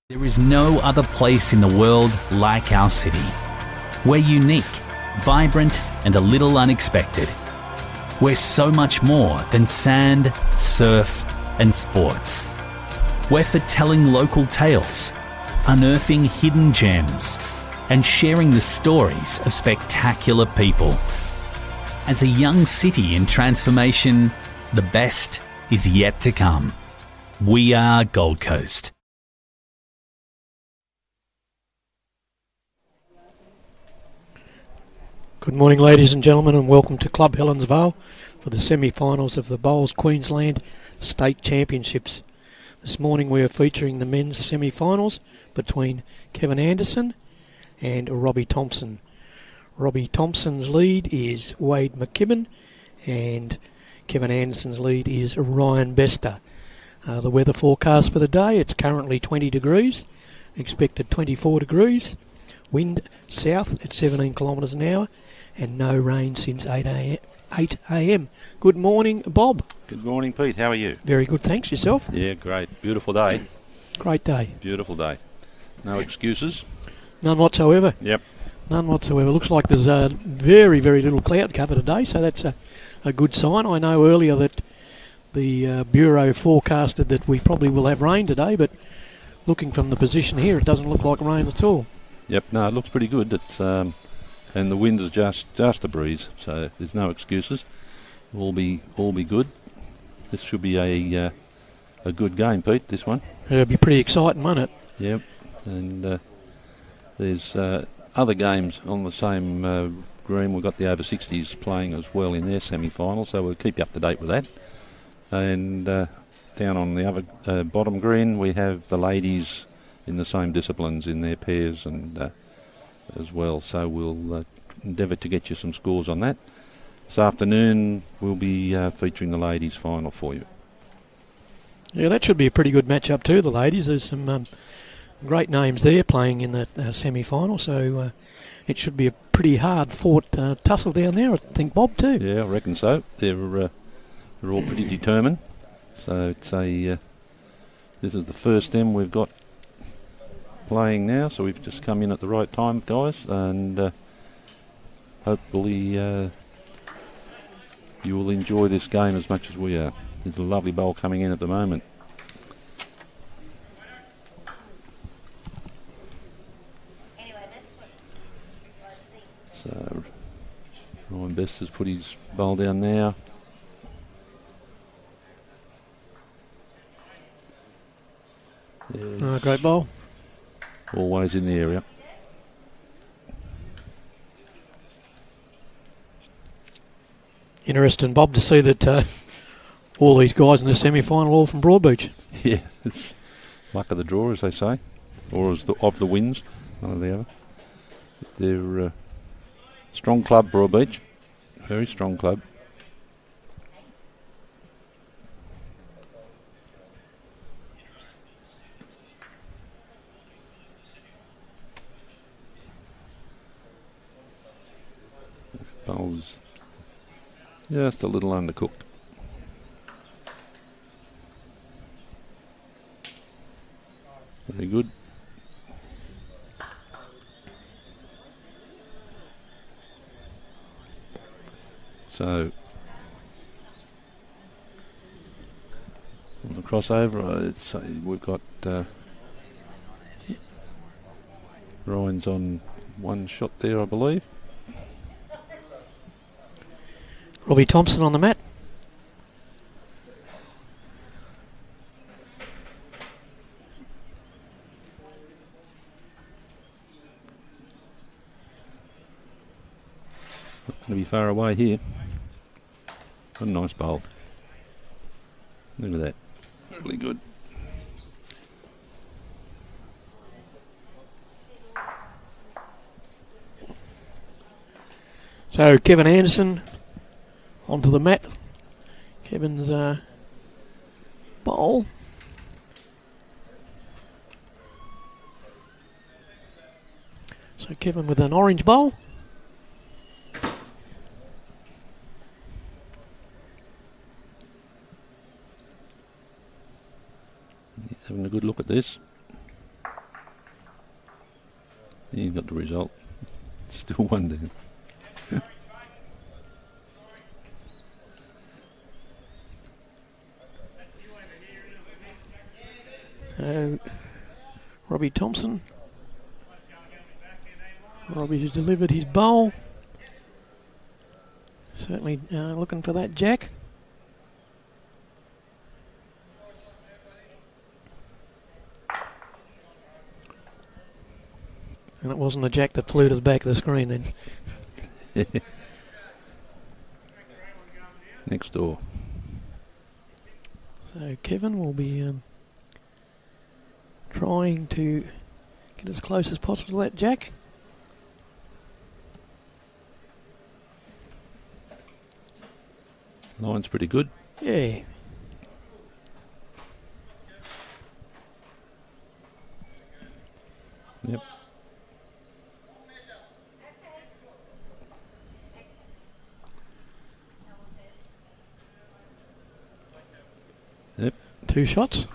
There is no other place in the world like our city. We're unique, vibrant, and a little unexpected. We're so much more than sand, surf, and sports. We're for telling local tales, unearthing hidden gems, and sharing the stories of spectacular people. As a young city in transformation, the best is yet to come. We are Gold Coast. Good morning, ladies and gentlemen, and welcome to Club Helensvale for the semi-finals of the Bowls Queensland State Championships. This morning we are featuring the men's semi-finals between Kevin Anderson and Robbie Thompson. Robbie Thompson's lead is Wade McKibben and Kevin Anderson's lead is Ryan Bester. The weather forecast for the day, it's currently 20 degrees, expected 24 degrees, wind south at 17 kilometres an hour, and no rain since 8 a.m. Good morning, Bob. Good morning, Pete. How are you? Very good, thanks. Yourself? Yeah, great. Beautiful day. Great day. Beautiful day. No excuses? None whatsoever. Yep. None whatsoever. Looks like there's a very, very little cloud cover today, so that's a good sign. I know earlier that the Bureau forecasted that we probably will have rain today, but looking from the position here, it doesn't look like rain at all. Yep, no, it looks pretty good. It's and the wind is just a breeze, so there's no excuses. All be good. This should be a good game, Pete, this one. It'll be pretty exciting, won't it? Yep, and there's other games on the same green. We've got the over 60s playing as well in their semi-final, so we'll keep you up to date with that. And down on the other bottom green, we have the ladies in the same disciplines in their pairs and as well, so we'll endeavour to get you some scores on that. This afternoon we'll be featuring the ladies final for you. Yeah, that should be a pretty good match-up too, the ladies. There's some great names there playing in the semi-final, so it should be a pretty hard-fought tussle down there, I think, Bob, too. Yeah, I reckon so. They're all pretty determined, so it's this is the first them we've got playing now, so we've just come in at the right time, guys, and hopefully you will enjoy this game as much as we are. There's a lovely bowl coming in at the moment. So Ryan Best has put his bowl down now. Great bowl. Always in the area. Interesting, Bob, to see that all these guys in the semi-final are all from Broadbeach. Yeah, it's luck of the draw, as they say, or as of the wins, one or the other. They're a strong club, Broadbeach, very strong club. Bowls just a little undercooked. Very good. So on the crossover, I'd say we've got Ryan's on one shot there, I believe. Robbie Thompson on the mat. Not going to be far away here. What a nice bowl. Look at that. Really good. So Kevin Anderson onto the mat. Kevin's bowl. So Kevin with an orange bowl. Having a good look at this. You got the result. Still 1 down. Robbie Thompson. Robbie has delivered his bowl. Certainly looking for that jack. And it wasn't a jack that flew to the back of the screen then. Next door. So Kevin will be trying to get as close as possible to that jack. Line's pretty good. Yeah. Yep. Yep. 2 shots.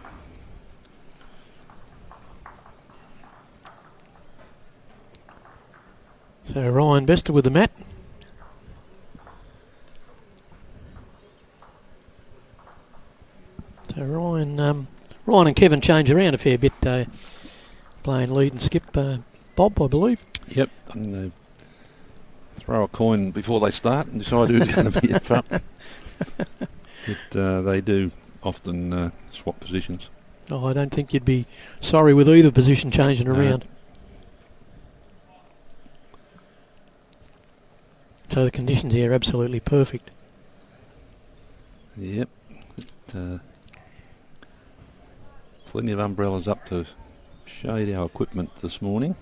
So Ryan Bester with the mat. So Ryan and Kevin change around a fair bit, playing lead and skip. Bob, I believe. Yep. And they throw a coin before they start and decide who's going to be in front. But they do often swap positions. Oh, I don't think you'd be sorry with either position changing around. So the conditions here are absolutely perfect. Yep. Plenty of umbrellas up to shade our equipment this morning.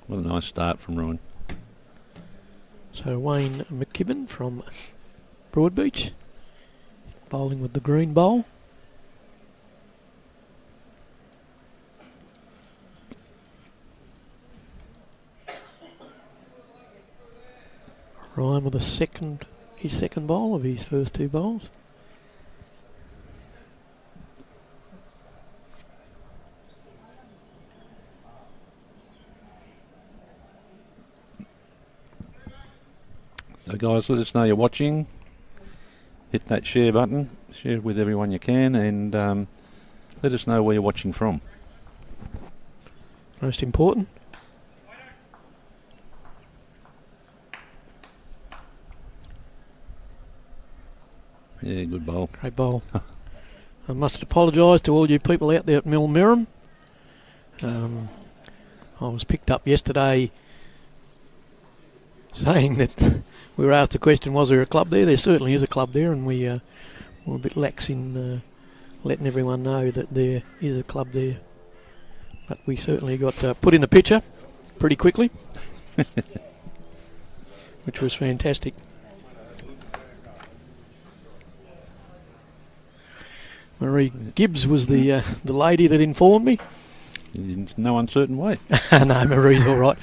What a nice start from Ryan. So Wayne McKibben from Broadbeach, bowling with the green bowl. Ryan with his second bowl of his first 2 bowls. So guys, let us know you're watching. Hit that share button, share it with everyone you can, and let us know where you're watching from. Most important. Yeah, good bowl. Great bowl. I must apologise to all you people out there at Millmerram. I was picked up yesterday saying that we were asked the question, was there a club there? There certainly is a club there, and we were a bit lax in letting everyone know that there is a club there. But we certainly got put in the picture pretty quickly, which was fantastic. Marie Gibbs was the lady that informed me. In no uncertain way. No, Marie's all right.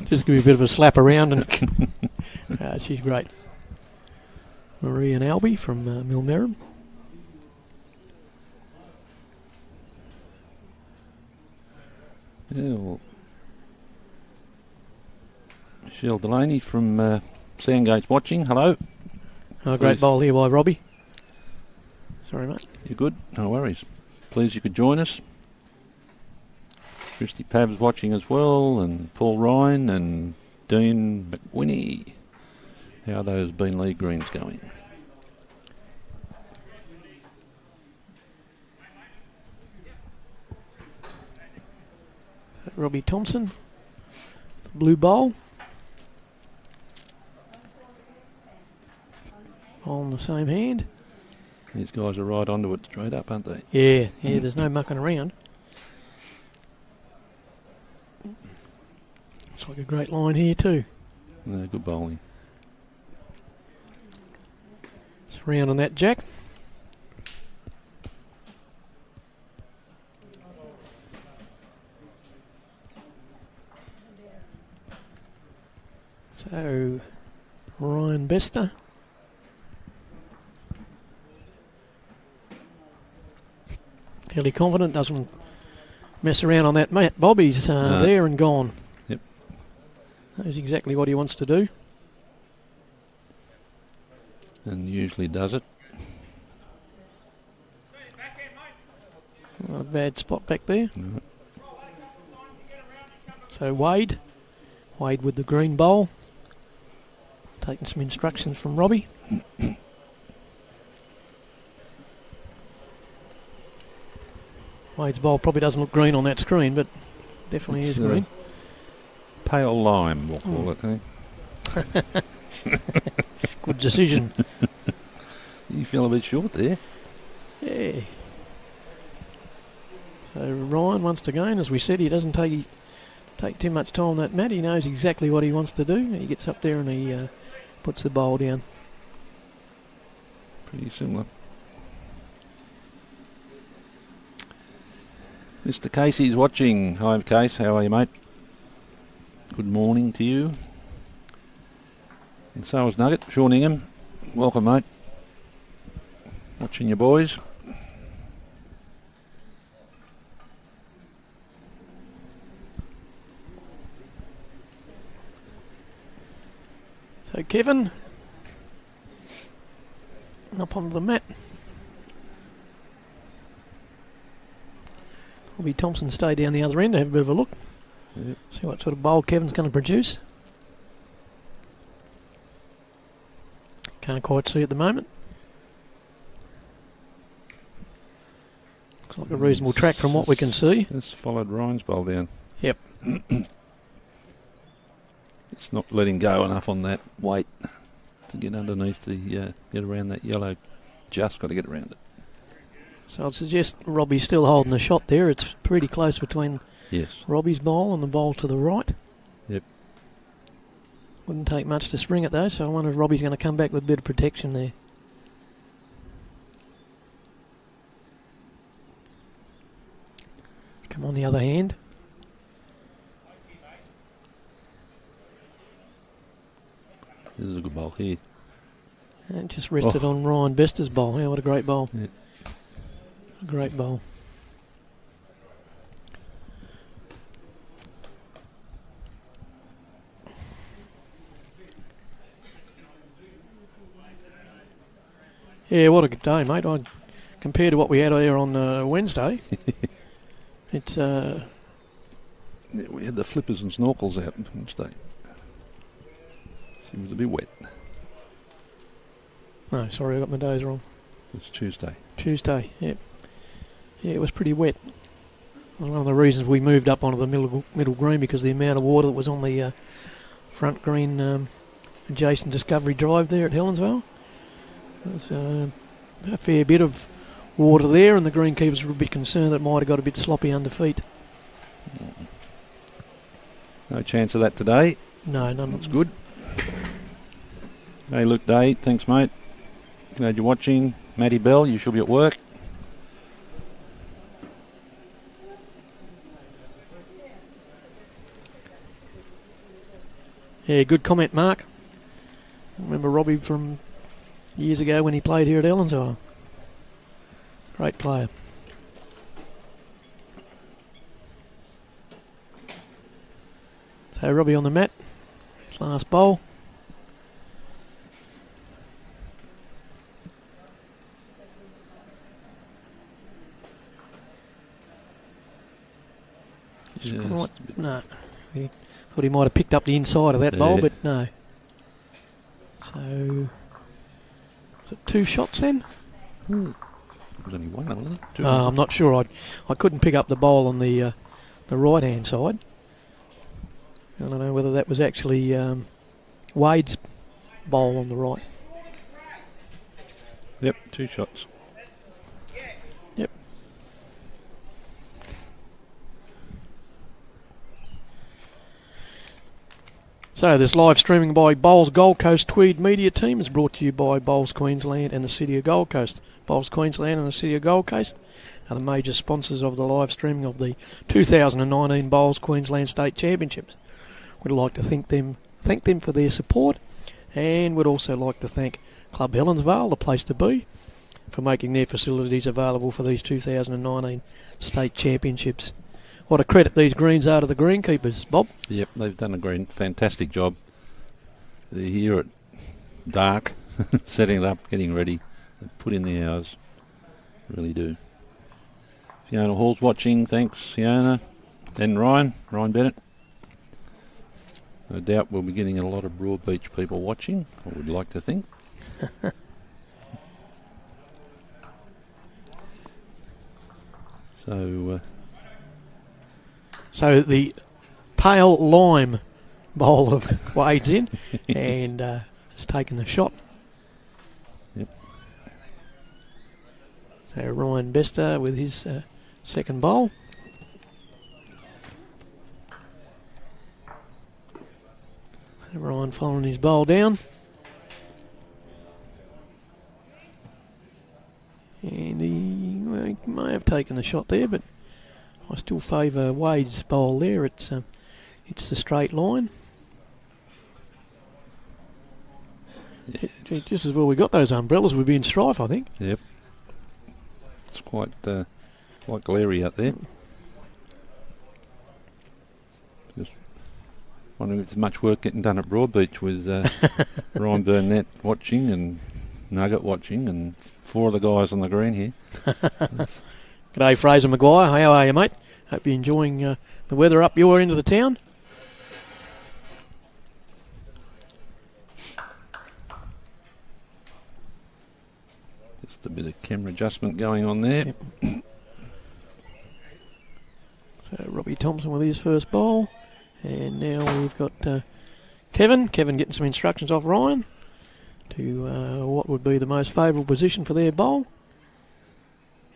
Just give me a bit of a slap around, and she's great. Marie and Albie from Millmerram. Yeah, well, Michelle Delaney from Sandgate's watching. Hello. Oh, great bowl here by Robbie. Sorry, mate. You're good? No worries. Pleased you could join us. Christy Pab's watching as well, and Paul Ryan and Dean McWhinney. How are those Bean League greens going? Robbie Thompson, blue bowl. On the same hand. These guys are right onto it straight up, aren't they? Yeah, there's no mucking around. Looks like a great line here too. Good bowling. It's round on that jack. So, Ryan Bester. Fairly confident, doesn't mess around on that mat. Bobby's there and gone. Yep. Knows exactly what he wants to do. And usually does it. Not a bad spot back there. No. So Wade with the green bowl. Taking some instructions from Robbie. Wade's bowl probably doesn't look green on that screen, but definitely is green. Pale lime, we'll call it, eh? Good decision. You feel a bit short there. Yeah. So Ryan, once again, as we said, he doesn't take too much time on that mat. He knows exactly what he wants to do. He gets up there and he puts the bowl down. Pretty similar. Mr. Casey's watching. Hi, Case. How are you, mate? Good morning to you. And so is Nugget. Sean Ingham. Welcome, mate. Watching your boys. So Kevin, up onto the mat. Robbie Thompson stay down the other end to have a bit of a look. Yep. See what sort of bowl Kevin's going to produce. Can't quite see at the moment. Looks like a reasonable track from what we can see. Just followed Ryan's bowl down. Yep. It's not letting go enough on that weight to get underneath the, get around that yellow. Just got to get around it. So I'd suggest Robbie's still holding the shot there. It's pretty close between Robbie's bowl and the bowl to the right. Yep. Wouldn't take much to spring it though, so I wonder if Robbie's going to come back with a bit of protection there. Come on the other hand. This is a good bowl here. And just rested on Ryan Bester's bowl. Yeah, what a great bowl. Yeah. A great bowl. Yeah, what a good day, mate. Compared to what we had there on Wednesday, it's... Yeah, we had the flippers and snorkels out Wednesday. Seems a bit wet. No, sorry, I got my days wrong. It's Tuesday. Tuesday, yep. Yeah, it was pretty wet. It was one of the reasons we moved up onto the middle green, because the amount of water that was on the front green adjacent Discovery Drive there at Helensvale. There was a fair bit of water there, and the greenkeepers were a bit concerned that it might have got a bit sloppy under feet. No chance of that today. No, none. That's good. Hey, Luke Day, thanks, mate. Glad you're watching. Matty Bell, you should be at work. Yeah, good comment, Mark. I remember Robbie from years ago when he played here at Helensvale. Great player. So Robbie on the mat. His last bowl. Yes. No. He thought he might have picked up the inside of that bowl, but no. So, was it 2 shots then? It was only one, wasn't it? I'm not sure. I couldn't pick up the bowl on the right-hand side. I don't know whether that was actually Wade's bowl on the right. Yep, 2 shots. Yep. So this live streaming by Bowls Gold Coast Tweed Media Team is brought to you by Bowls Queensland and the City of Gold Coast. Bowls Queensland and the City of Gold Coast are the major sponsors of the live streaming of the 2019 Bowls Queensland State Championships. We'd like to thank them for their support, and we'd also like to thank Club Helensvale, the place to be, for making their facilities available for these 2019 State Championships. what a credit these greens are to the greenkeepers, Bob. Yep, they've done a fantastic job. They're here at dark, setting it up, getting ready, put in the hours. Really do. Fiona Hall's watching. Thanks, Fiona. And Ryan Bennett. No doubt we'll be getting a lot of Broadbeach people watching, I would like to think. So the pale lime bowl of Wade's in and has taken the shot. Yep. So Ryan Bester with his second bowl. Ryan following his bowl down. And he may have taken the shot there, but I still favour Wade's bowl there. It's the straight line. Yeah. Just as well we got those umbrellas, we'd be in strife, I think. Yep. It's quite glary out there. Just wondering if there's much work getting done at Broadbeach with Ryan Burnett watching and Nugget watching and 4 of the guys on the green here. G'day Fraser Maguire, how are you mate? Hope you're enjoying the weather up your end of the town. Just a bit of camera adjustment going on there. Yep. So Robbie Thompson with his first bowl. And now we've got Kevin getting some instructions off Ryan to what would be the most favourable position for their bowl.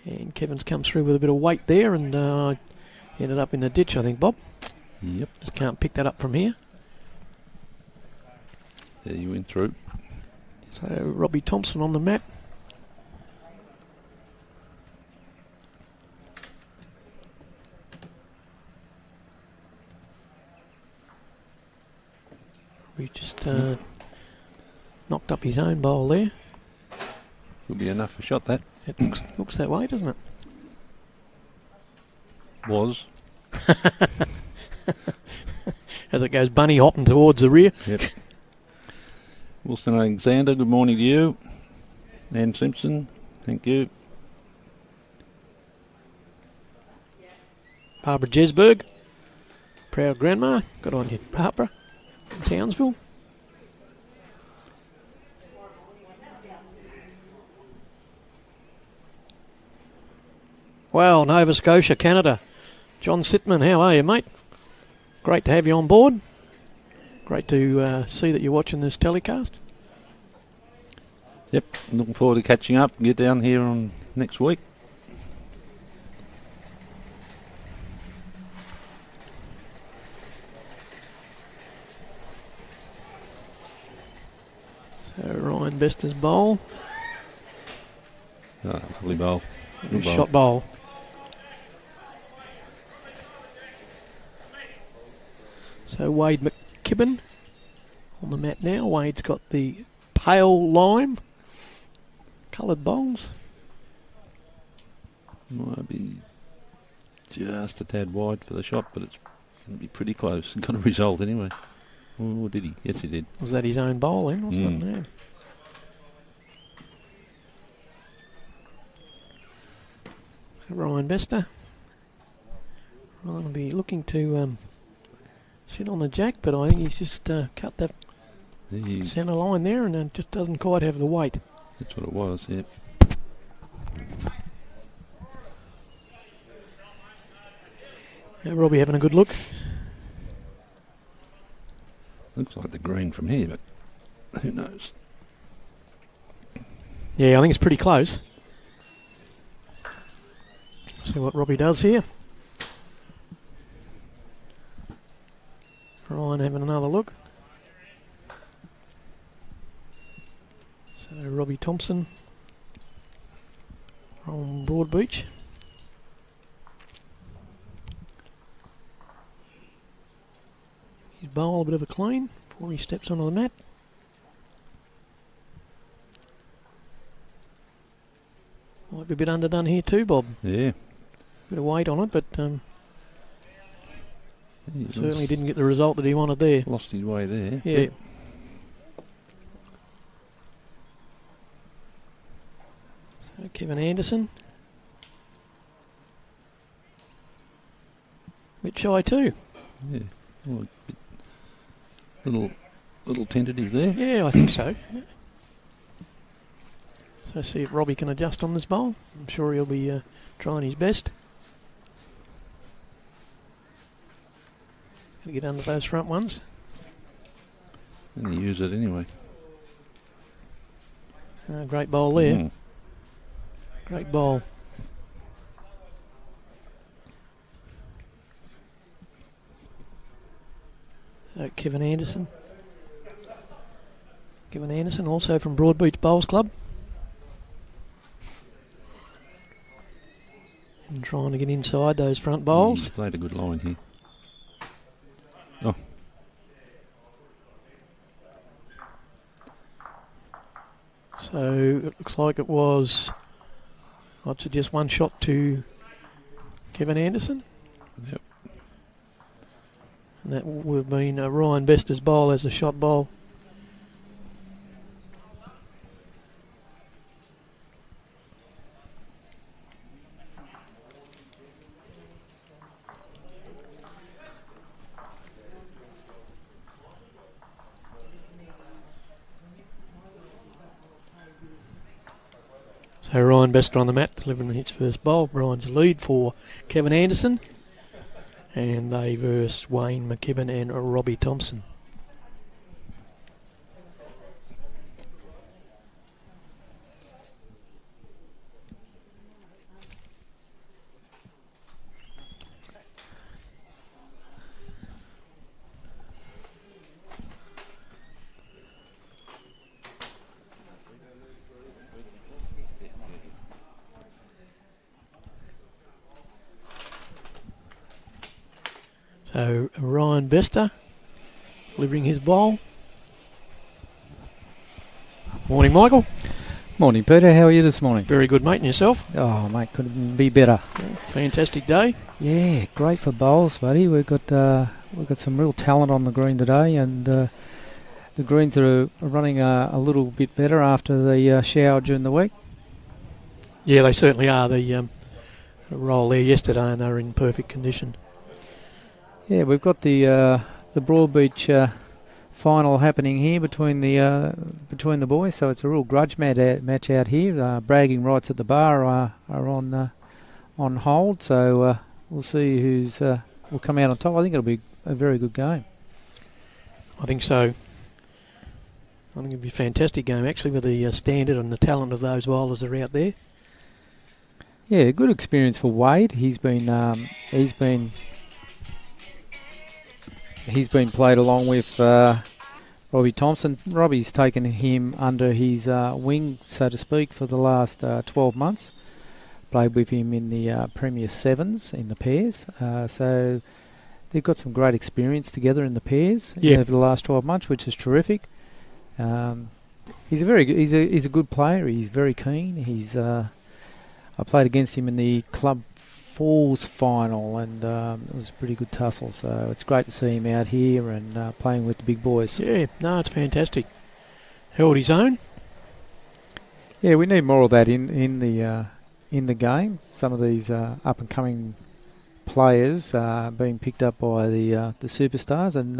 And Kevin's come through with a bit of weight there and ended up in the ditch, I think, Bob. Yep. Just can't pick that up from here. There you went through. So Robbie Thompson on the mat. We just knocked up his own bowl there. Could be enough for shot, that. It looks that way, doesn't it? Was. As it goes bunny hopping towards the rear. Yep. Wilson Alexander, good morning to you. Ann Simpson, thank you. Barbara Jesberg, proud grandma. Good on you, Barbara, from Townsville. Well, Nova Scotia, Canada. John Sitman, how are you, mate? Great to have you on board. Great to see that you're watching this telecast. Yep, looking forward to catching up and get down here on next week. So Ryan Bester's bowl. Oh, lovely bowl. Good bowl. Shot bowl. So Wade McKibben on the mat now. Wade's got the pale lime coloured bowls. Might be just a tad wide for the shot, but it's going to be pretty close. Got a result anyway. Oh, did he? Yes, he did. Was that his own bowl then, wasn't it? Yeah. Ryan Bester. Ryan will be looking to sit on the jack, but I think he's just cut that centre line there and it just doesn't quite have the weight. That's what it was, yep. Robbie having a good look. Looks like the green from here, but who knows? Yeah, I think it's pretty close. See what Robbie does here. Ryan having another look. So Robbie Thompson from Broadbeach. His bowl a bit of a clean before he steps onto the mat. Might be a bit underdone here too, Bob. Yeah. Bit of weight on it, but Certainly didn't get the result that he wanted there. Lost his way there. Yeah. So Kevin Anderson. Bit shy too. Yeah. Well, little tentative there. Yeah, I think so. So see if Robbie can adjust on this bowl. I'm sure he'll be trying his best. Got to get under those front ones. And he use it anyway. Great bowl there. Great bowl. Kevin Anderson. Kevin Anderson, also from Broadbeach Bowls Club. And trying to get inside those front bowls. He's played a good line here. Oh. So it looks like it was, I'd suggest one shot to Kevin Anderson. Yep. And that would have been Ryan Bester's bowl as a shot bowl. So Ryan Bester on the mat, delivering his first bowl. Ryan's lead for Kevin Anderson. And they verse Wayne McKibben and Robbie Thompson. So Ryan Bester delivering his bowl. Morning, Michael. Morning, Peter. How are you this morning? Very good, mate. And yourself? Oh, mate, couldn't be better. Fantastic day. Yeah, great for bowls, buddy. We've got some real talent on the green today, and the greens are running a little bit better after the shower during the week. Yeah, they certainly are. The roll there yesterday, and they were in perfect condition. Yeah, we've got the Broadbeach final happening here between the boys, so it's a real grudge match out here. Bragging rights at the bar are on hold, so we'll see who's will come out on top. I think it'll be a very good game. I think so. I think it'll be a fantastic game, actually, with the standard and the talent of those bowlers that are out there. Yeah, good experience for Wade. He's been played along with Robbie Thompson. Robbie's taken him under his wing, so to speak, for the last 12 months. Played with him in the Premier Sevens in the pairs. So they've got some great experience together in the pairs over the last 12 months, which is terrific. He's a good player. He's very keen. I played against him in the club Falls final, and it was a pretty good tussle, so it's great to see him out here and playing with the big boys. Yeah, no, it's fantastic. Held his own. Yeah, we need more of that in the game. Some of these up and coming players being picked up by the superstars, and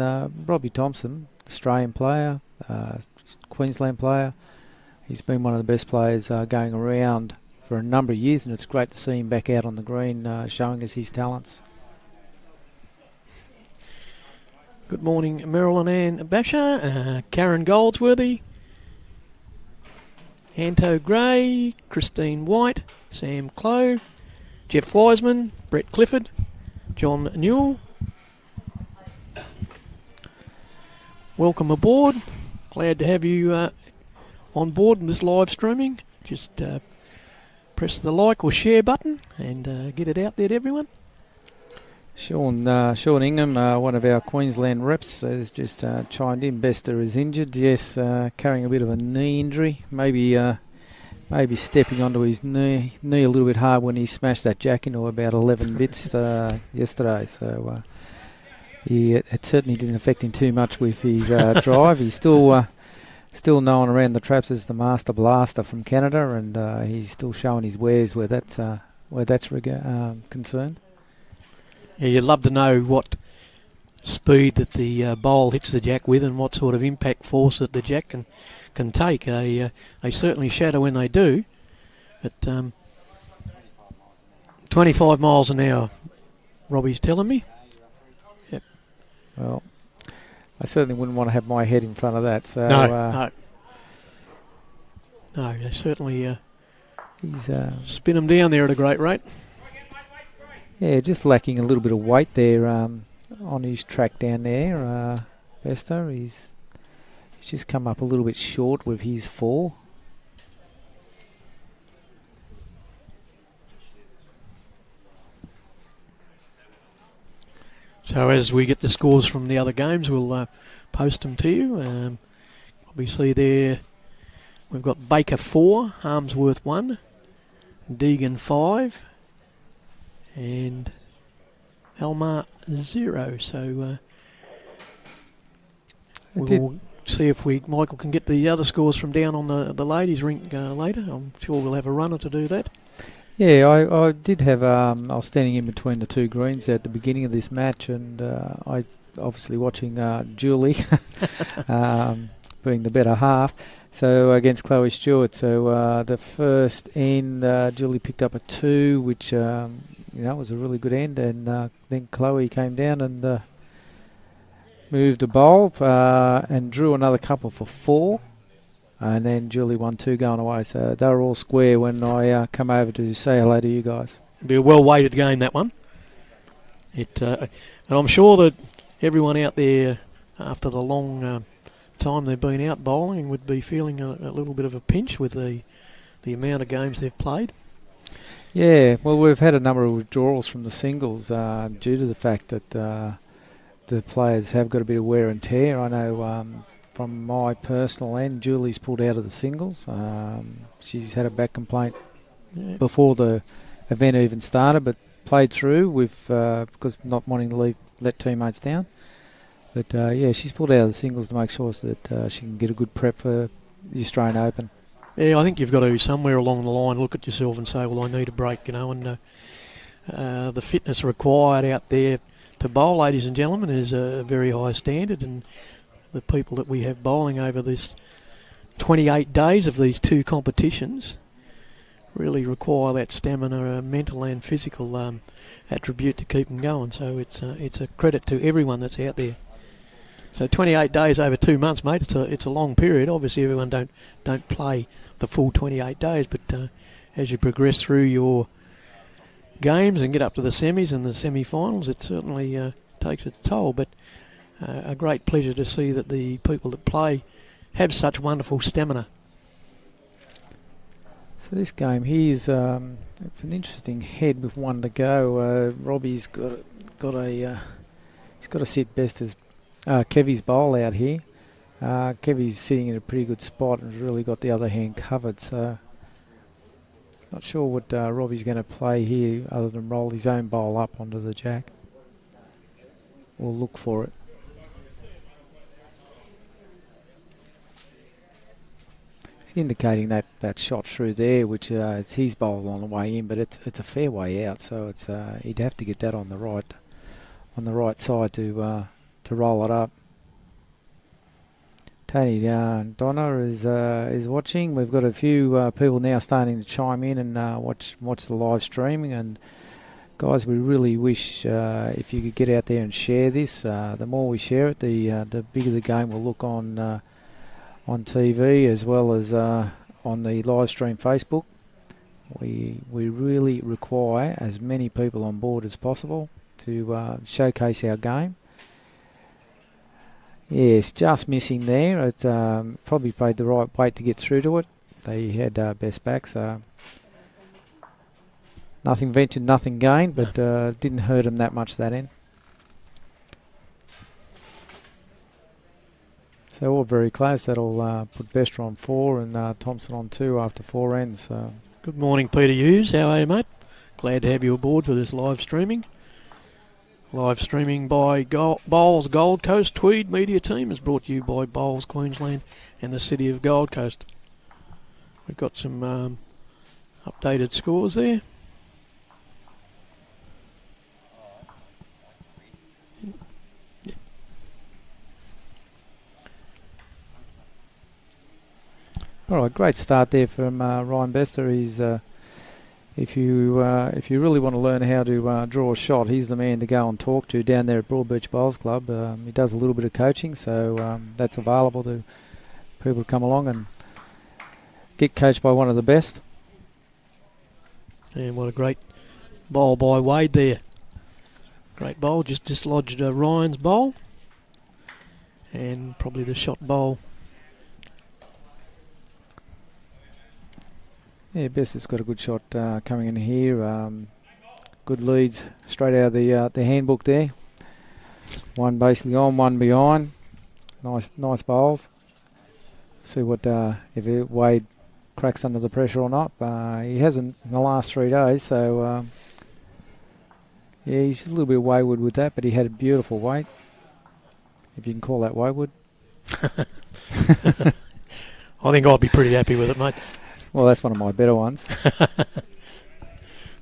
Robbie Thompson, Australian player, Queensland player. He's been one of the best players going around for a number of years, and it's great to see him back out on the green showing us his talents. Good morning, Marilyn Ann Basher, Karen Goldsworthy, Anto Gray, Christine White, Sam Clow, Jeff Wiseman, Brett Clifford, John Newell. Welcome aboard. Glad to have you on board in this live streaming. Just press the like or share button and get it out there to everyone. Sean Ingham, one of our Queensland reps, has just chimed in. Bester is injured. Yes, carrying a bit of a knee injury. Maybe stepping onto his knee a little bit hard when he smashed that jack into about 11 bits yesterday. So It certainly didn't affect him too much with his drive. He's still known around the traps as the Master Blaster from Canada, and he's still showing his wares where that's concerned. Yeah, you'd love to know what speed that the bowl hits the jack with, and what sort of impact force that the jack can take. They certainly shatter when they do. But 25 miles an hour, Robbie's telling me. Yep. Well, I certainly wouldn't want to have my head in front of that. So no, they certainly he's spin them down there at a great rate. Yeah, just lacking a little bit of weight there on his track down there. Bester, he's just come up a little bit short with his 4. So as we get the scores from the other games, we'll post them to you. Obviously there we've got Baker 4, Harmsworth 1, Deegan 5, and Almar 0. So we'll see if Michael can get the other scores from down on the ladies' rink later. I'm sure we'll have a runner to do that. Yeah, I did have. I was standing in between the two greens at the beginning of this match, and I obviously watching Julie being the better half. So against Chloe Stewart. So the first end, Julie picked up a 2, which was a really good end, and then Chloe came down and moved a bowl and drew another couple for 4. And then Julie won 2 going away. So they were all square when I come over to say hello to you guys. It'll be a well-weighted game, that one. And I'm sure that everyone out there, after the long time they've been out bowling, would be feeling a little bit of a pinch with the amount of games they've played. Yeah, well, we've had a number of withdrawals from the singles due to the fact that the players have got a bit of wear and tear. I know from my personal end, Julie's pulled out of the singles. She's had a back complaint before the event even started, but played through with because not wanting to let teammates down. But she's pulled out of the singles to make sure that she can get a good prep for the Australian Open. Yeah, I think you've got to somewhere along the line look at yourself and say, well, I need a break, and the fitness required out there to bowl, ladies and gentlemen, is a very high standard, and the people that we have bowling over this 28 days of these 2 competitions really require that stamina, mental and physical attribute to keep them going. So it's a credit to everyone that's out there. So 28 days over 2 months, mate. It's a long period. Obviously, everyone don't play the full 28 days, but as you progress through your games and get up to the semis and the semi-finals, it certainly takes its toll. But a great pleasure to see that the people that play have such wonderful stamina. So this game here is it's an interesting head with 1 to go. Robbie's got to sit best as Kevy's bowl out here. Kevy's sitting in a pretty good spot and has really got the other hand covered. So not sure what Robbie's going to play here other than roll his own bowl up onto the jack. We'll look for it. Indicating that shot through there, which it's his bowl on the way in, but it's a fair way out, so it's he'd have to get that on the right side to roll it up. Tony Donna is watching. We've got a few people now starting to chime in and watch the live streaming. And guys, we really wish if you could get out there and share this. The more we share it, the bigger the game will look on TV as well as on the live stream Facebook. We really require as many people on board as possible to showcase our game. Yes, just missing there. It probably paid the right weight to get through to it. They had best back, so nothing ventured, nothing gained, but didn't hurt them that much that end. So all very close. That'll put Bester on 4 and Thompson on 2 after 4 ends. Good morning, Peter Hughes. How are you, mate? Glad to have you aboard for this live streaming. Live streaming by Bowls Gold Coast Tweed Media Team is brought to you by Bowls Queensland and the City of Gold Coast. We've got some updated scores there. All right, great start there from Ryan Bester. He's if you really want to learn how to draw a shot, he's the man to go and talk to down there at Broadbeach Bowls Club. He does a little bit of coaching, so that's available to people to come along and get coached by one of the best. And what a great bowl by Wade there. Great bowl, just dislodged Ryan's bowl. And probably the shot bowl. Yeah, Bester's got a good shot coming in here. Good leads straight out of the handbook there. One basically on, one behind. Nice bowls. See what if Wade cracks under the pressure or not. He hasn't in the last 3 days, so yeah, he's just a little bit wayward with that, but he had a beautiful weight, if you can call that wayward. I think I'd be pretty happy with it, mate. Well, that's one of my better ones.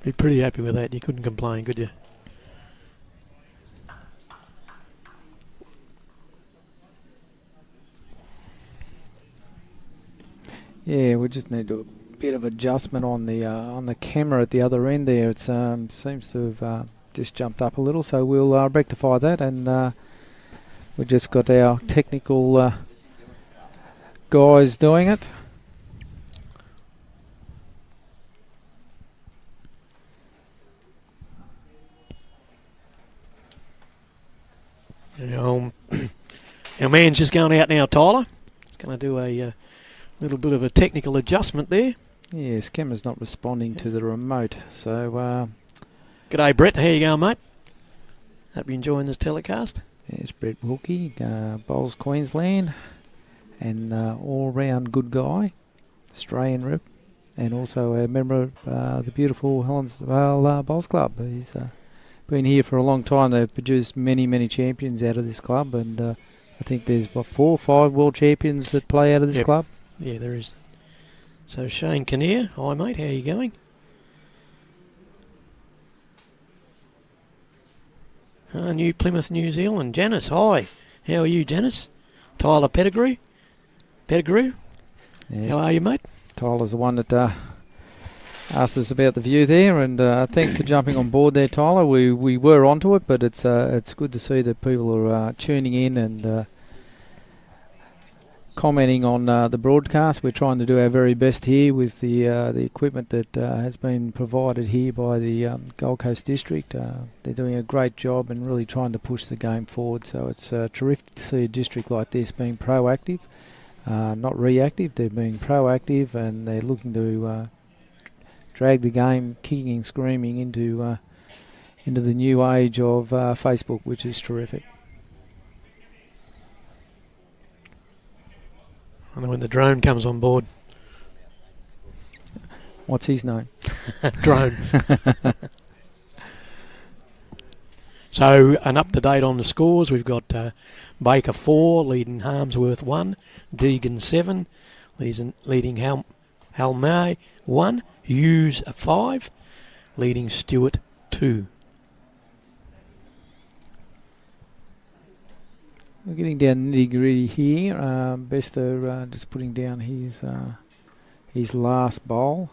Be pretty happy with that. You couldn't complain, could you? Yeah, we just need to do a bit of adjustment on the camera at the other end there. It seems to have just jumped up a little, so we'll rectify that. And we've just got our technical guys doing it. Our man's just going out now, Tyler. He's going to do a little bit of a technical adjustment there. Yes, camera's not responding to the remote, so... G'day, Brett. How you going, mate? Hope you're enjoying this telecast. There's Brett Wilkie, Bowls Queensland, and all-round good guy, Australian rep, and also a member of the beautiful Helensvale Bowls Club. He's been here for a long time. They've produced many champions out of this club, and I think there's 4 or 5 world champions that play out of this club. Yeah, there is. So Shane Kinnear, hi mate, how you going? New Plymouth, New Zealand. Janice, hi. How are you, Janice? Tyler Pettigrew. Yes. How are you, mate? Tyler's the one that asked us about the view there, and thanks for jumping on board there, Tyler. We were onto it, but it's good to see that people are tuning in and commenting on the broadcast. We're trying to do our very best here with the equipment that has been provided here by the Gold Coast District. They're doing a great job and really trying to push the game forward. So it's terrific to see a district like this being proactive, not reactive. They're being proactive, and they're looking to drag the game kicking and screaming into the new age of Facebook, which is terrific. I know when the drone comes on board. What's his name? Drone. So, an up-to-date on the scores. We've got Baker 4, leading Harmsworth 1, Deegan 7, leading Halmay 1, Hughes 5, leading Stewart 2. We're getting down nitty-gritty here. Bester just putting down his last bowl.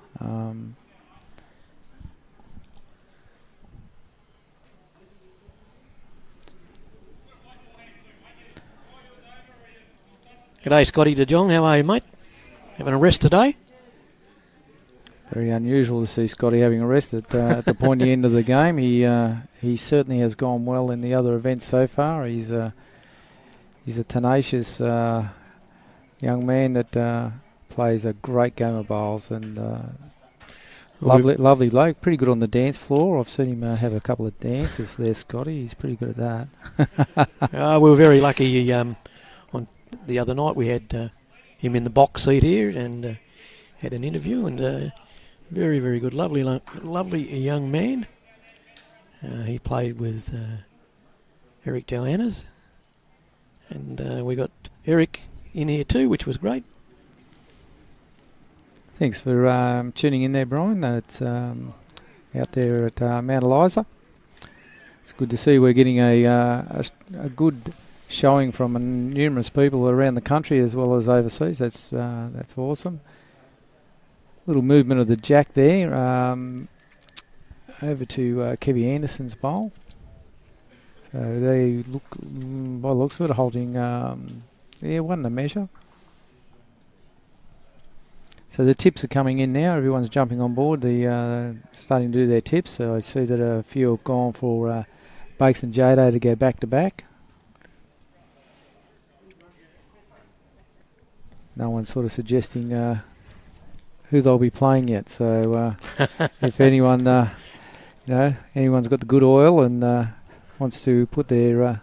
G'day, Scotty DeJong. How are you, mate? Having a rest today? Very unusual to see Scotty having a rest at the pointy end of the game. He certainly has gone well in the other events so far. He's a tenacious young man that plays a great game of bowls, and lovely bloke. Pretty good on the dance floor. I've seen him have a couple of dances there, Scotty. He's pretty good at that. We were very lucky. On the other night we had him in the box seat here and had an interview, and very good, lovely young man. He played with Eric Johannes. And we got Eric in here too, which was great. Thanks for tuning in there, Brian. It's out there at Mount Eliza. It's good to see we're getting a good showing from numerous people around the country as well as overseas. That's awesome. Little movement of the jack there over to Kevy Anderson's bowl. So they look, by the looks of it, holding one a measure. So the tips are coming in now. Everyone's jumping on board. Starting to do their tips. So I see that a few have gone for Bakes and Jado to go back to back. No one's sort of suggesting who they'll be playing yet. So if anyone, anyone's got the good oil and wants to put their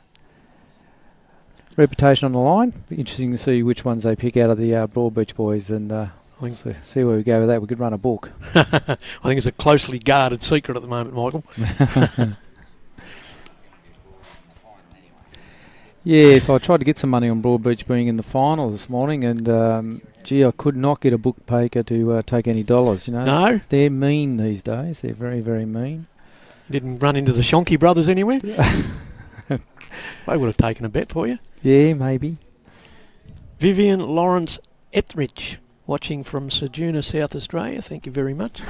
reputation on the line, be interesting to see which ones they pick out of the Broadbeach boys and see where we go with that. We could run a book. I think it's a closely guarded secret at the moment, Michael. Yeah, so I tried to get some money on Broadbeach being in the final this morning, and I could not get a bookmaker to take any dollars. No, they're mean these days. They're very, very mean. Didn't run into the Shonky brothers anywhere? They would have taken a bet for you. Yeah, maybe. Vivian Lawrence Etheridge, watching from Ceduna, South Australia. Thank you very much.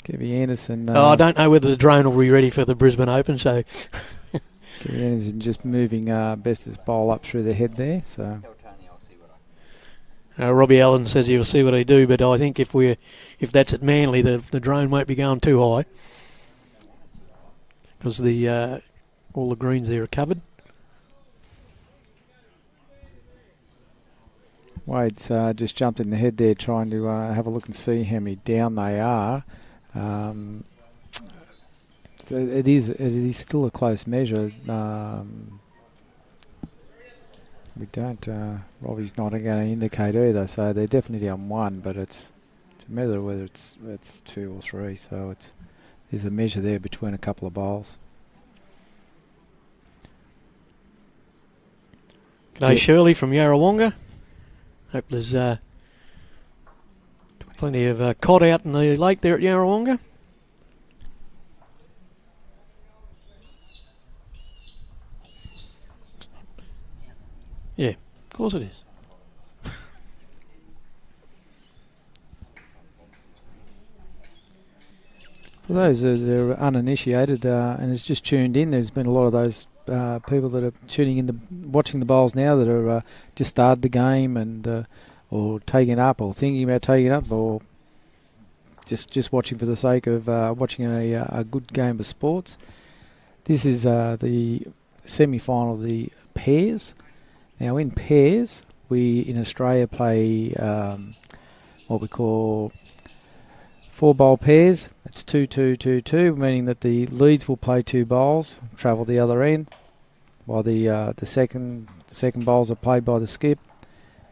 Kevy Anderson. I don't know whether the drone will be ready for the Brisbane Open, so... Kevy Anderson just moving Bester's bowl up through the head there, so... Robbie Allen says he'll see what I do, but I think if that's at Manly, the drone won't be going too high because all the greens there are covered. Wade's just jumped in the head there, trying to have a look and see how many down they are. It is still a close measure. We don't. Robbie's not going to indicate either, so they're definitely down one. But it's a matter of whether it's 2 or 3. So there's a measure there between a couple of bowls. G'day, Shirley from Yarrawonga. Hope there's plenty of cod out in the lake there at Yarrawonga. Yeah, of course it is. For those that are uninitiated and has just tuned in, there's been a lot of those people that are tuning in, watching the bowls now that are just started the game and or taking up or thinking about taking up or just watching for the sake of watching a good game of sports. This is the semi-final of the pairs. Now in pairs, we in Australia play what we call 4-bowl pairs. It's 2-2-2-2, meaning that the leads will play 2 bowls, travel the other end, while the second bowls are played by the skip,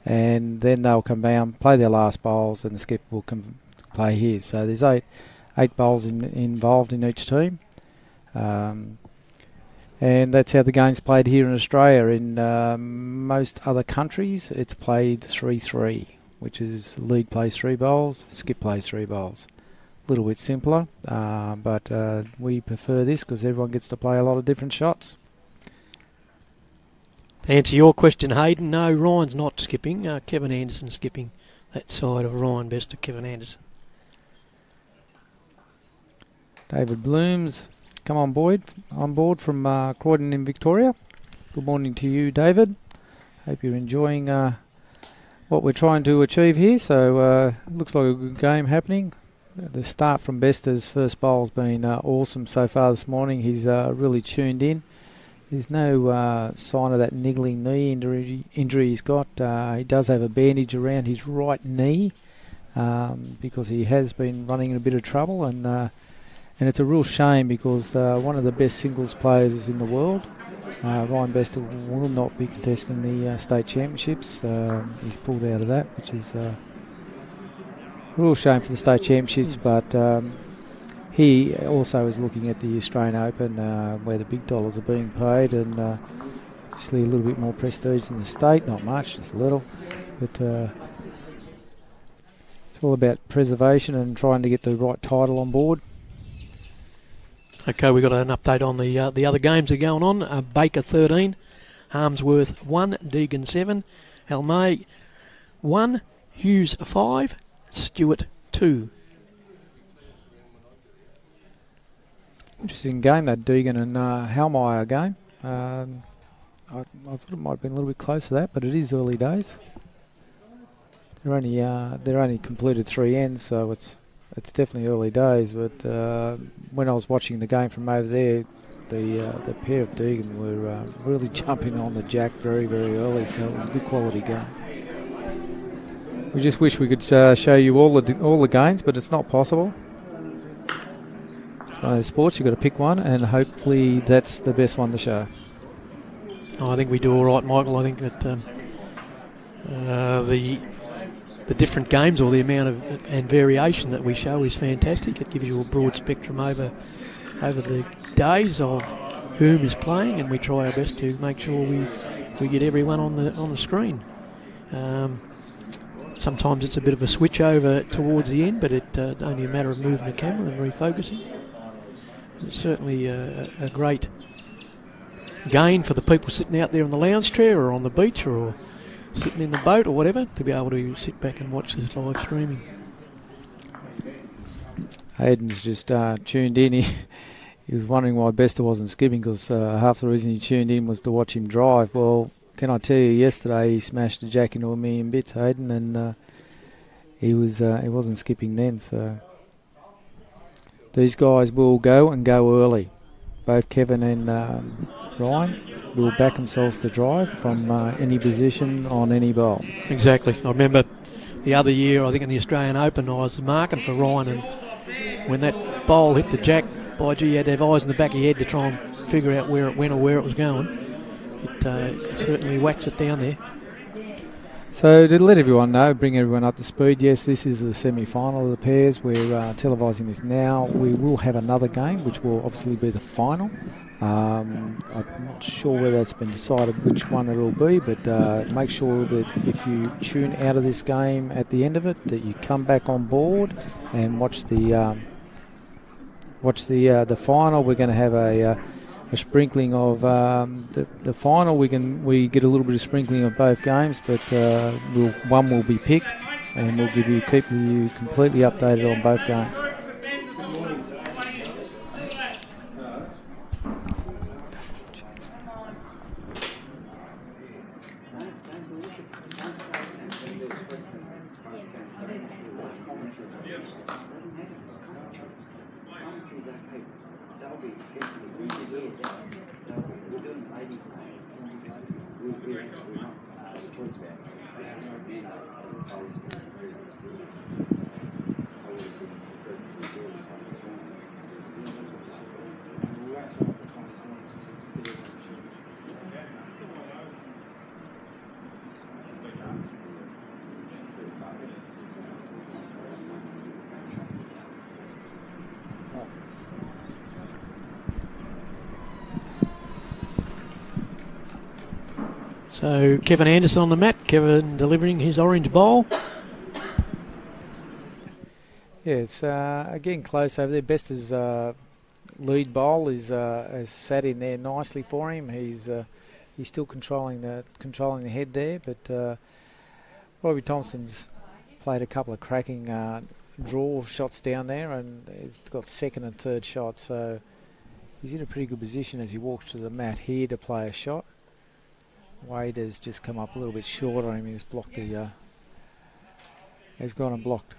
and then they'll come down, play their last bowls, and the skip will play his. So there's eight bowls involved in each team. And that's how the game's played here in Australia. In most other countries, it's played 3-3, which is lead plays 3 bowls, skip plays 3 bowls. A little bit simpler, but we prefer this because everyone gets to play a lot of different shots. To answer your question, Hayden, no, Ryan's not skipping. Kevin Anderson's skipping that side of Ryan Bester, Kevin Anderson. David Blooms, come on board from Croydon in Victoria. Good morning to you, David. Hope you're enjoying what we're trying to achieve here. So looks like a good game happening. The start from Bester's first bowl's been awesome so far this morning. He's really tuned in. There's no sign of that niggling knee injury he's got. He does have a bandage around his right knee because he has been running in a bit of trouble, and it's a real shame because one of the best singles players in the world, Ryan Bester, will not be contesting the state championships. He's pulled out of that, which is a real shame for the state championships, but he also is looking at the Australian Open where the big dollars are being paid, and obviously a little bit more prestige in the state, not much, just a little, but it's all about preservation and trying to get the right title on board. Okay, we've got an update on the other games that are going on. Baker 13, Harmsworth 1, Deegan 7, Almay 1, Hughes 5, Stewart 2. Interesting game, that Deegan and Halmeyer game. I thought it might have been a little bit close to that, but it is early days. They're only completed 3 ends, so it's definitely early days. But when I was watching the game from over there, the pair of Deegan were really jumping on the jack very, very early, so it was a good quality game. We just wish we could show you all the games, but it's not possible. It's one of those sports, you've got to pick one, and hopefully that's the best one to show. I think we do all right, Michael. I think that the different games, or the amount of and variation that we show, is fantastic. It gives you a broad spectrum over the days of whom is playing, and we try our best to make sure we get everyone on the screen. Sometimes it's a bit of a switch over towards the end, but it's only a matter of moving the camera and refocusing. It's certainly a great gain for the people sitting out there in the lounge chair or on the beach or sitting in the boat or whatever, to be able to sit back and watch this live streaming. Hayden's just tuned in. He was wondering why Bester wasn't skipping, because half the reason he tuned in was to watch him drive. Well, can I tell you, yesterday he smashed the jack into a million bits, Hayden, and he wasn't skipping then. So these guys will go and go early. Both Kevin and Ryan will back themselves to drive from any position on any bowl. Exactly. I remember the other year, I think in the Australian Open, I was marking for Ryan, and when that bowl hit the jack, by gee, he had to have eyes in the back of your head to try and figure out where it went or where it was going. It certainly whacks it down there. So to let everyone know, bring everyone up to speed, yes, this is the semi-final of the pairs. We're televising this now. We will have another game, which will obviously be the final. I'm not sure whether that's been decided which one it'll be, but make sure that if you tune out of this game at the end of it, that you come back on board and watch the final. We're going to have a sprinkling of the final. We get a little bit of sprinkling of both games, but one will be picked, and we'll keep you completely updated on both games. So Kevin Anderson on the mat, Kevin delivering his orange bowl. Yeah, it's again close over there. Bester's lead bowl is has sat in there nicely for him. He's still controlling the head there, but Robbie Thompson's played a couple of cracking draw shots down there, and he's got second and third shots, so he's in a pretty good position as he walks to the mat here to play a shot. Wade has just come up a little bit short on him. He's blocked he's gone and blocked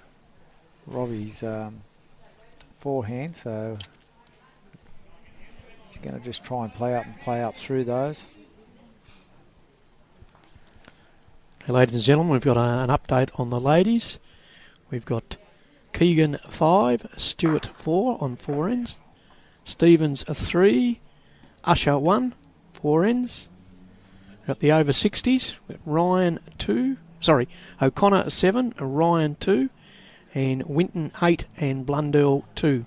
Robbie's forehand, so he's going to just try and play up through those. Hey, ladies and gentlemen, we've got an update on the ladies. We've got Keegan 5, Stewart 4 on 4 ends, Stevens 3, Usher 1, 4 ends. Got the over 60s, Ryan 2, O'Connor 7, Ryan 2, and Winton 8 and Blundell 2.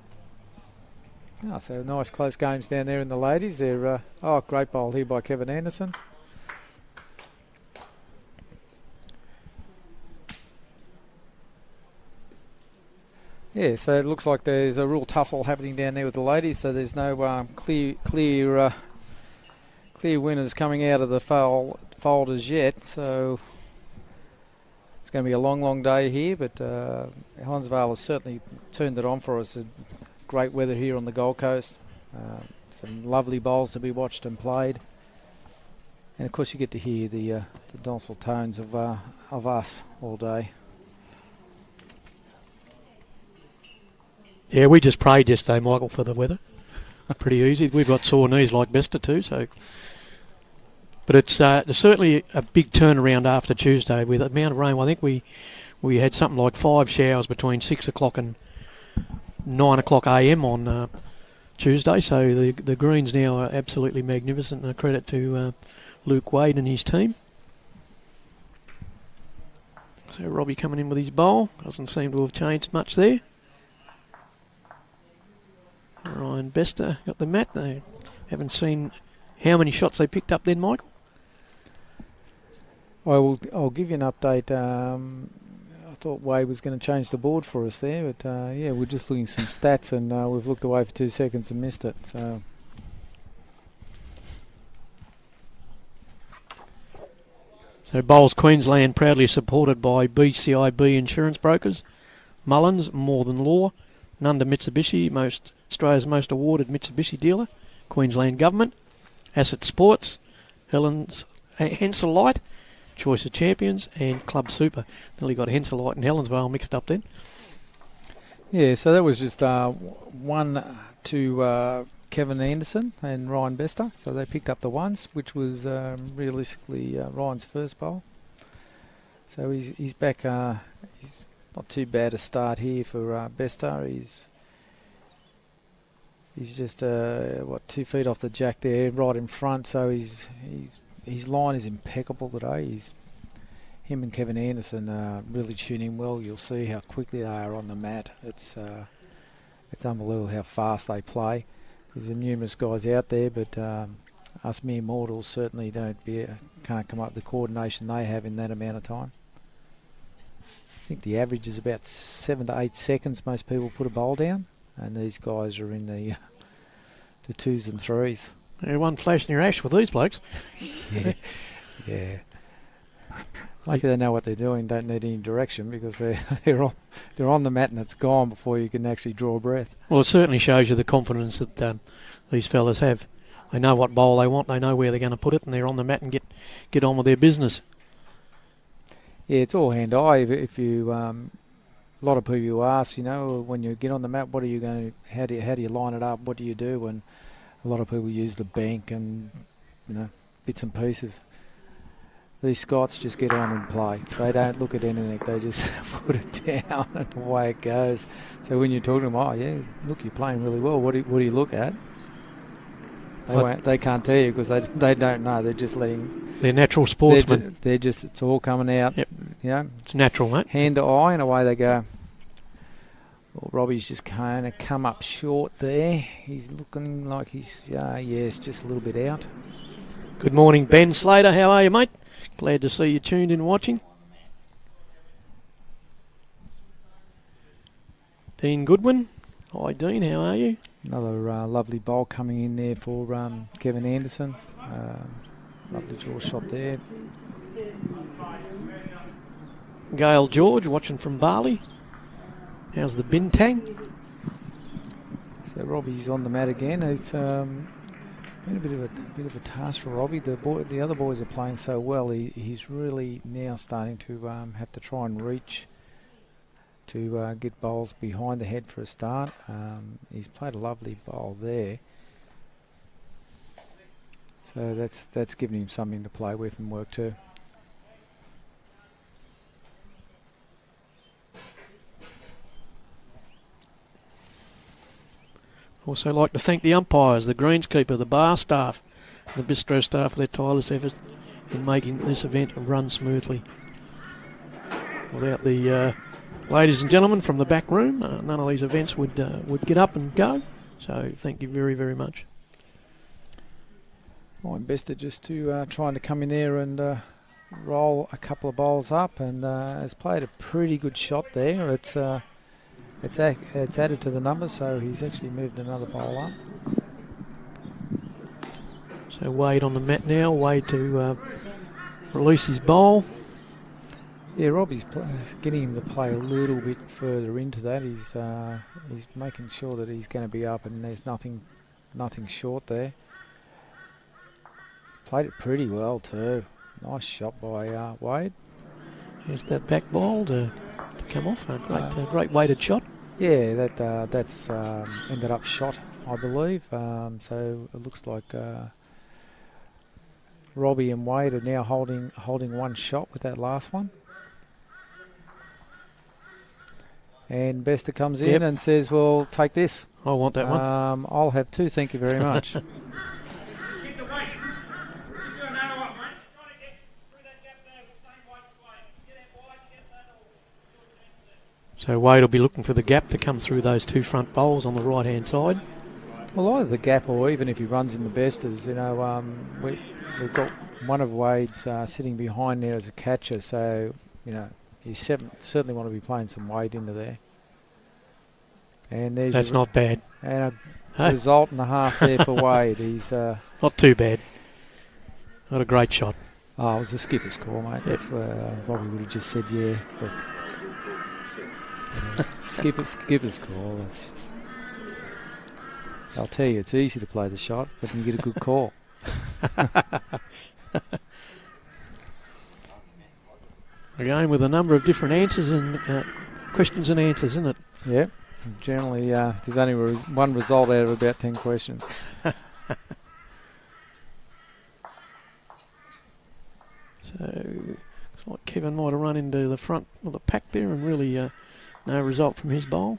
Oh, so nice close games down there in the ladies. They're great bowl here by Kevin Anderson. Yeah, so it looks like there's a real tussle happening down there with the ladies. So there's no clear winners coming out of the fold as yet. So it's going to be a long day here. But Helensvale has certainly turned it on for us. Great weather here on the Gold Coast. Some lovely bowls to be watched and played. And of course you get to hear the docile tones of us all day. Yeah, we just prayed yesterday, Michael, for the weather. Pretty easy. We've got sore knees like Bester too, so. But it's certainly a big turnaround after Tuesday with the amount of rain. I think we had something like 5 showers between 6 o'clock and 9 o'clock a.m. on Tuesday, so the greens now are absolutely magnificent, and a credit to Luke Wade and his team. So Robbie coming in with his bowl. Doesn't seem to have changed much there. Ryan Bester got the mat. They haven't seen how many shots they picked up then, Michael. I'll give you an update. I thought Wade was going to change the board for us there, but yeah, we're just looking at some stats, and we've looked away for 2 seconds and missed it. So Bowls Queensland proudly supported by BCIB Insurance Brokers, Mullins, More Than Law, Nunda Mitsubishi, Australia's most awarded Mitsubishi dealer, Queensland Government, Asset Sports, Henselite, Choice of Champions, and Club Super. Nearly got Henselite and Helensvale mixed up then. Yeah, so that was just one to Kevin Anderson and Ryan Bester. So they picked up the ones, which was realistically Ryan's first bowl. So he's back. He's not too bad a start here for Bester. He's just 2 feet off the jack there, right in front. So his line is impeccable today. Him and Kevin Anderson really tune in well. You'll see how quickly they are on the mat. It's unbelievable how fast they play. There's numerous guys out there, but us mere mortals certainly can't come up with the coordination they have in that amount of time. I think the average is about 7 to 8 seconds most people put a bowl down, and these guys are in the 2s and 3s. One flash in your ash with these blokes. Yeah. Lucky they know what they're doing, don't need any direction, because they're on the mat and it's gone before you can actually draw a breath. Well, it certainly shows you the confidence that these fellas have. They know what bowl they want, they know where they're going to put it, and they're on the mat and get on with their business. Yeah, it's all hand-eye. If you, a lot of people ask, when you get on the mat, what are you going to? How do you line it up? What do you do? And a lot of people use the bank and bits and pieces. These Scots just get on and play. They don't look at anything. They just put it down and away it goes. So when you talk to them, oh yeah, look, you're playing really well. What do you look at? They can't tell you because they don't know. They're just letting. They're natural sportsmen. They're just it's all coming out. Yep. It's natural, mate. Hand to eye and away they go. Well, Robbie's just kind of come up short there. He's looking like he's it's just a little bit out. Good morning, Ben Slater. How are you, mate? Glad to see you tuned in watching. Dean Goodwin. Hi, Dean. How are you? Another lovely bowl coming in there for Kevin Anderson. Lovely draw shot there. Gail George watching from Bali. How's the Bintang? So Robbie's on the mat again. It's been a bit of a task for Robbie. The other boys are playing so well. He's really now starting to have to try and reach to get bowls behind the head for a start. He's played a lovely bowl there. So that's given him something to play with and work to. Also like to thank the umpires, the greenskeeper, the bar staff, the bistro staff for their tireless efforts in making this event run smoothly. Without the ladies and gentlemen from the back room, none of these events would get up and go. So thank you very, very much. I'm Bester just to trying to come in there and roll a couple of bowls up, and has played a pretty good shot there. It's added to the numbers, so he's actually moved another bowl up. So Wade on the mat now. Wade to release his bowl. Yeah, Robbie's getting him to play a little bit further into that. He's making sure that he's going to be up and there's nothing short there. Played it pretty well too. Nice shot by Wade. Here's that back ball to come off. A great weighted shot. Yeah, that's ended up shot, I believe. So it looks like Robbie and Wade are now holding one shot with that last one. And Bester comes in and says, well, take this. I want that one. I'll have two, thank you very much. So Wade will be looking for the gap to come through those two front bowls on the right-hand side. Well, either the gap or even if he runs in the Besters, we've got one of Wade's sitting behind there as a catcher, so, you certainly want to be playing some Wade into there. And that's not bad. And a result and a half there for Wade. He's not too bad. Not a great shot. Oh, it was a skipper's call, mate. That's where Robbie would have just said yeah. But, skipper's call. That's just, I'll tell you, it's easy to play the shot, but you get a good call. Again, with a number of different answers and questions and answers, isn't it? Yeah. Generally, there's only one result out of about 10 questions. So, looks like Kevin might have run into the front of the pack there and really no result from his bowl.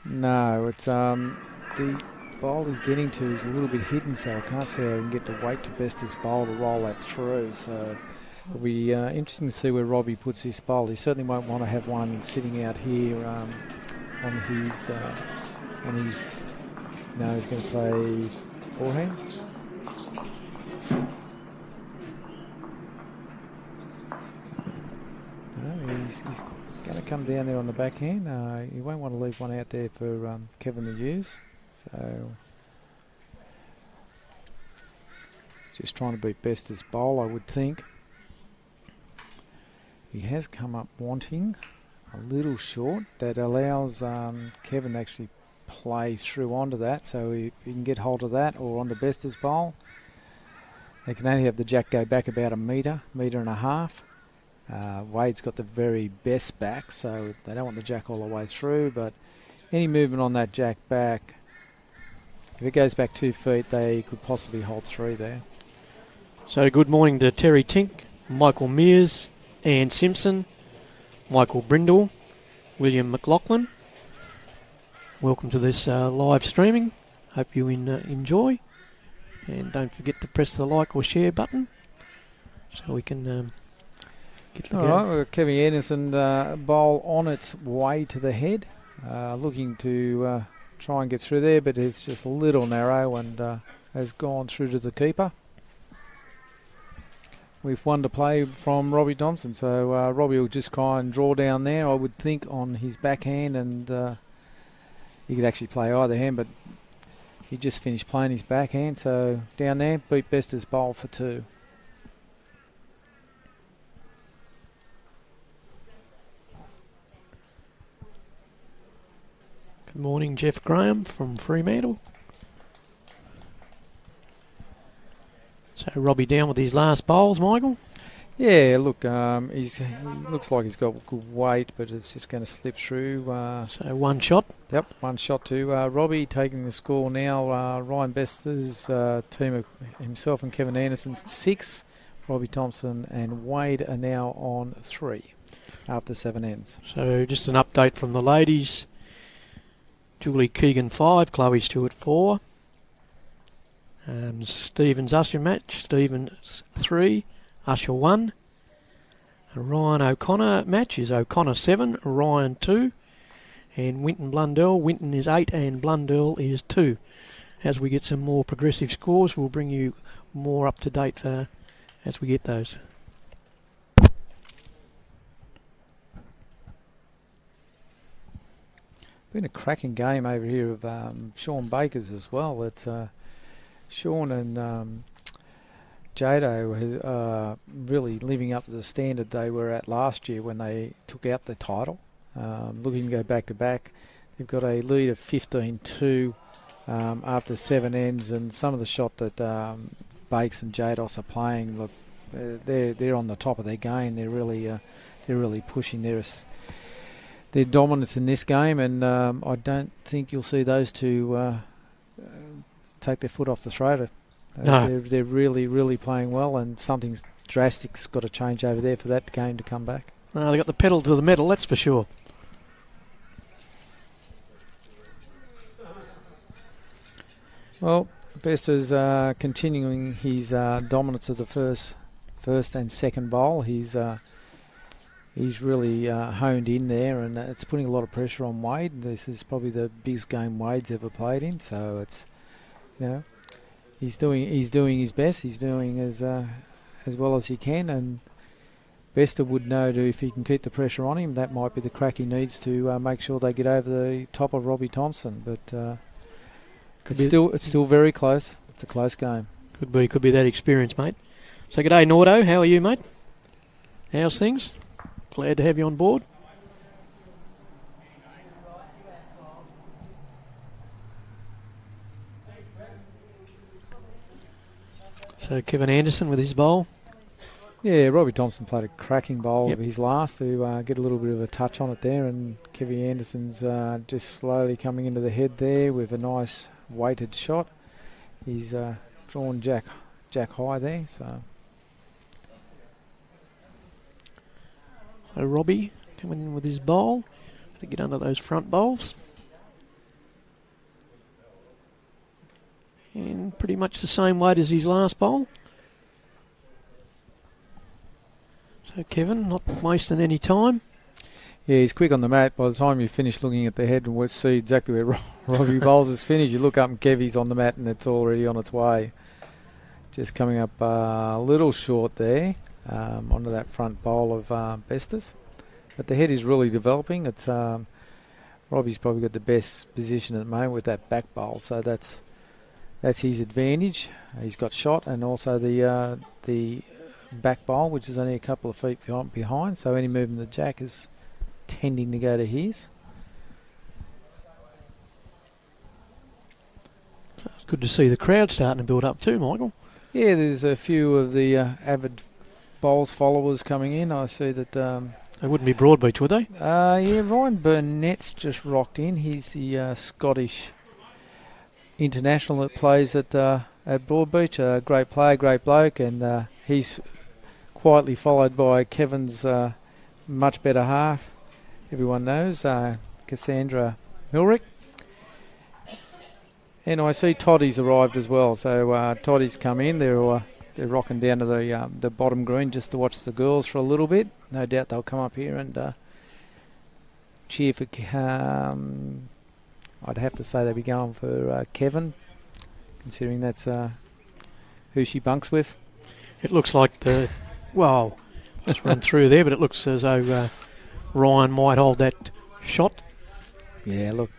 No, it's the bowl he's getting to is a little bit hidden, so I can't see how he can get to wait to Bester's bowl to roll that through. So it'll be interesting to see where Robbie puts his bowl. He certainly won't want to have one sitting out here on his. No, he's going to play forehand. No, he's going to come down there on the backhand. You won't want to leave one out there for Kevin to use. So just trying to beat Bester's bowl, I would think. He has come up wanting a little short. That allows Kevin to actually play through onto that, so he can get hold of that or onto Bester's bowl. They can only have the jack go back about a metre and a half. Wade's got the very best back, so they don't want the jack all the way through, but any movement on that jack back, if it goes back 2 feet, they could possibly hold 3 there. So good morning to Terry Tink, Michael Mears, Ann Simpson, Michael Brindle, William McLaughlin. Welcome to this live streaming. Hope you enjoy. And don't forget to press the like or share button so we can get the All right, we've got Kevin Anderson bowl on its way to the head. Looking to try and get through there, but it's just a little narrow and has gone through to the keeper. We've one to play from Robbie Thompson, so Robbie will just try and draw down there, I would think, on his backhand, and he could actually play either hand, but he just finished playing his backhand, so down there, beat Bester's bowl for 2. Good morning, Jeff Graham from Fremantle. So Robbie down with his last bowls, Michael. Yeah, look, he looks like he's got good weight, but it's just going to slip through. So one shot. Yep, one shot to Robbie, taking the score now. Ryan Bester's team of himself and Kevin Anderson 6. Robbie Thompson and Wade are now on 3 after 7 ends. So just an update from the ladies. Julie Keegan 5, Chloe Stewart 4. Stephen's Usher match, Stephen's 3, Usher 1. Ryan O'Connor match is O'Connor 7, Ryan 2. and Winton Blundell. Winton is 8 and Blundell is 2. As we get some more progressive scores, we'll bring you more up to date as we get those. Been a cracking game over here of Sean Baker's as well. It's Sean and Jado are really living up to the standard they were at last year when they took out the title. Looking to go back to back. They've got a lead of 15-2 after 7 ends, and some of the shot that Bakes and Jados are playing, look, they're on the top of their game. They're really pushing their dominance in this game, and I don't think you'll see those two take their foot off the throat. No. They're really playing well, and something's drastic's got to change over there for that game to come back. They got the pedal to the metal, that's for sure. Well, Bester's continuing his dominance of the first and second bowl. He's really honed in there, and it's putting a lot of pressure on Wade. This is probably the biggest game Wade's ever played in, so it's, you know, he's doing his best. He's doing as well as he can, and Bester would know if he can keep the pressure on him, that might be the crack he needs to make sure they get over the top of Robbie Thompson. But it's still very close. It's a close game. Could be that experience, mate. So g'day, Nordo. How are you, mate? How's things? Glad to have you on board. So Kevin Anderson with his bowl. Yeah, Robbie Thompson played a cracking bowl of his last to get a little bit of a touch on it there, and Kevin Anderson's just slowly coming into the head there with a nice weighted shot. He's drawn Jack high there, so Robbie coming in with his bowl to get under those front bowls. And pretty much the same weight as his last bowl. So Kevin, not wasting any time. Yeah, he's quick on the mat. By the time you finish looking at the head and we'll see exactly where Robbie Bowles is finished, you look up and Kevy's on the mat and it's already on its way. Just coming up a little short there onto that front bowl of Bestas. But the head is really developing. It's Robbie's probably got the best position at the moment with that back bowl, so that's his advantage. He's got shot and also the back bowl, which is only a couple of feet behind, so any movement of the jack is tending to go to his. It's good to see the crowd starting to build up too, Michael. Yeah, there's a few of the avid bowls followers coming in. I see that they wouldn't be Broadbeach, would they? Yeah, Ryan Burnett's just rocked in. He's the Scottish international that plays at Broadbeach. A great player, great bloke, and he's quietly followed by Kevin's much better half. Everyone knows Cassandra Milrick. And I see Toddy's arrived as well. So Toddy's come in. They're rocking down to the bottom green just to watch the girls for a little bit. No doubt they'll come up here and cheer for. I'd have to say they'd be going for Kevin, considering that's who she bunks with. It looks like just run through there, but it looks as though Ryan might hold that shot. Yeah, look,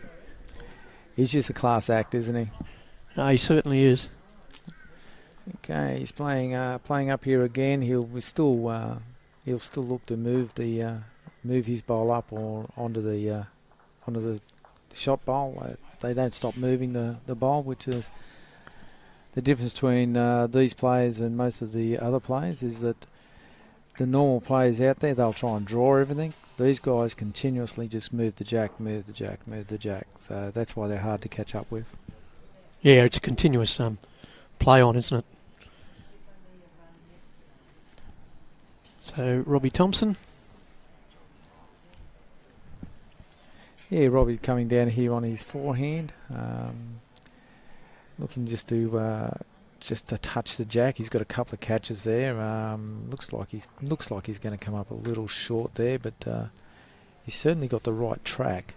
he's just a class act, isn't he? No, he certainly is. Okay, he's playing up here again. He'll still look to move his bowl up or onto the shot bowl. They don't stop moving the bowl, which is the difference between these players and most of the other players, is that the normal players out there, they'll try and draw everything. These guys continuously just move the jack, move the jack, move the jack. So that's why they're hard to catch up with. Yeah, it's a continuous play on, isn't it? So Robbie Thompson. Yeah, Robbie coming down here on his forehand, looking just to touch the jack. He's got a couple of catches there. Looks like he's going to come up a little short there, but he's certainly got the right track.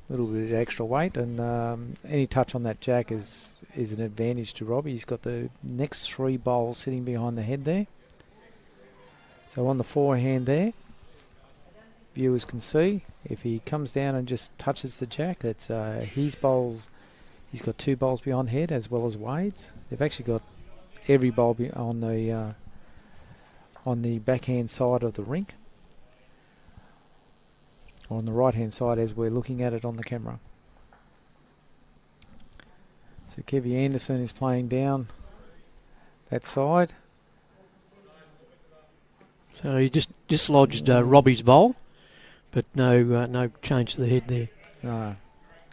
little bit of extra weight, and any touch on that jack is an advantage to Robbie. He's got the next 3 bowls sitting behind the head there. So on the forehand there, viewers can see if he comes down and just touches the jack, that's his bowls. He's got 2 bowls behind head as well as Wade's. They've actually got every bowl on the backhand side of the rink, on the right hand side as we're looking at it on the camera. So Kevy Anderson is playing down that side. So he just dislodged Robbie's bowl, but no change to the head there. No.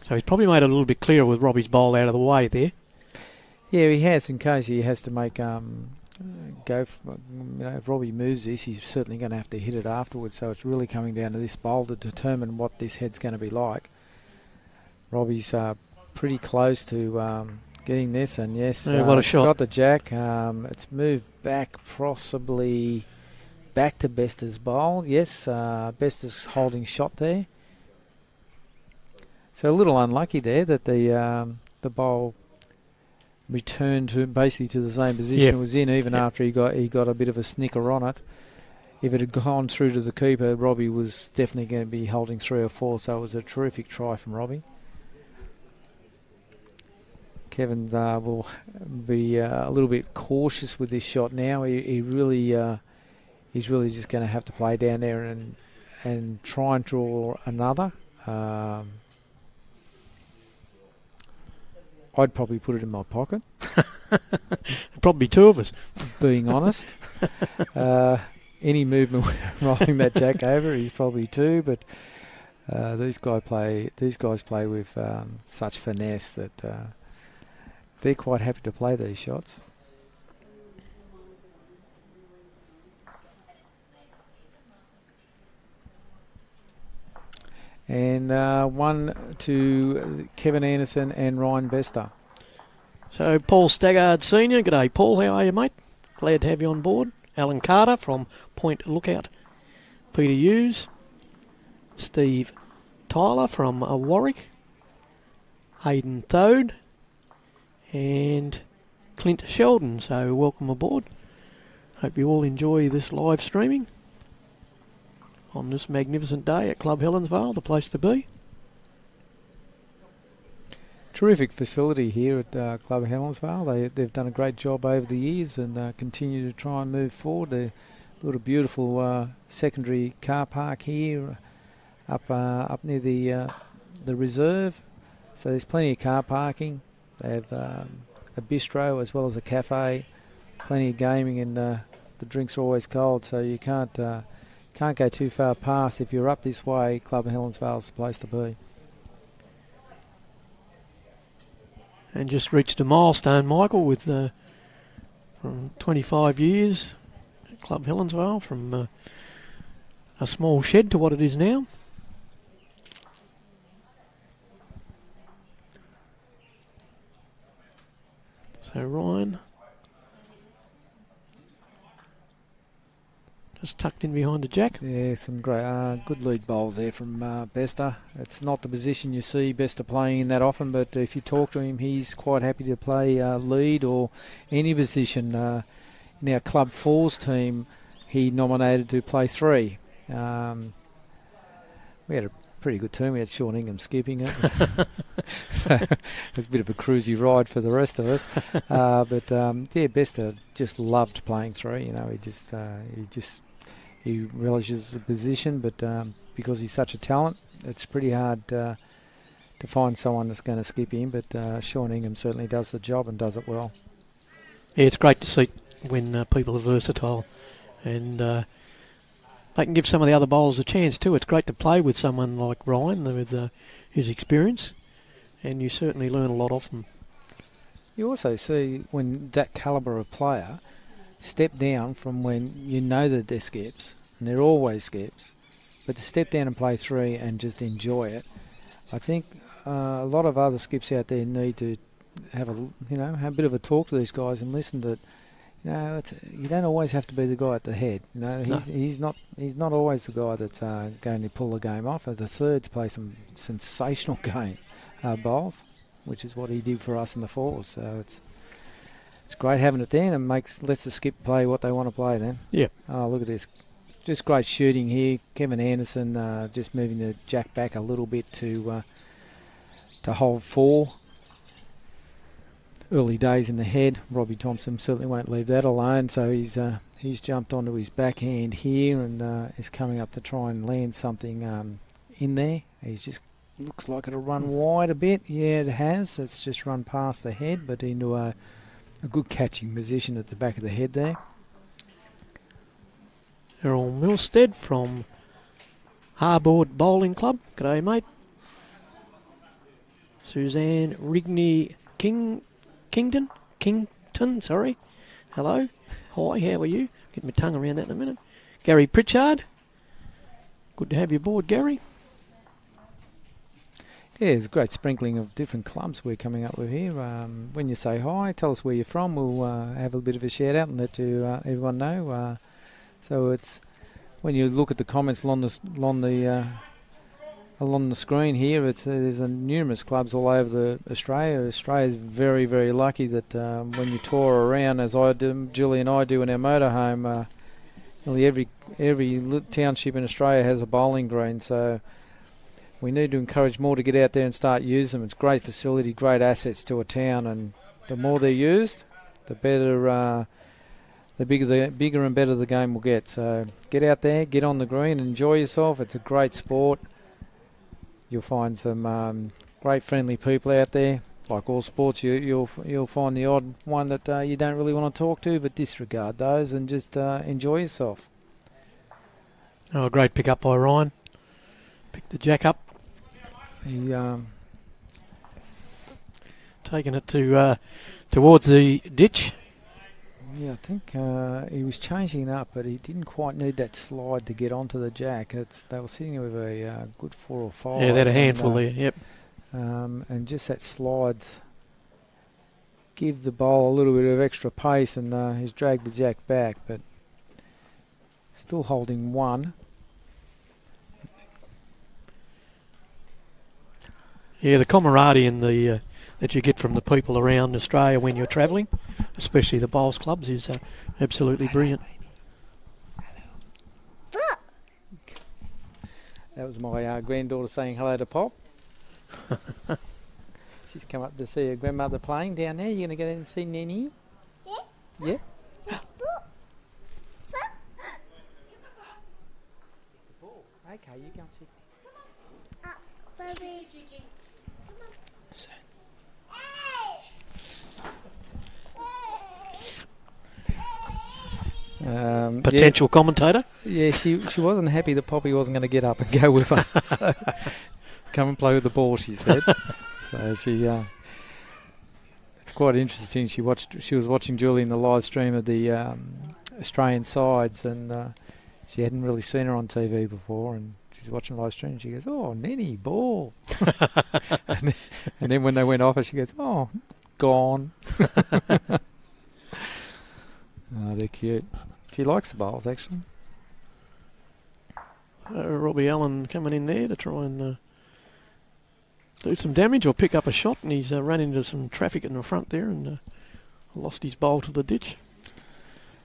So he's probably made it a little bit clearer with Robbie's bowl out of the way there. Yeah, he has, in case he has to make if Robbie moves this, he's certainly going to have to hit it afterwards. So it's really coming down to this bowl to determine what this head's going to be like. Robbie's pretty close to getting this, and yes, what a shot. Got the jack. It's moved back, possibly back to Bester's bowl. Yes, Bester's holding shot there. So a little unlucky there that the bowl returned to basically to the same position it was in, even after he got a bit of a snicker on it. If it had gone through to the keeper, Robbie was definitely going to be holding 3 or 4, so it was a terrific try from Robbie. Kevin will be a little bit cautious with this shot now. He's really just going to have to play down there and try and draw another. I'd probably put it in my pocket. Probably 2 of us. Being honest. Any movement rolling that jack over, he's probably 2, but these guys play with such finesse that they're quite happy to play these shots. And 1 to Kevin Anderson and Ryan Bester. So Paul Staggard Senior, g'day Paul, how are you mate? Glad to have you on board. Alan Carter from Point Lookout. Peter Hughes. Steve Tyler from Warwick. Hayden Thode. And Clint Sheldon, so welcome aboard. Hope you all enjoy this live streaming on this magnificent day at Club Helensvale, the place to be. Terrific facility here at Club Helensvale. They've done a great job over the years and continue to try and move forward. They built a beautiful secondary car park here up near the reserve. So there's plenty of car parking. They have a bistro as well as a cafe, plenty of gaming, and the drinks are always cold, so you can't go too far past. If you're up this way, Club Helensvale is the place to be. And just reached a milestone, Michael, with from 25 years at Club Helensvale, from a small shed to what it is now. So Ryan just tucked in behind the jack. Yeah, some great, good lead bowls there from Bester. It's not the position you see Bester playing in that often, but if you talk to him, he's quite happy to play lead or any position. In our Club 4's team, he nominated to play 3. We had a pretty good team. We had Sean Ingham skipping it. So it was a bit of a cruisy ride for the rest of us. But Bester just loved playing 3. You know, he relishes the position, but because he's such a talent, it's pretty hard to find someone that's going to skip him. But Sean Ingham certainly does the job and does it well. Yeah, it's great to see when people are versatile, and they can give some of the other bowlers a chance too. It's great to play with someone like Ryan with his experience, and you certainly learn a lot off them. You also see when that calibre of player step down from when you know that they're skips, and they're always skips, but to step down and play 3 and just enjoy it. I think a lot of other skips out there need to have a bit of a talk to these guys and listen that, No, you don't always have to be the guy at the head. You know, he's not always the guy that's going to pull the game off. The thirds play some sensational bowls, which is what he did for us in the fours. So it's great having it there, and lets the skip play what they want to play then. Yeah. Oh, look at this. Just great shooting here. Kevin Anderson just moving the jack back a little bit to hold 4. Early days in the head. Robbie Thompson certainly won't leave that alone, so he's jumped onto his backhand here and is coming up to try and land something in there. He's just looks like it'll run wide a bit. Yeah, it has. It's just run past the head, but into a good catching position at the back of the head there. Errol Milstead from Harboard Bowling Club. G'day, mate. Suzanne Rigney Kington, sorry. Hello. Hi, how are you? Get my tongue around that in a minute. Gary Pritchard. Good to have you aboard, Gary. Yeah, it's a great sprinkling of different clubs we're coming up with here. When you say hi, tell us where you're from. We'll have a bit of a shout out and let everyone know. So it's when you look at the comments along the screen here, there's numerous clubs all over Australia. Australia's very, very lucky that when you tour around, as I do, Julie and I do in our motorhome, nearly every township in Australia has a bowling green. So we need to encourage more to get out there and start using them. It's great facility, great assets to a town, and the more they're used, the better. The bigger and better the game will get. So get out there, get on the green, enjoy yourself. It's a great sport. You'll find some great friendly people out there. Like all sports, you'll find the odd one that you don't really want to talk to, but disregard those and just enjoy yourself. Oh, great pick up by Ryan. Picked the jack up. He taking it to towards the ditch. Yeah, I think he was changing it up, but he didn't quite need that slide to get onto the jack. They were sitting with a good 4 or 5. Yeah, they had a handful there, yep. And just that slide give the bowl a little bit of extra pace, and he's dragged the jack back, but still holding 1. Yeah, the camaraderie and the that you get from the people around Australia when you're travelling, especially the bowls clubs, is absolutely brilliant. That was my granddaughter saying hello to Pop. She's come up to see her grandmother playing down there. You going to go in and see Nanny? Yeah. Yeah? Okay, you go and see. Gigi. Potential commentator. Yeah, she wasn't happy that Poppy wasn't going to get up and go with her. So come and play with the ball, she said. So she, it's quite interesting. She was watching Julie in the live stream of the Australian sides, and she hadn't really seen her on TV before, and she's watching the live stream. And she goes, "Oh, Nenny, ball," and then when they went off her, she goes, "Oh, gone." Oh, they're cute. She likes the bowls, actually. Robbie Allen coming in there to try and do some damage or pick up a shot, and he's run into some traffic in the front there and lost his bowl to the ditch.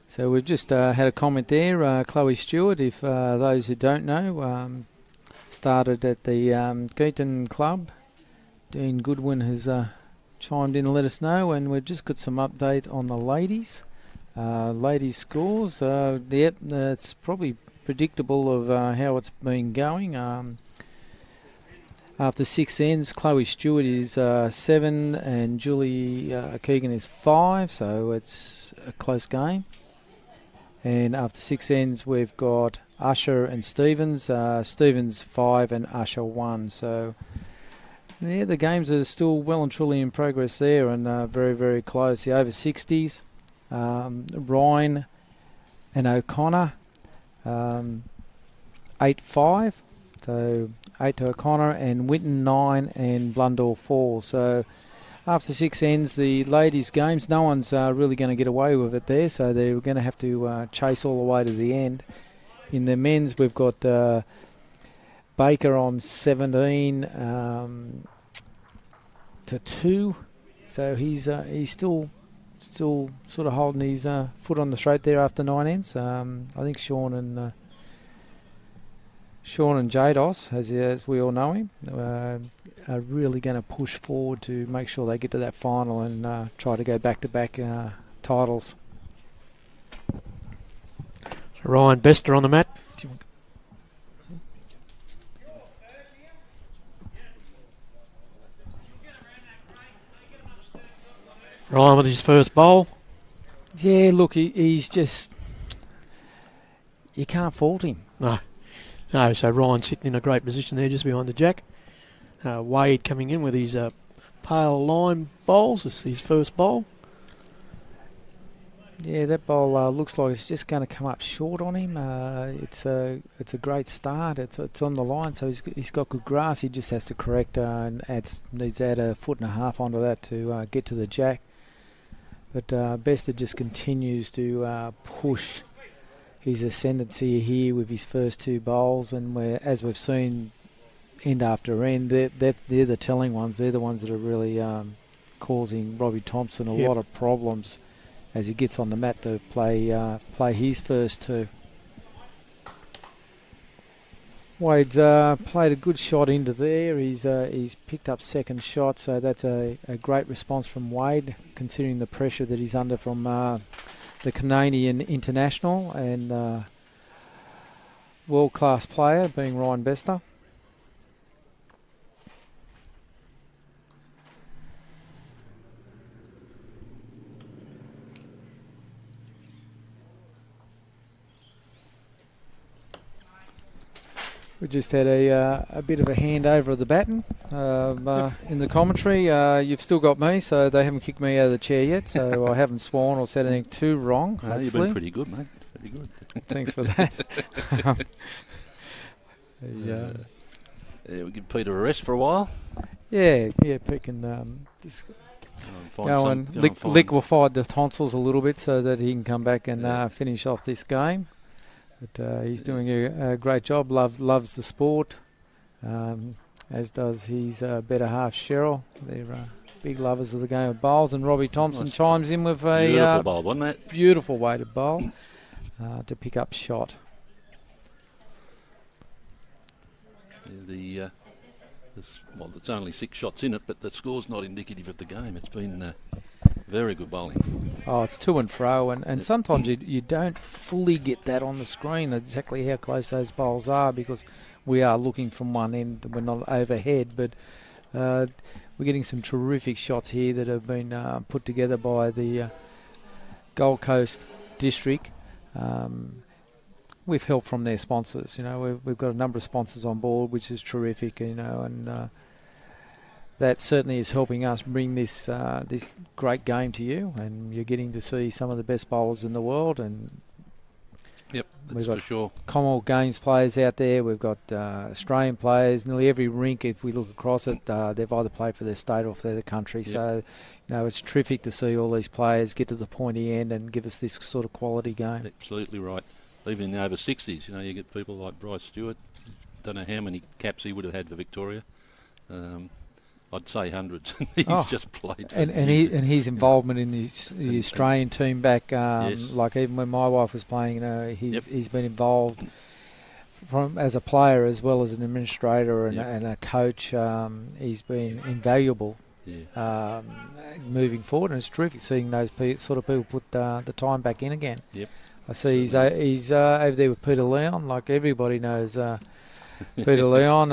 So we've just had a comment there. Chloe Stewart, if those who don't know, started at the Keaton Club. Dean Goodwin has chimed in to let us know, and we've just got some update on the ladies. Ladies' scores, yep, it's probably predictable of how it's been going. After 6 ends, Chloe Stewart is 7 and Julie Keegan is 5, so it's a close game. And after 6 ends, we've got Usher and Stevens. Stevens 5 and Usher 1. So yeah, the games are still well and truly in progress there, and very, very close. The over 60s. Ryan and O'Connor 8-5, so 8 to O'Connor, and Winton 9 and Blundell 4. So After 6 ends the ladies' games. No one's really going to get away with it there, so they're going to have to chase all the way to the end. In the men's, we've got Baker on 17 to 2, so he's still sort of holding his foot on the straight there after 9 ends. I think Sean and Jados, as we all know him, are really going to push forward to make sure they get to that final and try to go back-to-back titles. Ryan Bester on the mat. Ryan with his first bowl. Yeah, look, he's just... You can't fault him. No, so Ryan sitting in a great position there just behind the jack. Wade coming in with his pale lime bowls. It's his first bowl. Yeah, that bowl looks like it's just going to come up short on him. It's a great start. It's on the line, so he's got good grass. He just has to correct and needs to add 1.5 foot onto that to get to the jack. But Bester just continues to push his ascendancy here with his first 2 bowls, and as we've seen end after end, they're the telling ones. They're the ones that are really causing Robbie Thompson a lot of problems as he gets on the mat to play his first 2. Wade's played a good shot into there. He's picked up second shot, so that's a great response from Wade, considering the pressure that he's under from the Canadian international and world-class player being Ryan Bester. We just had a bit of a handover of the baton in the commentary. You've still got me, so they haven't kicked me out of the chair yet, so I haven't sworn or said anything too wrong. No, you've been pretty good, mate. Pretty good. Thanks for that. Yeah, we give Peter a rest for a while. Yeah, Pete can just go and liquefy the tonsils a little bit so that he can come back and finish off this game. But he's doing a great job. Loves the sport, as does his better half Cheryl. They're big lovers of the game of bowls. And Robbie Thompson chimes in with a beautiful bowl, wasn't it? Beautiful weighted bowl to pick up shot. There's only 6 shots in it, but the score's not indicative of the game. It's been very good bowling. Oh, it's to and fro, and sometimes you don't fully get that on the screen, exactly how close those bowls are, because we are looking from one end, we're not overhead, but we're getting some terrific shots here that have been put together by the Gold Coast District with help from their sponsors. We've got a number of sponsors on board, which is terrific, and that certainly is helping us bring this great game to you, and you're getting to see some of the best bowlers in the world. And yep, that's we've got for sure. Commonwealth Games players out there. We've got Australian players. Nearly every rink, if we look across it, they've either played for their state or for their country. Yep. So, it's terrific to see all these players get to the pointy end and give us this sort of quality game. Absolutely right. Even in the over 60s, you get people like Bryce Stewart. Don't know how many caps he would have had for Victoria. I'd say hundreds. He's just played. And his involvement in the Australian team back, yes. Like even when my wife was playing, he's been involved as a player as well as an administrator and a coach. He's been invaluable moving forward, and it's terrific seeing those sort of people put the time back in again. Yep. I see he's over there with Peter Leon, like everybody knows. Peter Leon,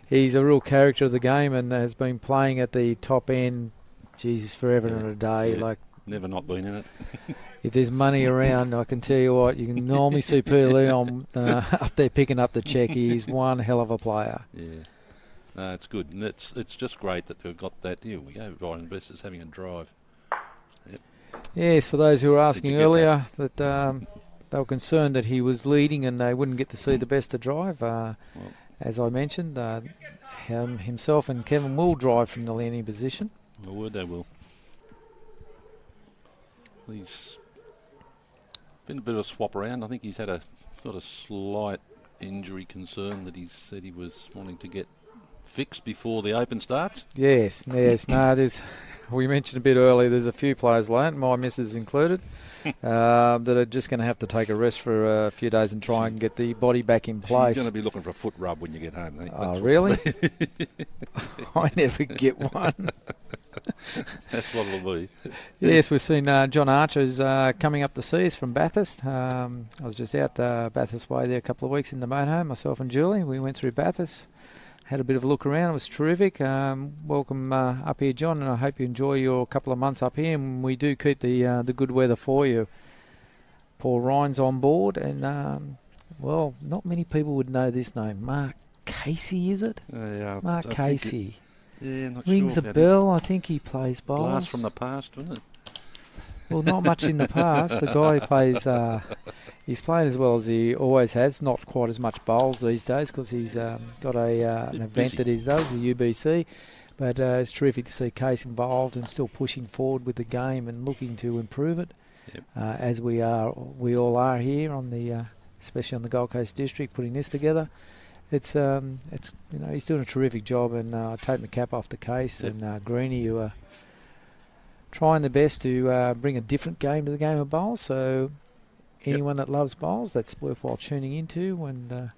he's a real character of the game and has been playing at the top end, Jesus, forever and a day. Yeah. Like never not been in it. If there's money around, I can tell you what, you can normally see Peter Leon up there picking up the check. He's one hell of a player. Yeah, it's good, and it's just great that we've got that. Here we go, Ryan Bester's having a drive. Yep. Yes, for those who were asking earlier that they were concerned that he was leading and they wouldn't get to see the Bester drive. As I mentioned, himself and Kevin will drive from the landing position. My word, they will. He's been a bit of a swap around. I think he's got a slight injury concern that he said he was wanting to get fixed before the Open starts. Yes. No, we mentioned a bit earlier, there's a few players late, my missus included, that are just going to have to take a rest for a few days and try and get the body back in place. She's going to be looking for a foot rub when you get home. I think. Oh, really? I never get one. That's what it'll be. Yes, we've seen John Archer's coming up to see us from Bathurst. I was just out Bathurst Way there a couple of weeks in the motorhome, myself and Julie. We went through Bathurst, had a bit of a look around. It was terrific. Welcome up here, John, and I hope you enjoy your couple of months up here. And we do keep the good weather for you. Paul Ryan's on board, and well, not many people would know this name. Mark Casey, is it? Yeah, Mark Casey. Yeah, not Rings sure a bell. I think he plays bowls. Blast from the past, wasn't it? Well, not much in the past. The guy plays. He's playing as well as he always has. Not quite as much bowls these days because he's got an event that he does, the UBC. But it's terrific to see Case involved and still pushing forward with the game and looking to improve it, as we all are here on the, especially on the Gold Coast District, putting this together. It's he's doing a terrific job, and I take my cap off to Case and Greenie, who are trying their best to bring a different game to the game of bowls. So anyone that loves bowls, that's worthwhile tuning into, and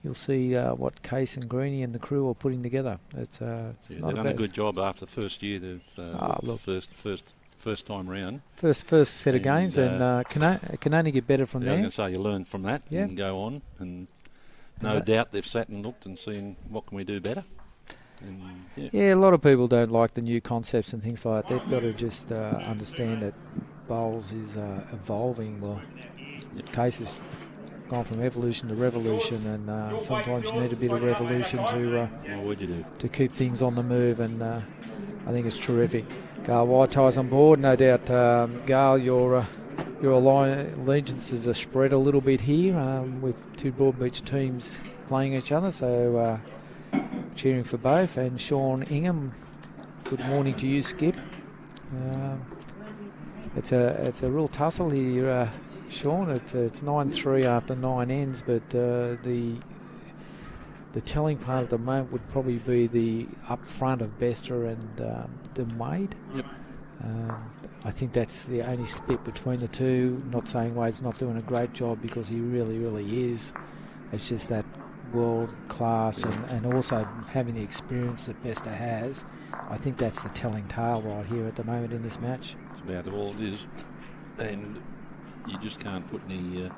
you'll see what Case and Greenie and the crew are putting together. It's they've done a good job after the first year. They've first time round. First set of games, and can only get better from there. I was going to say, you learn from that and go on, and no doubt they've sat and looked and seen what can we do better. And, a lot of people don't like the new concepts and things like that. They've got to just understand that bowls is evolving. Well, Case has gone from evolution to revolution, and sometimes you need a bit of revolution to keep things on the move, and I think it's terrific. Gail Whitey's on board, no doubt. Gail, your allegiances are spread a little bit here with two Broadbeach teams playing each other, so cheering for both. And Sean Ingham, good morning to you, Skip. It's a real tussle here, Sean. It's 9-3 after 9 ends, but the telling part at the moment would probably be the up front of Bester and Wade. Yep. I think that's the only split between the two. Not saying Wade's not doing a great job, because he really, really is. It's just that world class and also having the experience that Bester has. I think that's the telling tale right here at the moment in this match. It's about all it is. And you just can't put any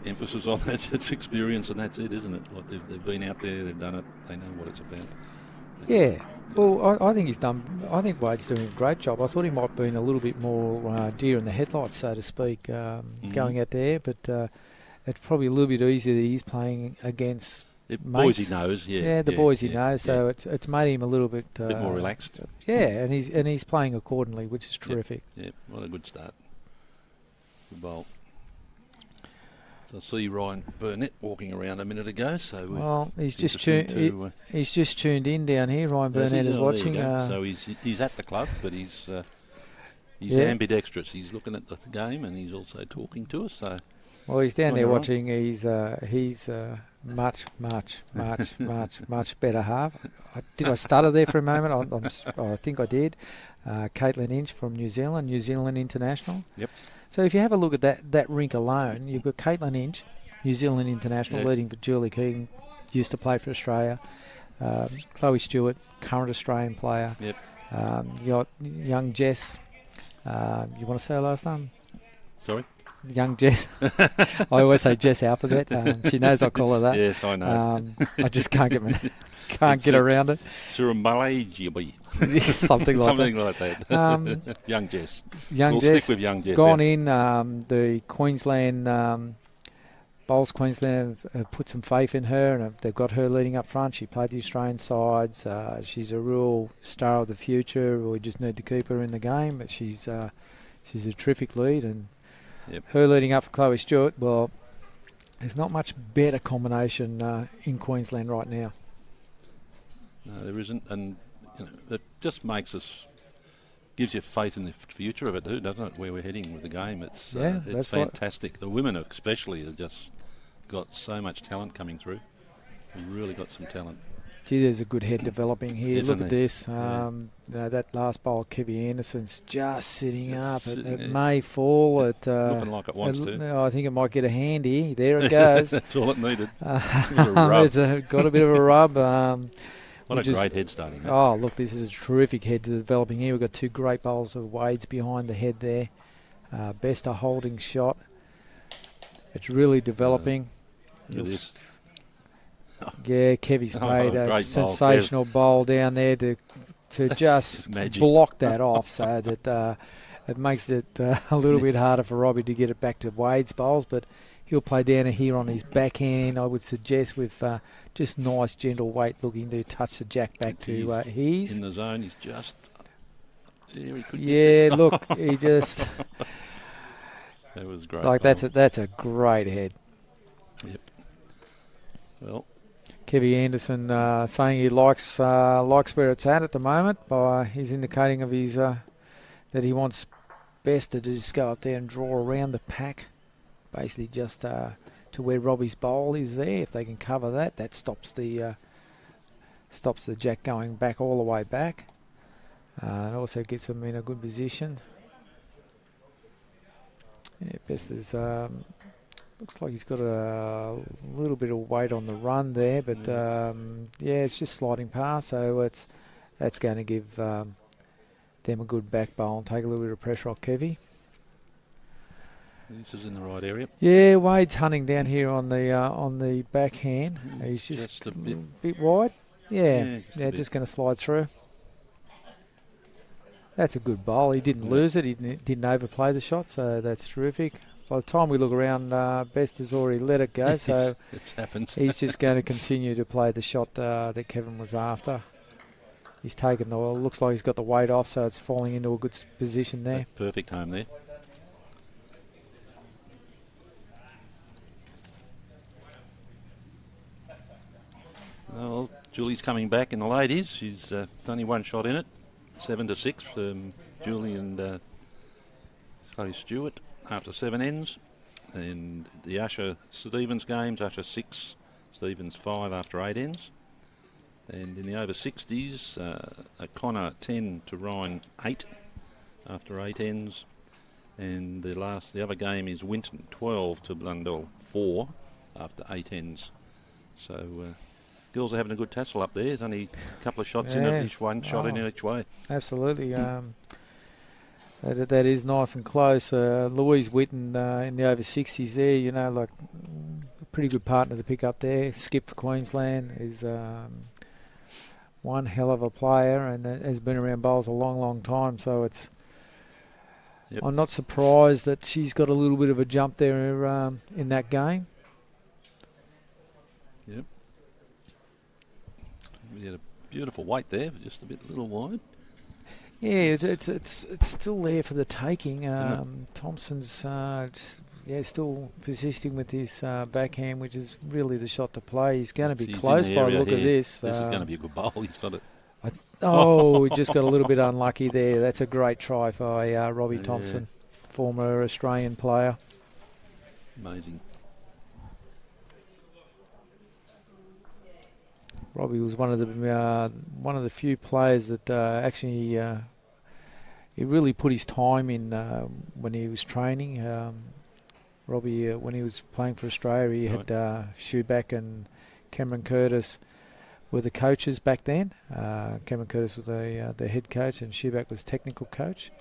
emphasis on that. It's experience, and that's it, isn't it? Like they've been out there, they've done it, they know what it's about. Yeah. Well, I think Wade's doing a great job. I thought he might have been a little bit more deer in the headlights, so to speak, going out there, but it's probably a little bit easier that he's playing against boys he knows, the boys he knows, so it's made him a little bit more relaxed. And he's playing accordingly, which is terrific. Yeah, what a good start. Good bowl. So I see Ryan Burnett walking around a minute ago. So he's just tuned in down here. Ryan Burnett is watching. So he's at the club, but he's ambidextrous. He's looking at the game, and he's also talking to us. So he's down there watching. He's much better half. Did I stutter there for a moment? I think I did. Caitlin Inch from New Zealand International. Yep. So if you have a look at that rink alone, you've got Caitlin Inch, New Zealand International, leading for Julie Keegan, used to play for Australia. Chloe Stewart, current Australian player. Yep. You got young Jess. You want to say her last name? Sorry? Young Jess. I always say Jess Alphabet. She knows I call her that. Yes, I know. I just can't get around it. Suramalajibi. Something like that. Young Jess. We'll stick with young Jess. Gone in. The Queensland, Bowls Queensland have put some faith in her, and they've got her leading up front. She played the Australian sides. She's a real star of the future. We just need to keep her in the game, but she's a terrific lead, and her leading up for Chloe Stewart. Well, there's not much better combination in Queensland right now. No, there isn't, and it just gives you faith in the future of it too, doesn't it? Where we're heading with the game, it's fantastic. The women especially have just got so much talent coming through. We've really got some talent. Gee, there's a good head developing here. Isn't Look at there? this. That last bowl, Kevy Anderson's just sitting up. It there. may fall. Looking like it wants to. I think it might get a handy. There it goes. That's all it needed. It's got a bit of a rub. What a great head starting. Oh, look, this is a terrific head developing here. We've got two great bowls of Wade's behind the head there. Best a holding shot. It's really developing. Look at this. Yeah, Kevy's made a sensational bowl down there to just block that off, so that it makes it a little bit harder for Robbie to get it back to Wade's bowls, but he'll play down here on his backhand, I would suggest, with just nice, gentle weight looking to touch the jack back to his. In the zone, he's just... Yeah, look, he just... That was great. Like, that's a great head. Yep. Well... Kevy Anderson saying he likes where it's at the moment. He's indicating of his that he wants best to just go up there and draw around the pack, basically just to where Robbie's bowl is there. If they can cover that, that stops the jack going back all the way back. It also gets them in a good position. Yeah, best is. Looks like he's got a little bit of weight on the run there, but it's just sliding past, so that's going to give them a good back bowl and take a little bit of pressure off Kevy. This is in the right area. Yeah, Wade's hunting down here on the backhand. He's just a bit wide. Yeah, just going to slide through. That's a good bowl. He didn't lose it. He didn't overplay the shot, so that's terrific. By the time we look around, Best has already let it go, so it's happened. He's just going to continue to play the shot that Kevin was after. He's taken looks like he's got the weight off, so it's falling into a good position there. Perfect home there. Well, Julie's coming back in the ladies. She's only one shot in it, 7-6 Julie and Chloe Stewart. After 7 ends, and the Usher Stevens games, Usher 6, Stevens 5 after 8 ends, and in the over 60s, Connor 10 to Ryan 8 after 8 ends, and the other game is Winton 12 to Blundell 4 after 8 ends. So girls are having a good tassel up there. There's only a couple of shots in it, each one shot in each way. Absolutely. That is nice and close. Louise Witten in the over 60s there, like a pretty good partner to pick up there. Skip for Queensland is one hell of a player and has been around bowls a long, long time. So I'm not surprised that she's got a little bit of a jump there in that game. Yep. We had a beautiful weight there, but just a little wide. Yeah, it's still there for the taking. Thompson's still persisting with his backhand, which is really the shot to play. He's going to be close by the look of this. This is going to be a good bowl. He's got it. We just got a little bit unlucky there. That's a great try by Robbie Thompson, former Australian player. Amazing. Robbie was one of the few players that actually he really put his time in when he was training. Robbie, when he was playing for Australia, he had Schuback and Cameron Curtis were the coaches back then. Cameron Curtis was the head coach and Schuback was technical coach.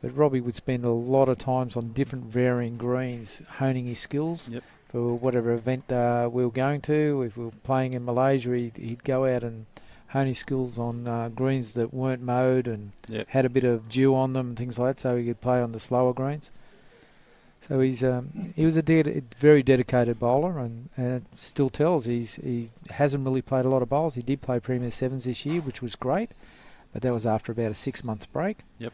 But Robbie would spend a lot of times on different varying greens, honing his skills. Yep. For whatever event we were going to. If we were playing in Malaysia, he'd go out and hone his skills on greens that weren't mowed and had a bit of dew on them and things like that, so he could play on the slower greens. So he was a very dedicated bowler, and it still tells he hasn't really played a lot of bowls. He did play Premier Sevens this year, which was great, but that was after about a 6-month break. Yep.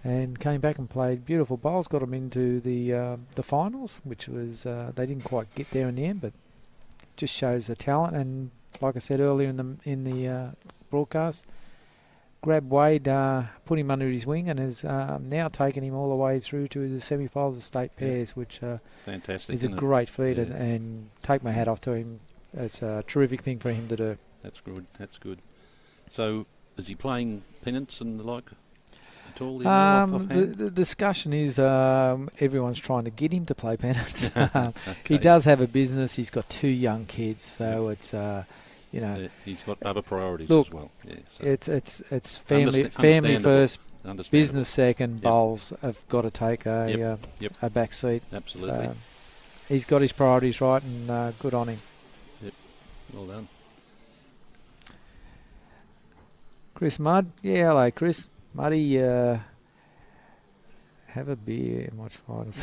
And came back and played beautiful bowls, got him into the finals, which was they didn't quite get there in the end, but just shows the talent. And like I said earlier in the broadcast, grabbed Wade, put him under his wing, and has now taken him all the way through to the semi-finals of state pairs, which fantastic, is a great feat, and take my hat off to him. It's a terrific thing for him to do. That's good. That's good. So, is he playing pennants and the like at all? The discussion is everyone's trying to get him to play pennants. Okay. He does have a business. He's got 2 young kids, so it's he's got other priorities look, as well. Yeah, so it's family first, business second. Yep. Bowls have got to take a back seat. Absolutely. So he's got his priorities right, and good on him. Yep. Well done. Chris Mudd. Yeah, hello, Chris. Muddy, have a beer and watch finals.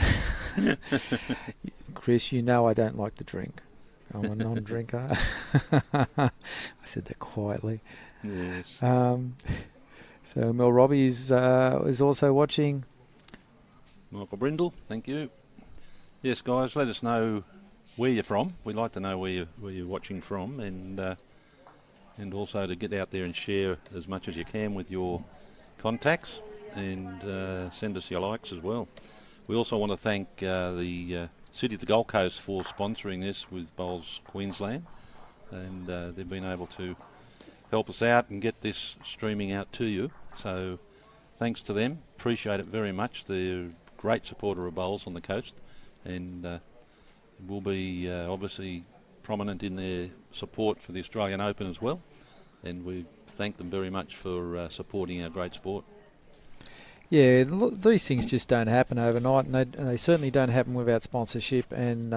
Chris, you know I don't like to drink. I'm a non-drinker. I said that quietly. Yes. So Mel Robbie is also watching. Michael Brindle, thank you. Yes, guys, let us know where you're from. We'd like to know where you're watching from, and also to get out there and share as much as you can with your contacts, and send us your likes as well. We also want to thank the City of the Gold Coast for sponsoring this with Bowls Queensland, and they've been able to help us out and get this streaming out to you. So thanks to them, appreciate it very much. They're a great supporter of bowls on the coast, and will be obviously prominent in their support for the Australian Open as well, and we thank them very much for supporting our great sport. Yeah, these things just don't happen overnight, and they certainly don't happen without sponsorship and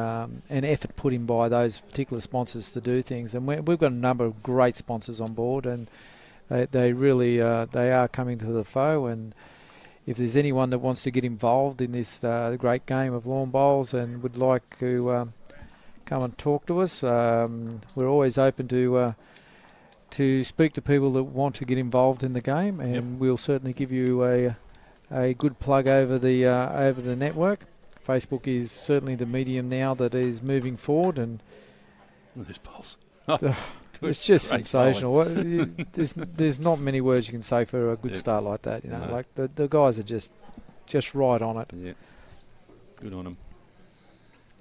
effort put in by those particular sponsors to do things. And we've got a number of great sponsors on board, and they really they are coming to the fore. And if there's anyone that wants to get involved in this great game of lawn bowls and would like to come and talk to us, we're always open to speak to people that want to get involved in the game, and we'll certainly give you a good plug over the network. Facebook is certainly the medium now that is moving forward, and There's bowls. it's just sensational. There's not many words you can say for a good start like that. You know, No. like the guys are just right on it. Yeah, good on them.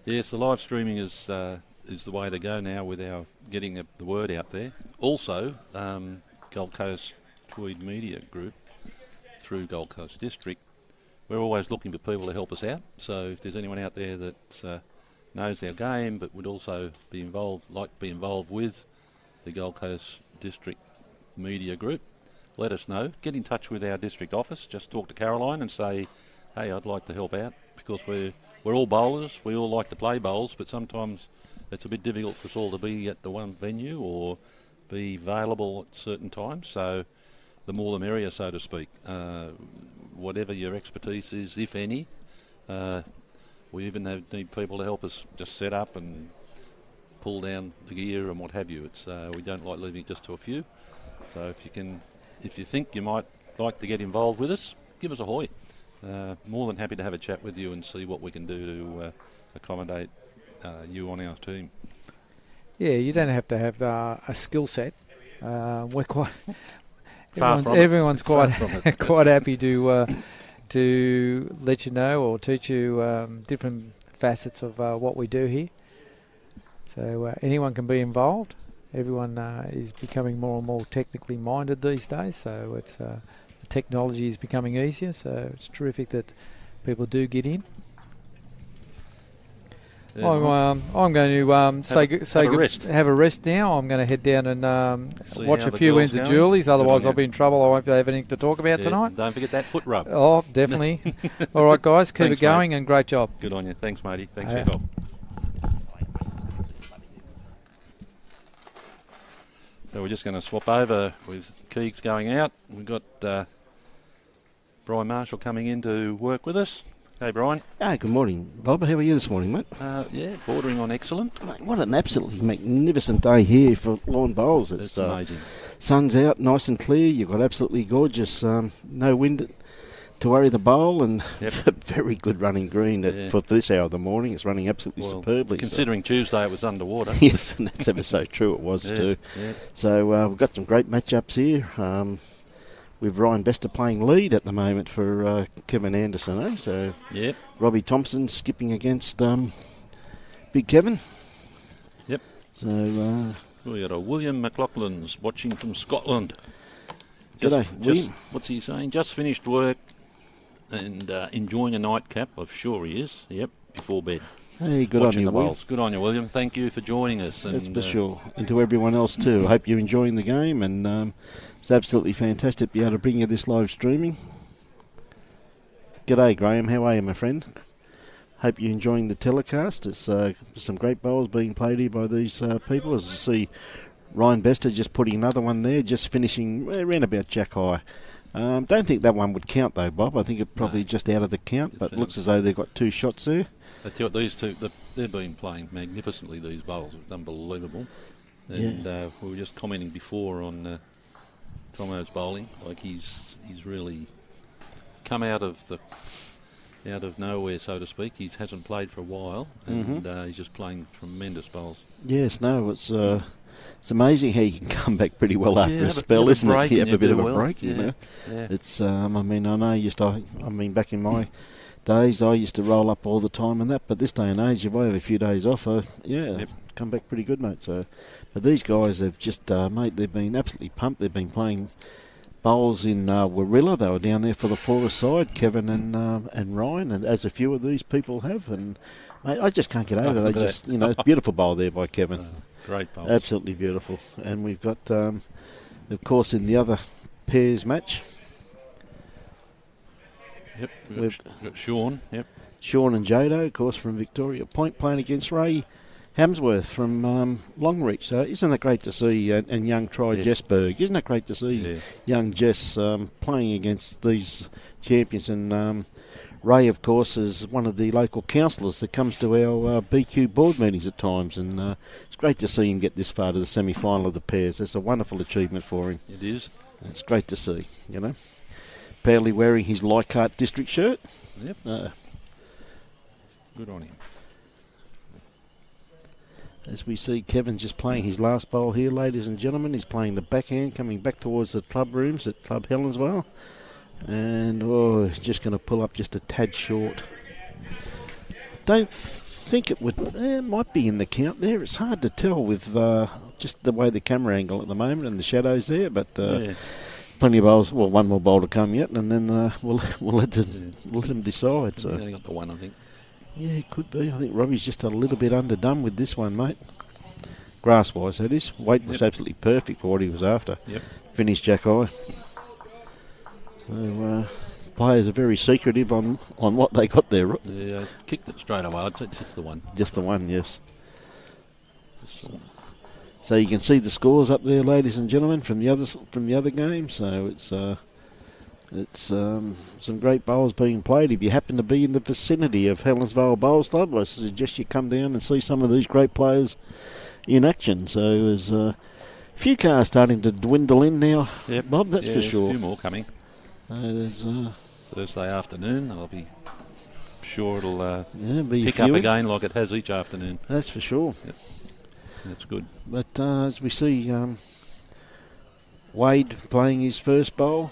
Yes, the live streaming is the way to go now with our getting the word out there. Also, Gold Coast Tweed Media Group through Gold Coast District, we're always looking for people to help us out. So if there's anyone out there that knows our game but would also be involved with the Gold Coast District Media Group, let us know. Get in touch with our district office. Just talk to Caroline and say, hey, I'd like to help out, because we're all bowlers. We all like to play bowls, but sometimes it's a bit difficult for us all to be at the one venue or be available at certain times. So the more the merrier, so to speak. Whatever your expertise is, if any, we even need people to help us just set up and pull down the gear and what have you. It's we don't like leaving it just to a few. So if you think you might like to get involved with us, give us a hoy. More than happy to have a chat with you and see what we can do to accommodate you on our team. Yeah, you don't have to have a skill set. We're quite. Far Everyone's quite from it. quite happy to let you know or teach you different facets of what we do here. So anyone can be involved. Everyone is becoming more and more technically minded these days. So it's the technology is becoming easier. So it's terrific that people do get in. Yeah, I'm going to have a rest now. I'm going to head down and watch a few ends of Julie's. Otherwise, I'll be in trouble. I won't have anything to talk about tonight. Don't forget that foot rub. Oh, definitely. All right, guys, keep it going, and great job. Good on you. Thanks, matey. Thanks for your help. So we're just going to swap over with Keegs going out. We've got Brian Marshall coming in to work with us. Hey, Brian. Good morning, Bob. How are you this morning, mate? Yeah, bordering on excellent. Mate, what an absolutely magnificent day here for lawn bowls. It's amazing. Sun's out, nice and clear. You've got absolutely gorgeous, no wind to worry the bowl, and very good running green for this hour of the morning. It's running absolutely superbly. Considering Tuesday it was underwater. Yes, and that's ever so true. It was too. Yeah. So we've got some great matchups here. with Ryan Bester playing lead at the moment for Kevin Anderson, eh? So Yep. Robbie Thompson skipping against Big Kevin. Yep. So we got a William McLaughlin's watching from Scotland. G'day, William. What's he saying? Just finished work and enjoying a nightcap. I'm sure he is. Yep, before bed. Hey, good Watching on you, the William. bowls. Good on you, William. Thank you for joining us. That's for sure. And to everyone else too. I hope you're enjoying the game, and it's absolutely fantastic to be able to bring you this live streaming. G'day, Graham. How are you, my friend? Hope you're enjoying the telecast. It's some great bowls being played here by these people. As you see, Ryan Bester just putting another one there, just finishing around about jack high. Don't think that one would count though, Bob. I think it's probably just out of the count, but looks as though they've got 2 shots there. I tell you what, these two, they've been playing magnificently, these bowls. It's unbelievable. And we were just commenting before on Tomo's bowling. Like he's really come out of nowhere, so to speak. He hasn't played for a while, and he's just playing tremendous bowls. Yes, no, it's amazing how you can come back pretty well after a spell, isn't it? You have a bit of a break, you know. Yeah. It's, I mean, I know back in my days, I used to roll up all the time and that, but this day and age, if I have a few days off, come back pretty good, mate. So, but these guys have just, mate, they've been absolutely pumped. They've been playing bowls in Warilla. They were down there for the Forest side, Kevin and Ryan, and as a few of these people have, and mate, I just can't get over it. They just, beautiful bowl there by Kevin. Great bowls. Absolutely beautiful. And we've got, of course, in the other pairs match. Yep, we've got Sean. Yep. Sean and Jado, of course, from Victoria Point, playing against Ray Hamsworth from Longreach. So isn't that great to see? And young Jess Berg. Isn't that great to see young Jess playing against these champions? And Ray, of course, is one of the local councillors that comes to our BQ board meetings at times. And it's great to see him get this far to the semi-final of the pairs. It's a wonderful achievement for him. It is. It's great to see, Proudly wearing his Leichhardt district shirt. Yep. Good on him. As we see Kevin just playing his last bowl here, ladies and gentlemen. He's playing the backhand, coming back towards the club rooms at Club Helensvale. And, he's just going to pull up just a tad short. Don't think it would... it might be in the count there. It's hard to tell with just the way the camera angle at the moment and the shadows there, but... Plenty of bowls. Well, one more bowl to come yet, and then we'll let them decide. So they got the one, I think. Yeah, it could be. I think Robbie's just a little bit underdone with this one, mate. Grass-wise, that is. Weight was absolutely perfect for what he was after. Yep. Finished jack high. So players are very secretive on what they got there. Yeah, kicked it straight away. I'd say just the one. Just the one, yes. Just the one. So you can see the scores up there, ladies and gentlemen, from the other game. So it's some great bowls being played. If you happen to be in the vicinity of Helensvale Bowls Club, I suggest you come down and see some of these great players in action. So there's a few cars starting to dwindle in now, Bob, that's for sure. A few more coming. There's Thursday afternoon, I'll be sure it'll be pick up again like it has each afternoon. That's for sure. Yep. That's good. But as we see Wade playing his first bowl,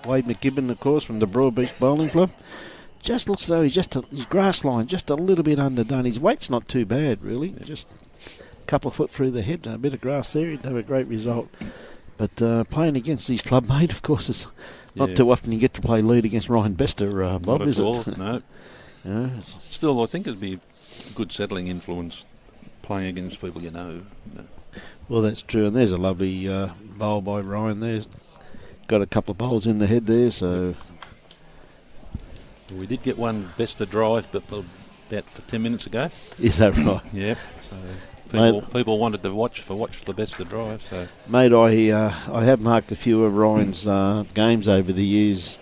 Wade McGibbon, of course, from the Broadbeach Bowling Club, just looks as though his grass line just a little bit underdone. His weight's not too bad, really. Just a couple of foot through the head, a bit of grass there, he'd have a great result. But playing against his club mate, of course, it's not too often you get to play lead against Ryan Bester, Bob, is it? No. Still, I think it'd be a good settling influence playing against people you know. Well, that's true, and there's a lovely bowl by Ryan there. Got a couple of bowls in the head there, so... We did get one Bester drive, but about 10 minutes ago. Is that right? Yep. So people wanted to watch the Bester drive. So, mate, I have marked a few of Ryan's games over the years,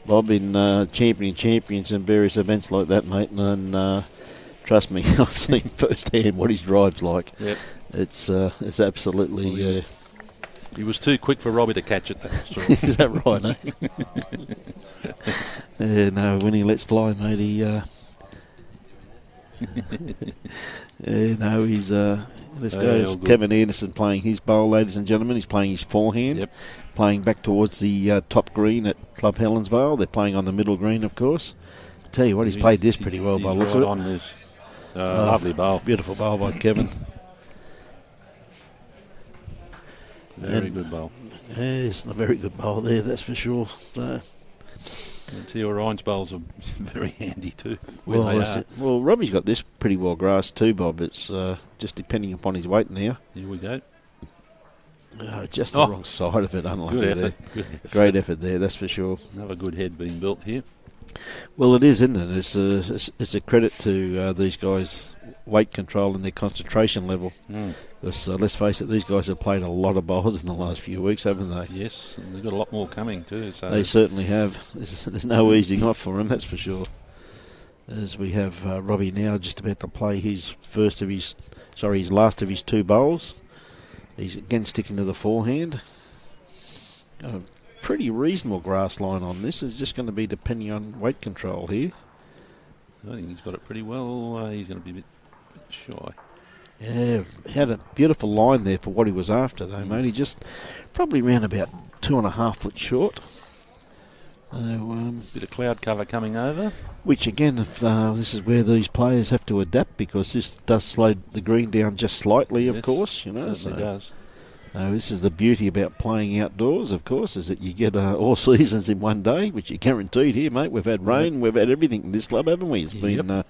Bob, in champions and various events like that, mate, and trust me, I've seen firsthand what his drive's like. Yep. It's absolutely... He was too quick for Robbie to catch it, that's true. Is that right, eh? No, when he lets fly, mate, he... This goes Kevin Anderson playing his bowl, ladies and gentlemen. He's playing his forehand. Yep. Playing back towards the top green at Club Helensvale. They're playing on the middle green, of course. Tell you what, he's played this pretty well by the looks of it. On this lovely bowl. Beautiful bowl by Kevin. Very good bowl. Yeah, it's a very good bowl there, that's for sure. So, Ryan's bowls are very handy too. Well, Robbie's got this pretty well grassed too, Bob. It's just depending upon his weight now. Here we go. Just the wrong side of it, unlucky good there. effort. Good effort. Great effort there, that's for sure. Another good head being built here. Well, it is, isn't it? It's a credit to these guys' weight control and their concentration level. Because let's face it, these guys have played a lot of bowls in the last few weeks, haven't they? Yes, and they've got a lot more coming too. So they certainly have. There's no easing off for them, that's for sure. As we have Robbie now just about to play his last of his two bowls. He's again sticking to the forehand. A pretty reasonable grass line on this. It's just going to be depending on weight control here. I think he's got it pretty well. He's going to be a bit shy. Yeah, he had a beautiful line there for what he was after, though, mate. He just probably ran about 2.5 foot short. Bit of cloud cover coming over. Which, again, if this is where these players have to adapt, because this does slow the green down just slightly, of course. You know, certainly does. This is the beauty about playing outdoors, of course, is that you get all seasons in one day, which you're guaranteed here, mate. We've had rain, we've had everything in this club, haven't we? It's been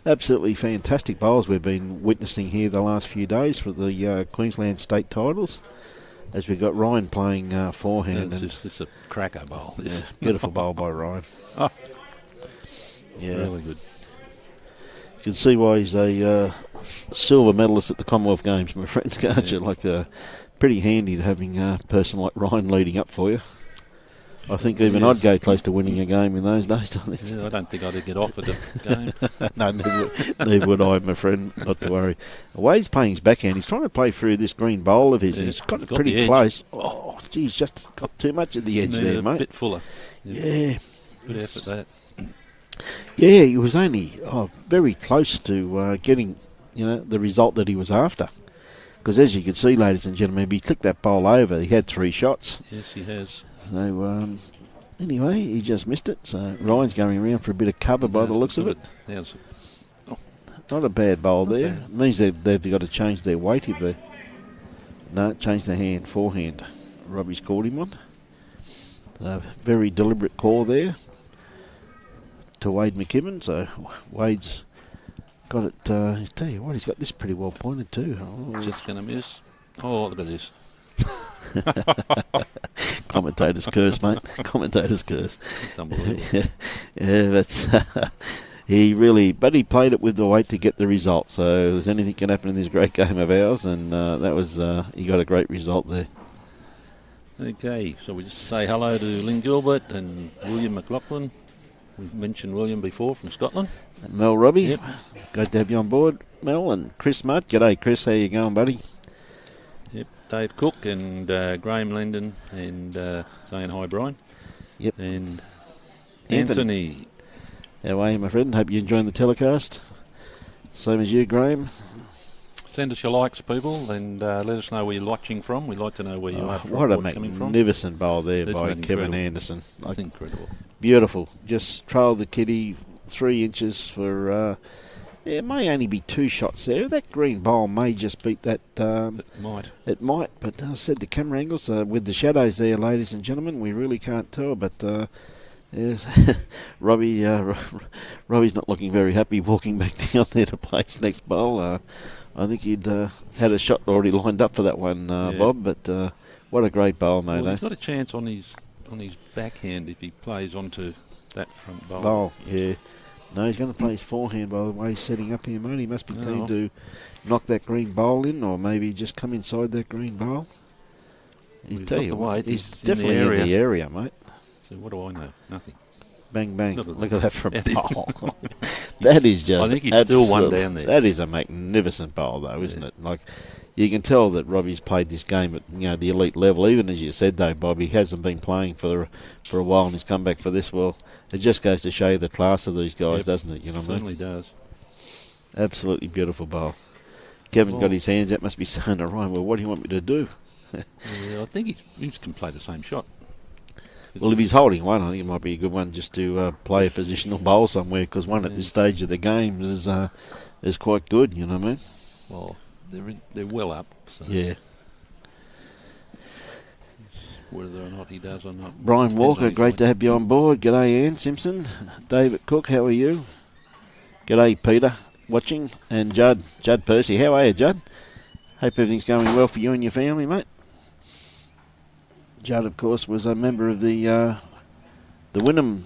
absolutely fantastic bowls we've been witnessing here the last few days for the Queensland state titles. As we've got Ryan playing forehand. This is a cracker bowl. Yeah, beautiful bowl by Ryan. Oh, yeah, really good. You can see why he's a silver medalist at the Commonwealth Games, my friends, can't you? Like, pretty handy to having a person like Ryan leading up for you. I think even I'd go close to winning a game in those days, I think. Yeah, I don't think I'd get offered a game. No, neither would I, my friend, not to worry. The way he's playing his backhand, he's trying to play through this green bowl of his, and he's got it pretty close. Oh, geez, just got too much at the edge there, mate. A bit fuller. Yeah. Good effort, that. Yeah, he was only very close to getting, the result that he was after. Because as you can see, ladies and gentlemen, if he clicked that bowl over, he had 3 shots. Yes, he has. So, anyway, he just missed it. So, Ryan's going around for a bit of cover by the looks of it. Not a bad bowl there. Bad. It means they've got to change their weight if they... No, change their forehand. Robbie's called him on. Very deliberate call there to Wade McKibben. So, Wade's got it... I tell you what, he's got this pretty well pointed too. Oh. Just going to miss. Oh, look at this. Commentator's curse, mate. Commentator's curse. It's unbelievable. Yeah, that's but he played it with the weight to get the result. So if there's anything can happen in this great game of ours, and that was he got a great result there. Okay, so we just say hello to Lynn Gilbert and William McLaughlin. We've mentioned William before from Scotland. And Mel Robbie. Yep. Great to have you on board, Mel, and Chris Mudd. G'day, Chris. How you going, buddy? Yep, Dave Cook and Graham Landon and saying hi, Brian. Yep. And Anthony. How are you, my friend? Hope you're enjoying the telecast. Same as you, Graham. Send us your likes, people, and let us know where you're watching from. We'd like to know where you are from. What a magnificent bowl there by Kevin Anderson. That's incredible. Beautiful. Just trailed the kitty 3 inches for... it may only be 2 shots there. That green bowl may just beat that. It might, but I said the camera angles with the shadows there, ladies and gentlemen, we really can't tell. But yes, Robbie's not looking very happy walking back down there to play his next bowl. I think he'd had a shot already lined up for that one, Bob. But what a great bowl, mate! Well, he's got a chance on his backhand if he plays onto that front bowl. Yeah. No, he's going to play his forehand by the way he's setting up here, mate. He must be keen to knock that green bowl in, or maybe just come inside that green bowl. He's definitely in the area, mate. So what do I know? Nothing. Bang, bang. Look at that from bowl. That is just... I think he's still one down there. That is a magnificent bowl, though, isn't it? Like, you can tell that Robbie's played this game at the elite level. Even as you said, though, Bob, he hasn't been playing for a while, and he's come back for this. Well, it just goes to show you the class of these guys, doesn't it? You know what I mean? Certainly does. Absolutely beautiful bowl. Kevin got his hands out, must be saying to Ryan, well, what do you want me to do? Yeah, I think he can play the same shot. Well, if he's holding one, I think it might be a good one just to play a positional bowl somewhere, because one at this stage of the game is quite good, you know what I mean? Well, they're well up. So Yeah. whether or not he does or not. Brian Walker, great to have you on board. G'day, Ann Simpson. David Cook, how are you? G'day, Peter, watching. And Judd Percy. How are you, Judd? Hope everything's going well for you and your family, mate. Judd, of course, was a member of the Wynnum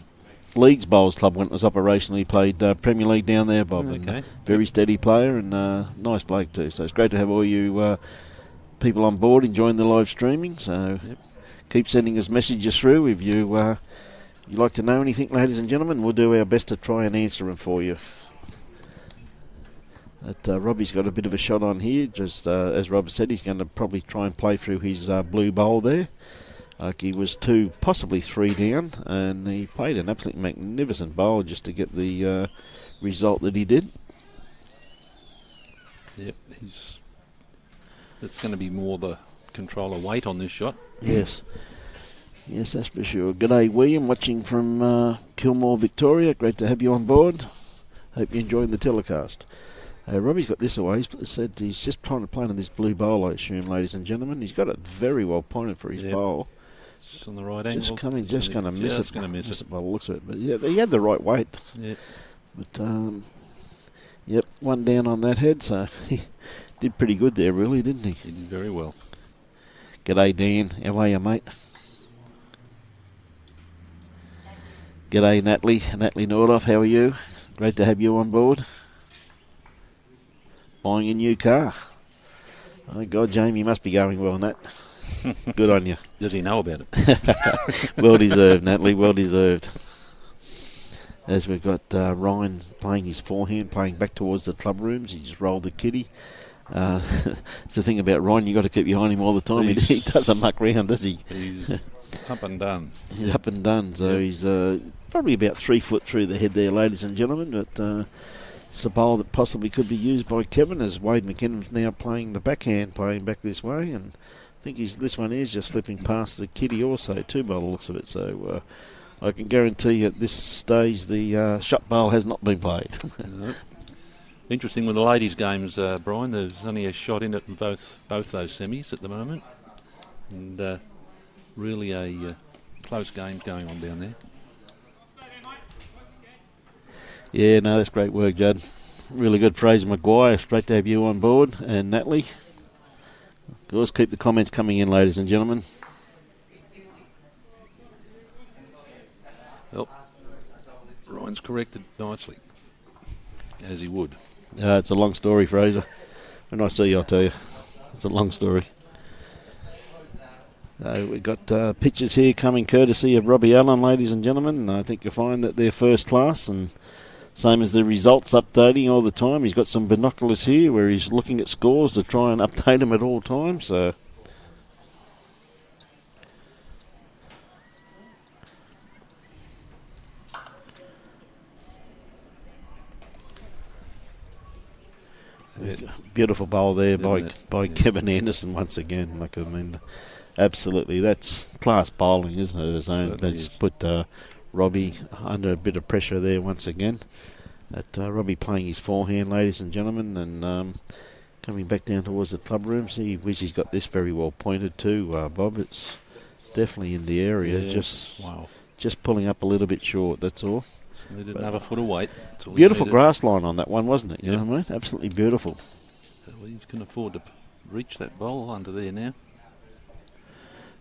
Leagues Bowls Club when it was operational. He played Premier League down there, Bob. Okay. And very steady player and nice bloke too. So it's great to have all you people on board enjoying the live streaming. So keep sending us messages through if you you'd like to know anything, ladies and gentlemen. We'll do our best to try and answer them for you. But Robbie's got a bit of a shot on here. Just as Rob said, he's going to probably try and play through his blue bowl there. He was 2, possibly 3 down, and he played an absolutely magnificent bowl just to get the result that he did. Yep, it's going to be more the controller weight on this shot. Yes. Yes, that's for sure. G'day, William, watching from Kilmore, Victoria. Great to have you on board. Hope you're enjoying the telecast. Robbie's got this away. He said he's just trying to play on this blue bowl, I assume, ladies and gentlemen. He's got it very well pointed for his bowl. It's on the right angle. Just coming, just going to miss it. Just going to miss it. By the looks of it. But yeah, he had the right weight. Yep. But, yep, 1 down on that head, so he did pretty good there, really, didn't he? He did very well. G'day, Dan. How are you, mate? G'day, Natalie Nordoff. How are you? Great to have you on board. Buying a new car. Oh, God, Jamie, must be going well, Nat. Good on you. Does he know about it? Well deserved, Natalie, well deserved. As we've got Ryan playing his forehand, playing back towards the club rooms. He just rolled the kitty. It's the thing about Ryan, you've got to keep behind him all the time. He doesn't muck round, does he? He's up and done. He's up and done, so he's probably about 3 foot through the head there, ladies and gentlemen, but it's a bowl that possibly could be used by Kevin, as Wade McKinnon's now playing the backhand, playing back this way, and I think this one is just slipping past the kitty also too by the looks of it. So I can guarantee you at this stage the shot bowl has not been played. Interesting with the ladies' games, Brian. There's only a shot in it in both those semis at the moment, and really a close game going on down there. Yeah, no, that's great work, Judd. Really good. Fraser Maguire, it's great to have you on board, and Natalie. Of course, keep the comments coming in, ladies and gentlemen. Well, Ryan's corrected nicely, as he would. It's a long story, Fraser. When I see you, I'll tell you. It's a long story. We've got pictures here coming courtesy of Robbie Allen, ladies and gentlemen. And I think you'll find that they're first class, and same as the results updating all the time. He's got some binoculars here where he's looking at scores to try and update them at all times. So beautiful bowl there by Kevin Anderson once again. Like, I mean, absolutely, that's class bowling, isn't it? That's put Robbie under a bit of pressure there once again. Robbie playing his forehand, ladies and gentlemen, and coming back down towards the club room. See, he's got this very well pointed too, Bob. It's definitely in the area. Yeah. Just pulling up a little bit short. That's all. Needed another foot of weight. Beautiful grass line on that one, wasn't it? You know what I mean? Absolutely beautiful. Well, he can afford to reach that bowl under there now.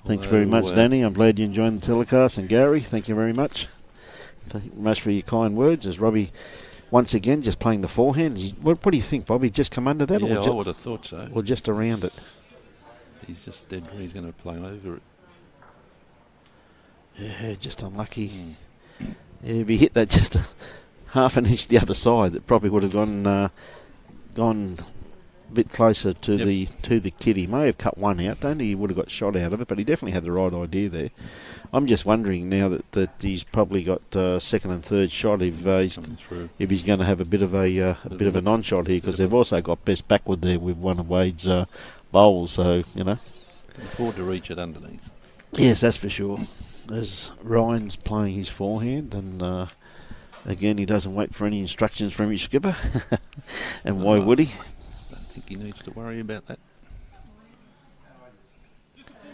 Thanks very much, Danny. I'm glad you're enjoying the telecast. And Gary, thank you very much. Thank you very much for your kind words. As Robbie, once again, just playing the forehand. What do you think, Bobby? Just come under that? Yeah, I would have thought so. Or just around it? He's just dead. He's going to play over it. Yeah, just unlucky. Yeah, if he hit that just half an inch the other side, that probably would have gone bit closer to the kid. He may have cut one out. Don't think he would have got shot out of it, but he definitely had the right idea there. I'm just wondering now that he's probably got second and third shot if he's going to have a bit of a non-shot here, because they've also got best backward there with one of Wade's bowls. So can afford to reach it underneath. Yes, that's for sure. As Ryan's playing his forehand, and again, he doesn't wait for any instructions from his skipper. And why would he? I don't think he needs to worry about that.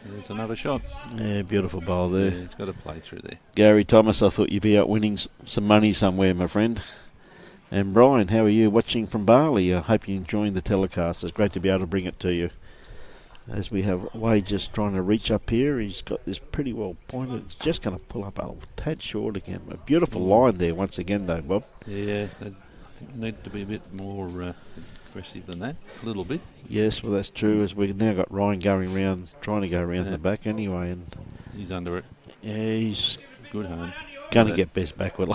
There's another shot. Yeah, beautiful bowl there. Yeah, he's got to play through there. Gary Thomas, I thought you'd be out winning some money somewhere, my friend. And Brian, how are you watching from Bali? I hope you're enjoying the telecast. It's great to be able to bring it to you. As we have Wade just trying to reach up here, he's got this pretty well pointed. He's just going to pull up a tad short again. A beautiful line there once again, though, Bob. Yeah, I think they need to be a bit more aggressive than that, a little bit. Yes, well, that's true, as we've now got Ryan going around, trying to go around the back anyway. And he's under it. Yeah, he's good home. Going to get best backward.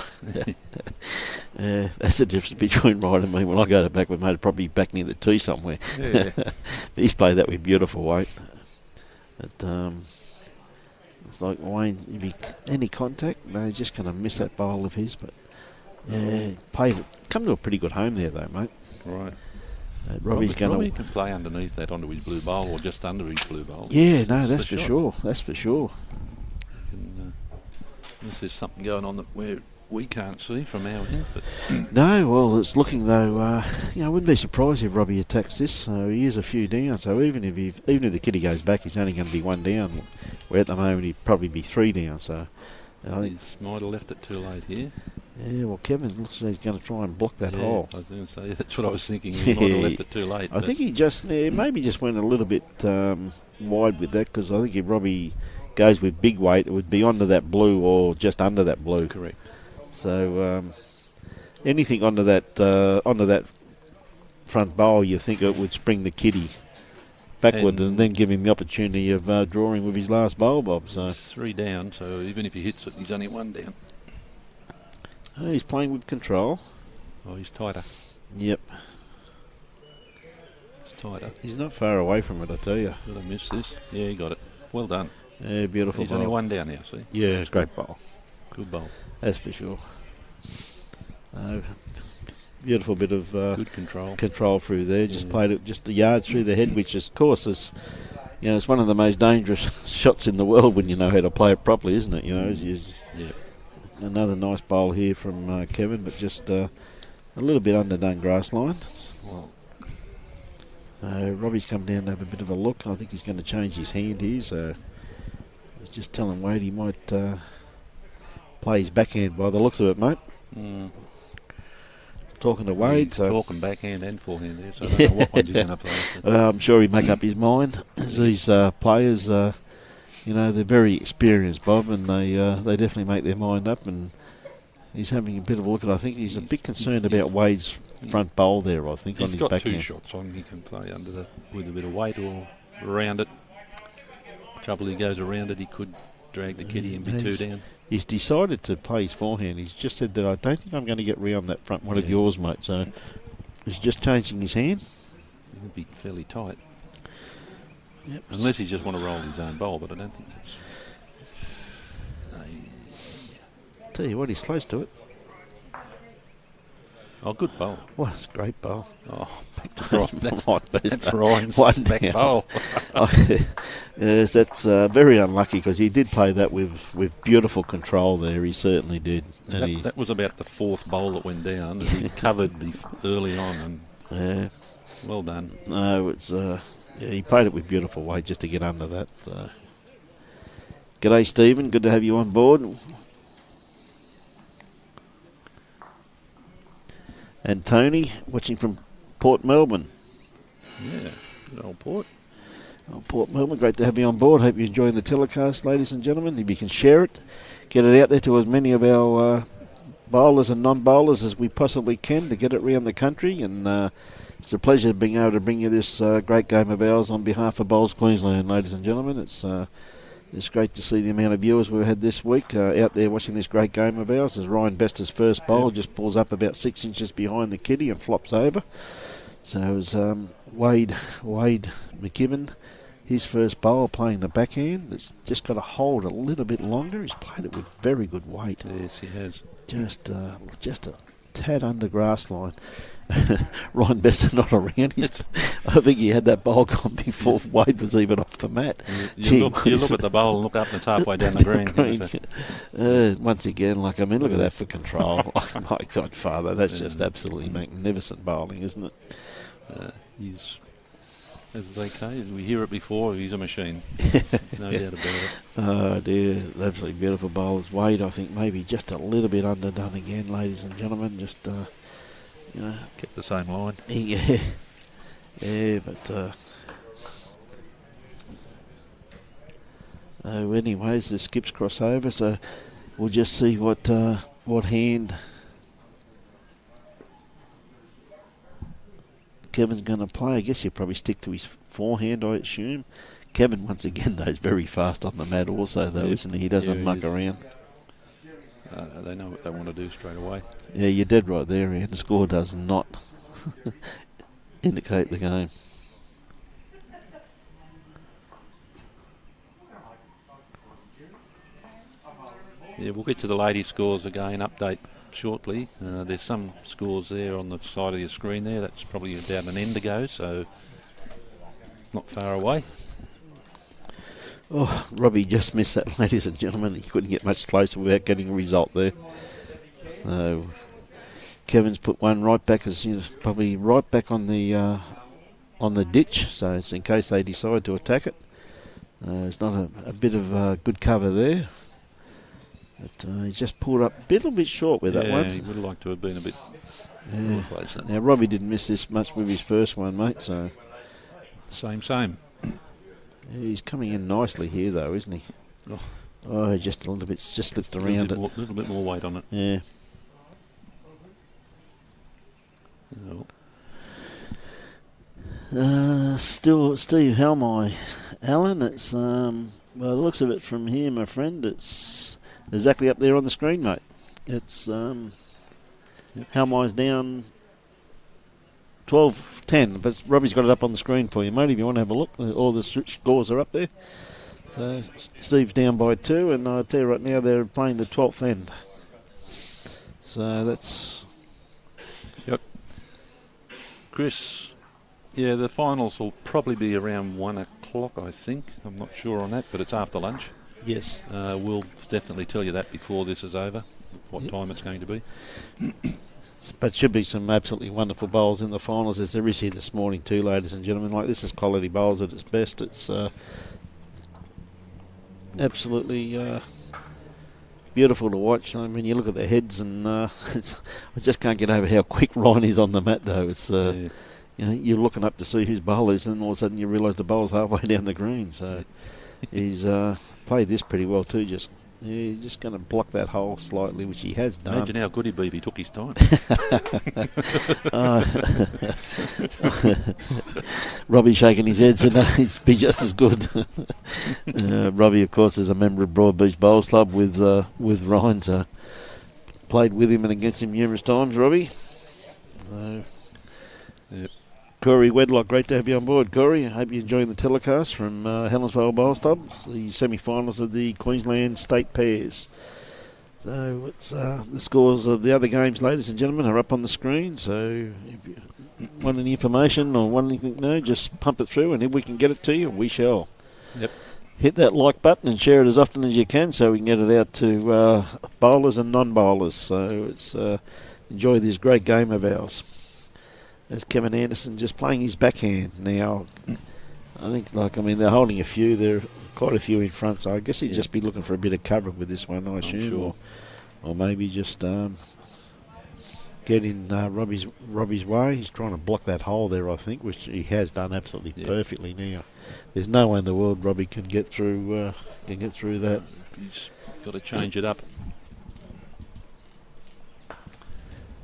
That's the difference between Ryan and me. When I go to backward, mate, I'd probably be back near the tee somewhere. Yeah. He's played that with beautiful weight. But it's like Wayne, if he any contact, no, he's just going to miss that bowl of his. But yeah, played it. Come to a pretty good home there, though, mate. Right. Robbie can play underneath that onto his blue bowl, or just under his blue bowl. Yeah, no, that's for sure. That's for sure. Unless there's something going on that we can't see from our end. But no, well, it's looking though. I wouldn't be surprised if Robbie attacks this. So he is a few down. So even if the kitty goes back, he's only going to be one down. Where at the moment he'd probably be three down. So I think he might have left it too late here. Yeah, well, Kevin looks like he's going to try and block that hole. I was going to say that's what I was thinking. He might have left it too late. I think he maybe just went a little bit wide with that, because I think if Robbie goes with big weight, it would be onto that blue or just under that blue. Correct. So anything onto that front bowl, you think it would spring the kitty backward and then give him the opportunity of drawing with his last bowl, Bob. So he's three down, so even if he hits it, he's only one down. Oh, he's playing with control. Oh, he's tighter. Yep. It's tighter. He's not far away from it, I tell you. Did I miss this? Yeah, he got it. Well done. Yeah, beautiful He's bowl. only one down now, see? Yeah, it's a great bowl. Good bowl. That's for sure. Beautiful bit of good control through there. Just played it just a yard through the head, which of course is, it's one of the most dangerous shots in the world when you know how to play it properly, isn't it? Yeah. Another nice bowl here from Kevin, but just a little bit underdone grass line. Well, Robbie's come down to have a bit of a look. I think he's going to change his hand here, so he's just telling Wade he might play his backhand by the looks of it, mate. Talking to Wade. Talking backhand and forehand there, so I don't know what ones he's going to play. I'm sure he'd make up his mind. As these players, they're very experienced, Bob, and they definitely make their mind up. And he's having a bit of a look at. I think he's a bit concerned about Wade's front bowl there. I think on his backhand. He's got two shots on. He can play under with a bit of weight or around it. Trouble he goes around it, he could drag the kitty and be two down. He's decided to play his forehand. He's just said that I don't think I'm going to get round that front one of yours, mate. So he's just changing his hand. It'll be fairly tight. Yep. Unless he just want to roll his own bowl, but I don't think that's... Tell you what, he's close to it. Oh, good bowl. What a great bowl. Oh, that's Ryan's back bowl. Yes, that's very unlucky, because he did play that with beautiful control there. He certainly did. And that was about the fourth bowl that went down. He covered early on. And well done. No, it's he played it with beautiful weight just to get under that. G'day, Stephen. Good to have you on board. And Tony, watching from Port Melbourne. Yeah, good old Port. Port Melbourne, great to have you on board. Hope you're enjoying the telecast, ladies and gentlemen. If you can share it, get it out there to as many of our bowlers and non-bowlers as we possibly can to get it around the country. And it's a pleasure being able to bring you this great game of ours on behalf of Bowls Queensland, ladies and gentlemen. It's great to see the amount of viewers we've had this week out there watching this great game of ours, as Ryan Bester's first bowl just pulls up about 6 inches behind the kitty and flops over. So it was Wade McKibben, his first bowl, playing the backhand. It's just got to hold a little bit longer. He's played it with very good weight. Yes, he has. Just a tad under grass line. Ryan Bester not around. I think he had that bowl gone before Wade was even off the mat. You look at the bowl and look up and it's halfway down the green. Once again, look at that for control. Oh, my God, Father, that's just absolutely magnificent bowling, isn't it? He's, as they say, we hear it before, he's a machine. No doubt about it. Oh, dear, absolutely beautiful bowlers. Wade, I think, maybe just a little bit underdone again, ladies and gentlemen. Just, kept the same line. Yeah, but anyways, the skips cross over, so we'll just see what hand Kevin's going to play. I guess he'll probably stick to his forehand, I assume. Kevin, once again, though, is very fast on the mat also, though, isn't he? He doesn't muck around. They know what they want to do straight away. Yeah, you're dead right there, Ian. The score does not indicate the game. Yeah, we'll get to the ladies' scores again, update shortly. There's some scores there on the side of your screen there. That's probably about an end ago, so not far away. Oh, Robbie just missed that, ladies and gentlemen. He couldn't get much closer without getting a result there. Kevin's put one right back, probably right back on the ditch, so it's in case they decide to attack it. It's not a bit of good cover there. But he's just pulled up a little bit short with that one. Yeah, he would have liked to have been a bit closer. Now, Robbie didn't miss this much with his first one, mate, so... Same. Yeah, he's coming in nicely here, though, isn't he? Oh, just a little bit, just slipped around it. A little bit more weight on it. Yeah. Still Steve Helmy. Alan, it's, well, the looks of it from here, my friend, it's exactly up there on the screen, mate. It's, Helmy's down 12-10, but Robbie's got it up on the screen for you, mate, if you want to have a look. All the scores are up there. So Steve's down by 2, and I tell you right now, they're playing the 12th end. So that's... Yep. Chris, yeah, the finals will probably be around 1 o'clock, I think. I'm not sure on that, but it's after lunch. Yes. We'll definitely tell you that before this is over, what time it's going to be. But should be some absolutely wonderful bowls in the finals, as there is here this morning too, ladies and gentlemen. Like, this is quality bowls at its best. It's absolutely beautiful to watch. I mean, you look at their heads, and I just can't get over how quick Ryan is on the mat, though. It's you know, you're looking up to see whose bowl is, and all of a sudden you realise the bowl's halfway down the green. So he's played this pretty well too. He's just going to block that hole slightly, which he has done. Imagine how good he'd be if he took his time. Robbie shaking his head, so no, he'd be just as good. Robbie, of course, is a member of Broadbeach Bowls Club with Ryan, so played with him and against him numerous times, Robbie. Yep. Corey Wedlock, great to have you on board, Corey. I hope you're enjoying the telecast from Helensvale Bowls Club, the semi-finals of the Queensland State Pairs. So it's the scores of the other games, ladies and gentlemen, are up on the screen. So if you want any information or want anything to know, just pump it through, and if we can get it to you, we shall. Yep. Hit that like button and share it as often as you can, so we can get it out to bowlers and non-bowlers. So it's enjoy this great game of ours. There's Kevin Anderson just playing his backhand now. I think, they're holding a few. There are quite a few in front, so I guess he'd just be looking for a bit of cover with this one, I assume. Sure. Or maybe just get in Robbie's way. He's trying to block that hole there, I think, which he has done absolutely perfectly now. There's no way in the world Robbie can get through that. He's got to change it up.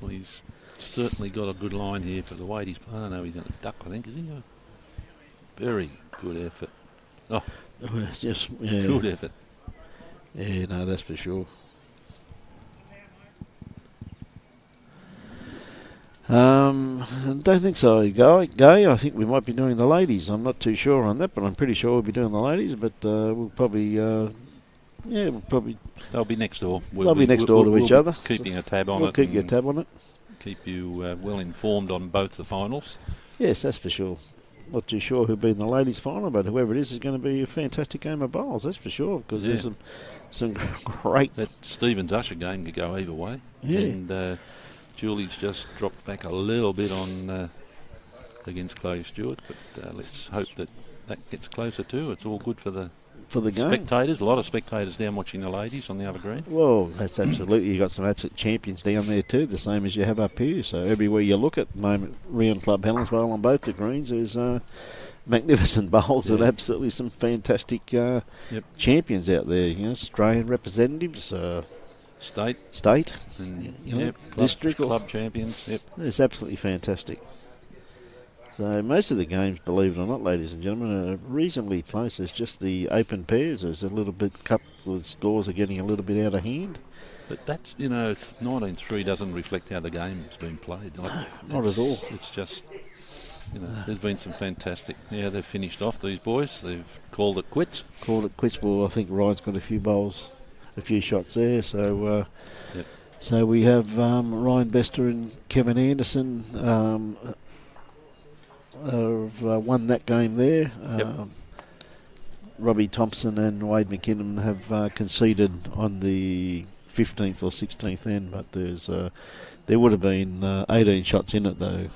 Well, he's certainly got a good line here for the weight he's playing. I don't know, he's going to duck, I think, is he? Very good effort. Oh, it's just good effort. Yeah, no, that's for sure. I don't think so, Gay. I think we might be doing the ladies. I'm not too sure on that, but I'm pretty sure we'll be doing the ladies. But we'll probably, we'll probably. They'll be next door. They'll be next door to each other. Keeping a tab on it. We'll keep you a tab on it. Keep you well informed on both the finals. Yes, that's for sure. Not too sure who'll be in the ladies' final, but whoever it is going to be a fantastic game of bowls. That's for sure. Because there's some great. That Stevens Usher game could go either way. Yeah. And Julie's just dropped back a little bit on against Chloe Stewart, but let's hope that gets closer too. It's all good for the game. Spectators. A lot of spectators down watching the ladies on the other green. Well, that's absolutely. You got some absolute champions down there too, the same as you have up here. So everywhere you look at the moment, round Club Helensvale on both the greens, there's magnificent bowls and absolutely some fantastic champions out there. You know, Australian representatives. State, and district, club champions. Yep, it's absolutely fantastic. So most of the games, believe it or not, ladies and gentlemen, are reasonably close. It's just the open pairs. There's a little bit couple of scores are getting a little bit out of hand. But that's 19-3 doesn't reflect how the game's been played. Not at all. It's just there's been some fantastic. Yeah, they've finished off these boys. They've called it quits. Well, I think Ryan's got a few bowls. A few shots there, so so we have Ryan Bester and Kevin Anderson have won that game there. Robbie Thompson and Wade McKinnon have conceded on the 15th or 16th end, but there would have been 18 shots in it though,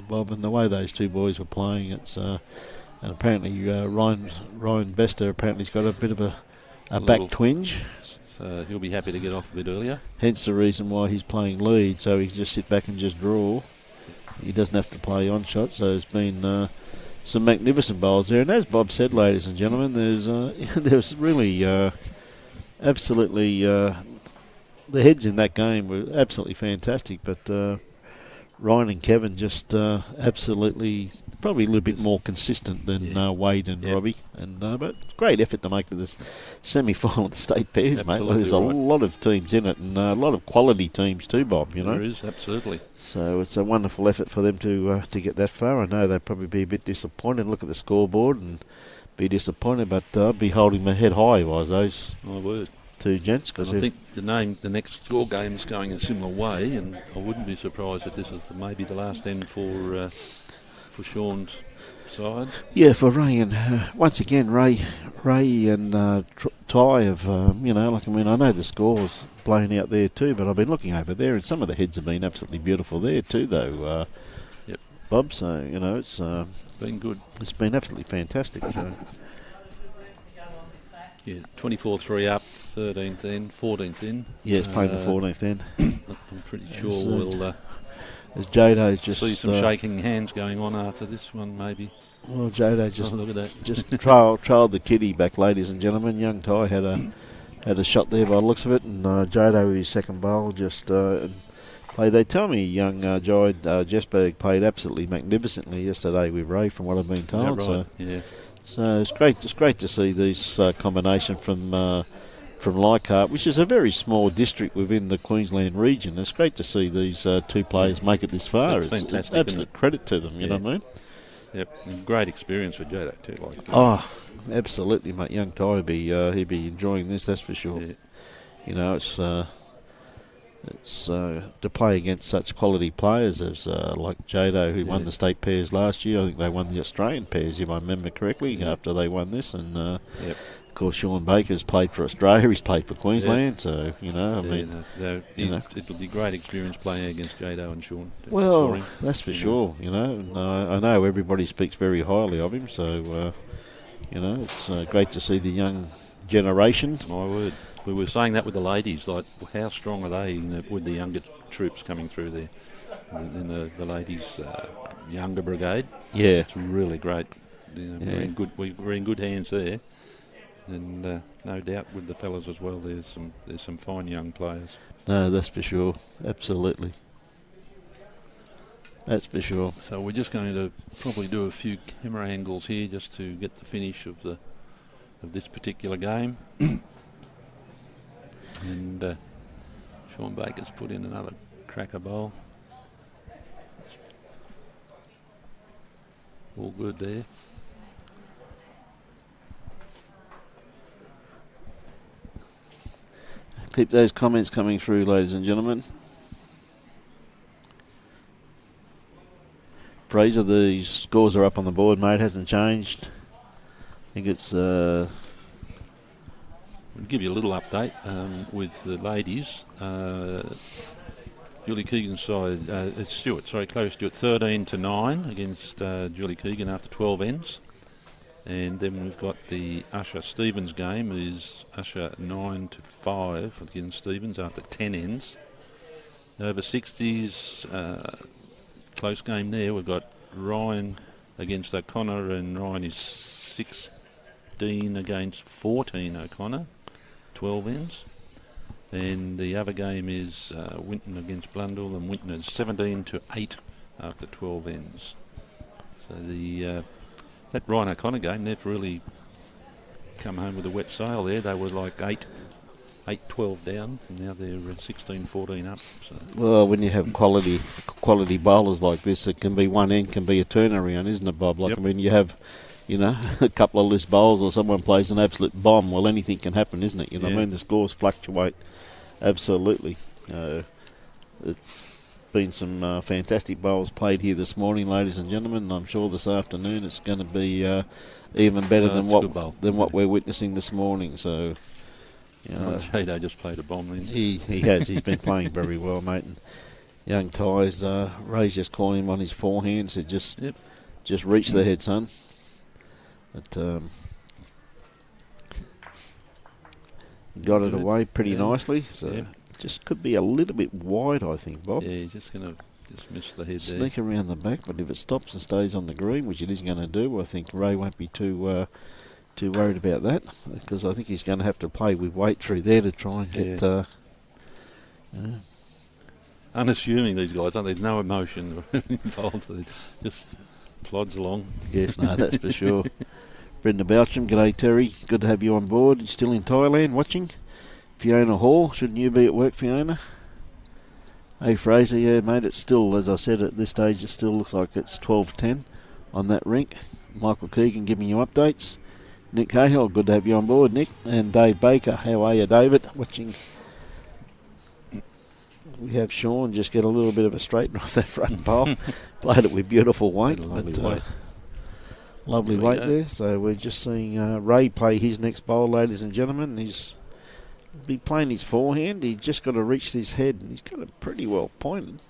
Bob. And the way those two boys were playing, it's and apparently Ryan Bester apparently's got a bit of a back twinge. So he'll be happy to get off a bit earlier. Hence the reason why he's playing lead, so he can just sit back and just draw. He doesn't have to play on shot, so there's been some magnificent bowls there. And as Bob said, ladies and gentlemen, there's really absolutely the heads in that game were absolutely fantastic, but Ryan and Kevin just absolutely probably a little bit more consistent than Wade and Robbie, and but great effort to make to this semi-final of the state pairs, mate. There's a lot of teams in it, and a lot of quality teams too, Bob. You know, there is absolutely. So it's a wonderful effort for them to get that far. I know they'd probably be a bit disappointed. Look at the scoreboard and be disappointed, but I'd be holding my head high if I was those. My word. Two gents, because I think the next score game is going a similar way, and I wouldn't be surprised if this is maybe the last end for Sean's side. Yeah, for Ray, and once again Ray and Ty have I know the score's blown out there too, but I've been looking over there, and some of the heads have been absolutely beautiful there too, though. Bob. So it's been good. It's been absolutely fantastic. So. Yeah, 24-3 up, 13th end, 14th end. Yeah, it's playing the 14th end. I'm pretty sure we'll as Jado's just see some shaking hands going on after this one, maybe. Well, Jado just look at that. Just trailed the kitty back, ladies and gentlemen. Young Ty had a shot there by the looks of it, and Jado, his second bowl, just played. They tell me young Jesberg played absolutely magnificently yesterday with Ray, from what I've been told. Is that right? So, yeah. So it's great. It's great to see this combination from Leichhardt, which is a very small district within the Queensland region. It's great to see these two players make it this far. It's fantastic. It's absolute credit to them. You know what I mean? Yep. And great experience for Jado too. Absolutely, mate. Young Ty he'd be enjoying this. That's for sure. Yeah. It's to play against such quality players as like Jado, who won the state pairs last year. I think they won the Australian pairs, if I remember correctly, after they won this. And of course, Sean Baker's played for Australia. He's played for Queensland. So it'll be a great experience playing against Jado and Sean. Well, that's for sure. I know everybody speaks very highly of him. So it's great to see the young generation. My word. We were saying that with the ladies, like how strong are they with the younger troops coming through there in the ladies' younger brigade? Yeah, it's really great. We're in good hands there, and no doubt with the fellas as well. There's some fine young players. No, that's for sure. Absolutely, that's for sure. So we're just going to probably do a few camera angles here just to get the finish of this particular game. And Sean Baker's put in another cracker bowl. All good there. Keep those comments coming through, ladies and gentlemen. Fraser, the scores are up on the board, mate. Hasn't changed. I think it's... We'll give you a little update with the ladies. Julie Keegan's side, it's Stewart, Chloe Stewart, 13-9 against Julie Keegan after 12 ends. And then we've got the Usher Stevens game, is Usher 9-5 against Stevens after 10 ends. Over 60s, close game there. We've got Ryan against O'Connor, and Ryan is 16 against 14 O'Connor, 12 ends. And the other game is Winton against Blundell, and Winton is 17-8 after 12 ends. So the that Ryan O'Connor game, they've really come home with a wet sail there. They were like 8-12 down, and now they're 16-14 up. So. Well, when you have quality bowlers like this, it can be one end, can be a turnaround, isn't it, Bob? Like, Yep. I mean, you have, a couple of loose bowls or someone plays an absolute bomb. Well, anything can happen, isn't it? You know what I mean? The scores fluctuate absolutely. It's been some fantastic bowls played here this morning, ladies and gentlemen. I'm sure this afternoon it's going to be even better than what we're witnessing this morning. So, Jado just played a bomb then. He has. He's been playing very well, mate. And young Ty's Ray's just calling him on his forehand. So just reach the head, son. But got it away pretty nicely. So just could be a little bit wide, I think, Bob. Yeah, just going to miss the head there. Sneak around the back, but if it stops and stays on the green, which it is going to do, I think Ray won't be too worried about that, because I think he's going to have to play with weight through there to try and get... Unassuming, these guys, aren't they? There's no emotion involved. They just plods along. Yes, no, that's for sure. Brenda Boucham, g'day Terry. Good to have you on board. You're still in Thailand watching. Fiona Hall, shouldn't you be at work, Fiona? Hey Fraser, yeah mate, it's still, as I said, at this stage it still looks like it's 12-10 on that rink. Michael Keegan giving you updates. Nick Cahill, good to have you on board, Nick. And Dave Baker, how are you, David? Watching. We have Sean just get a little bit of a straightener off that front bowl. Played it with beautiful weight. Lovely weight there. So we're just seeing Ray play his next bowl, ladies and gentlemen. He's be playing his forehand. He's just got to reach this head, and he's got it pretty well pointed.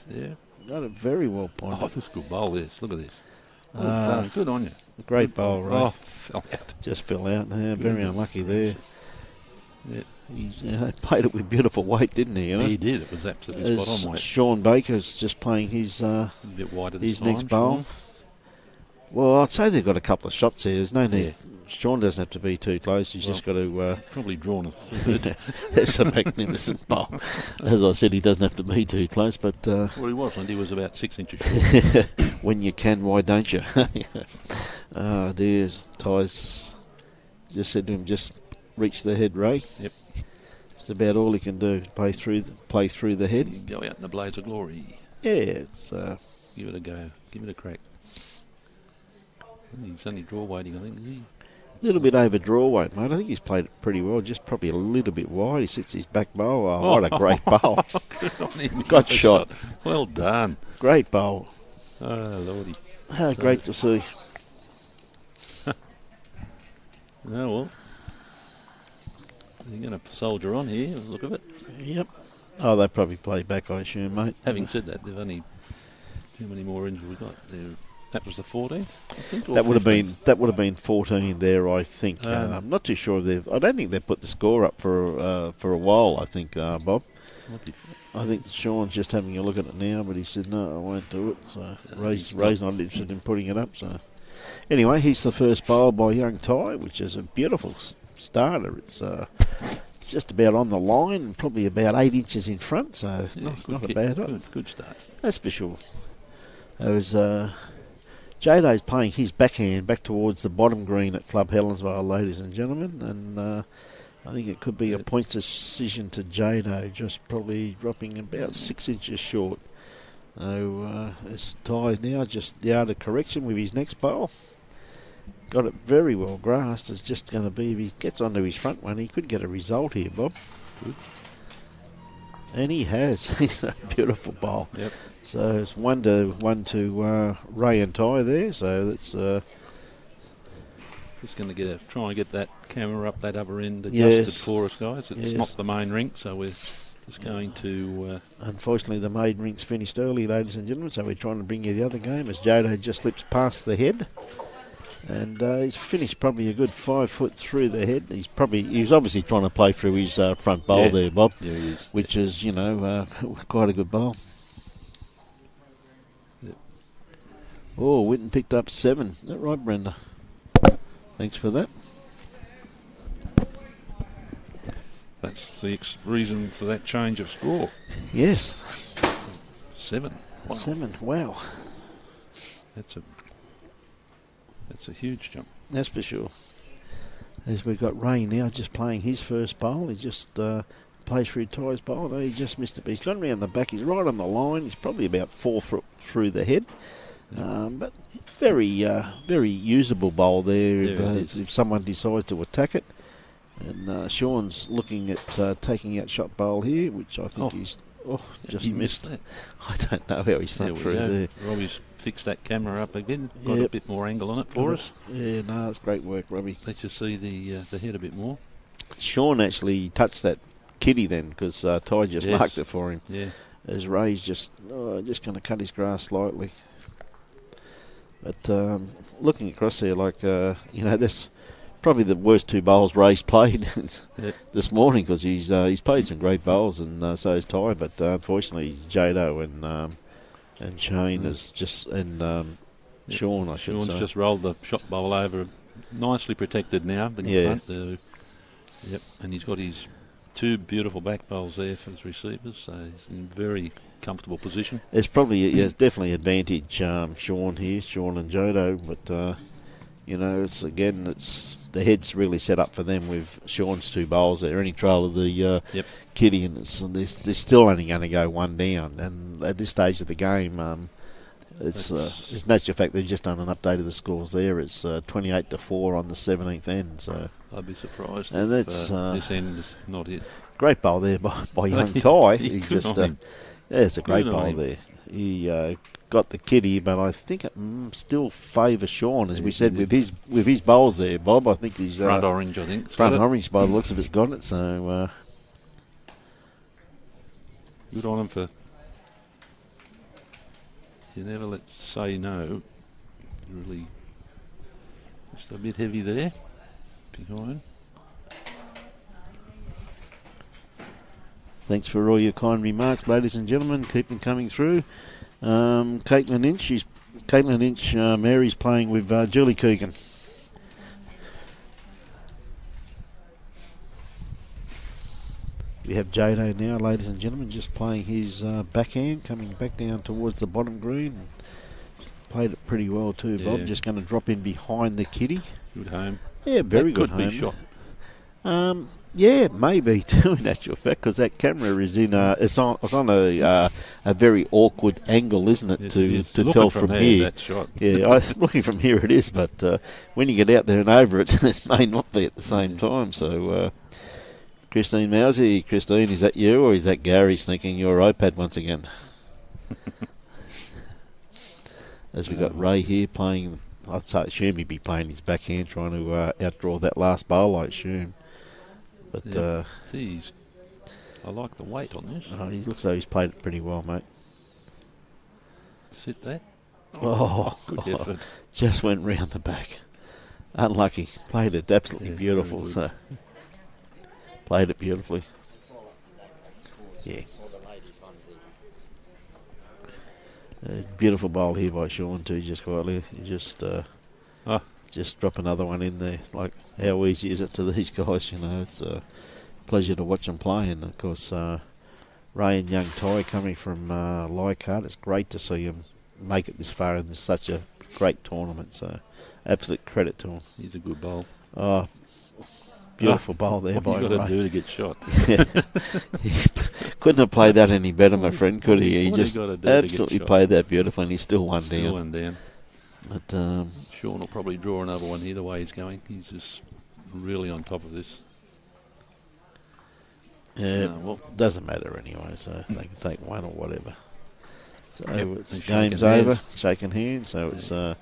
Yeah. Got it very well pointed. Oh, this is a good bowl this. Look at this. Good on you. Great bowl, Ray. Oh, fell out. Just fell out. Yeah, very unlucky there. Yeah. He played it with beautiful weight, didn't he? He did. It was absolutely spot on weight. Sean Baker's just playing his a bit wider this time, next bowl. Sean. Well, I'd say they've got a couple of shots there. There's no need. Sean doesn't have to be too close. He's just got to... probably drawn a third. That's a magnificent bowl. As I said, he doesn't have to be too close, but... well, he wasn't. He was about 6 inches short. When you can, why don't you? Oh, dear. Ty's just said to him, just reach the head, Ray. Yep. It's about all he can do. Play through the head. Go out in the blaze of glory. Yeah, it's... give it a go. Give it a crack. He's only draw waiting, I think. A little bit over draw weight, mate. I think he's played it pretty well, just probably a little bit wide. He sits his back bowl. Oh, what a great bowl. Got shot. Well done. Great bowl. Oh, Lordy. Great to see. Oh, well. You're going to soldier on here, look of it. Yep. Oh, they probably play back, I assume, mate. Having said that, they've only... How many more ends have we got? That was the 14th, I think. That would have been 14 there, I think. I'm not too sure I don't think they've put the score up for a while. I think, Bob. I think Sean's just having a look at it now, but he said no, I won't do it. So Ray's not interested in putting it up. So anyway, he's the first bowl by young Ty, which is a beautiful starter. It's just about on the line, probably about 8 inches in front. So not a bad one. Good start. That's for sure. It was. Jado's playing his backhand back towards the bottom green at Club Helensvale, ladies and gentlemen, and I think it could be a points decision to Jado, just probably dropping about 6 inches short. So it's Ty now, just the art of correction with his next bowl. Got it very well grasped. It's just going to be, if he gets onto his front one, he could get a result here, Bob. Good. And he has. It's a beautiful bowl. Yep. So it's one to Ray and Ty there. So that's just going to try and get that camera up that other end adjusted yes. for us, guys. It's Yes. not the main rink, so we're just going to. Unfortunately, the main rink's finished early, ladies and gentlemen. So we're trying to bring you the other game as Jodo just slips past the head. And he's finished probably a good 5 foot through the head. He's obviously trying to play through his front bowl there, Bob. Yeah, he is. Which is, quite a good bowl. Yep. Oh, Witten picked up 7. Is that right, Brenda? Thanks for that. That's the reason for that change of score. Yes. 7. Wow. 7. Wow. That's a huge jump. That's for sure. As we've got Ray now just playing his first bowl. He just plays through Ty's bowl. No, he just missed it. But he's gone round the back. He's right on the line. He's probably about 4 foot through the head. But very, very usable bowl there if someone decides to attack it. And Sean's looking at taking out shot bowl here, which I think he's just missed. That. I don't know how he snuck through there. Robbie's fixed that camera up again. Got a bit more angle on it for us. Yeah, no, that's great work, Robbie. Let you see the head a bit more. Sean actually touched that kitty then because Ty just marked it for him. Yeah. As Ray's just going to cut his grass slightly. But looking across there, this probably the worst 2 bowls Ray's played this morning because he's played some great bowls and so has Ty. But unfortunately, Jado and Shane is just Sean, I should say. Sean's just rolled the shot bowl over, nicely protected now in front. Yep, and he's got his 2 beautiful back bowls there for his receivers, so he's in a very comfortable position. It's probably it's definitely advantage Sean and Jodo, but it's the head's really set up for them with Sean's 2 bowls there. Any trail of the kitty, and they're still only going to go 1 down. And at this stage of the game, it's natural fact they've just done an update of the scores there. It's 28-4 on the 17th end. So I'd be surprised and if that's this end is not hit. Great bowl there by young Ty. It's a great bowl him. there. He got the kitty, but I think it still favours Sean, as we said, with his bowls there, Bob. I think he's front orange. I think front orange by the looks of it's got it. So good on him for. You never say no. Really, just a bit heavy there behind. Thanks for all your kind remarks, ladies and gentlemen. Keep them coming through. Caitlin Inch, Mary's playing with Julie Coogan. We have Jado now, ladies and gentlemen, just playing his backhand, coming back down towards the bottom green. Played it pretty well too, Bob. Just going to drop in behind the kitty. Good home. Yeah, very good home. Could be shot. Yeah, maybe too, in actual fact, because that camera is in it's on a very awkward angle, isn't it, to tell from here. That shot. Yeah, looking from here it is, but when you get out there and over it, it may not be at the same time. So, Christine Mousey, Christine, is that you or is that Gary sneaking your iPad once again? As we got Ray here playing, I'd assume he'd be playing his backhand, trying to outdraw that last bowl, I assume. But I like the weight on this. He looks like he's played it pretty well, mate. Sit that. Good effort. Just went round the back. Unlucky. Played it absolutely beautiful. So played it beautifully. Yeah. Beautiful bowl here by Sean too, just quietly. Just drop another one in there. Like, how easy is it to these guys? It's a pleasure to watch them play. And of course, Ray and young Ty coming from Leichhardt. It's great to see them make it this far in such a great tournament. So, absolute credit to him. He's a good bowl. Beautiful bowl there by What you got Ray. to do to get shot? Couldn't have played that any better, my friend, could he? He What just you gotta do to get absolutely shot? played that beautifully, and he's still one Still down. one down. But Sean will probably draw another one here the way he's going. He's just really on top of this. yeah, Well, doesn't matter anyway, so they can take one or whatever. So Yep, it's they're shaking game's over, hands. shaking hands. So it's I'm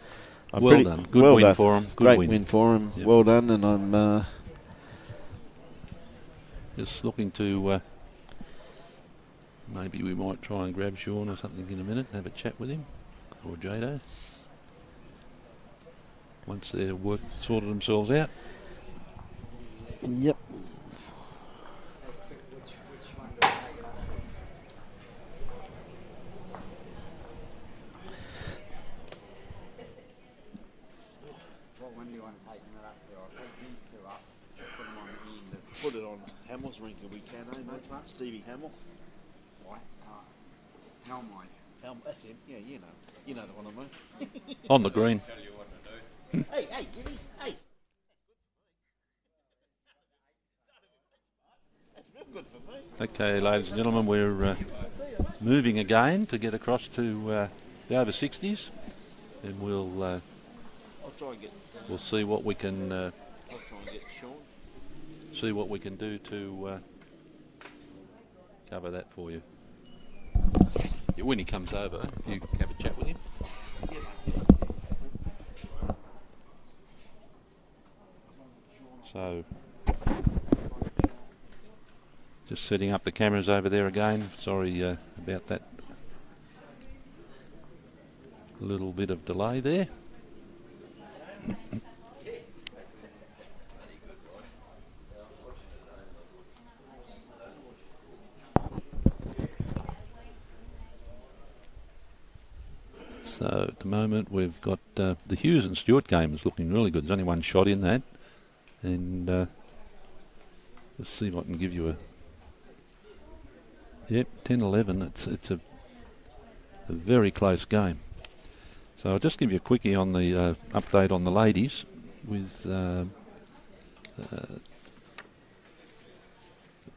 well pretty done. Good well win done. for him. Good Great win. win for him. Yep. Well done, and I'm Just looking to maybe we might try and grab Sean or something in a minute and have a chat with him, or Jado, once their work sorted themselves out. yep. Put it on Hamill's rink if we can, eh, mate? Stevie Hamill. That's him. Yeah, you know the one I mean. On the green. Hey, Jimmy, hey. That's real good for me. Okay, ladies and gentlemen, we're moving again to get across to the over 60s, and we'll I'll try and get. we'll see what we can I'll try and get Sean. see what we can do to cover that for you. Yeah, when he comes over, if you have a chat with him. So, just setting up the cameras over there again. Sorry about that little bit of delay there. So at the moment we've got the Hughes and Stewart game is looking really good. There's only one shot in that, and let's see if I can give you a. Yep, 10-11. It's a very close game. So I'll just give you a quickie on the update on the ladies with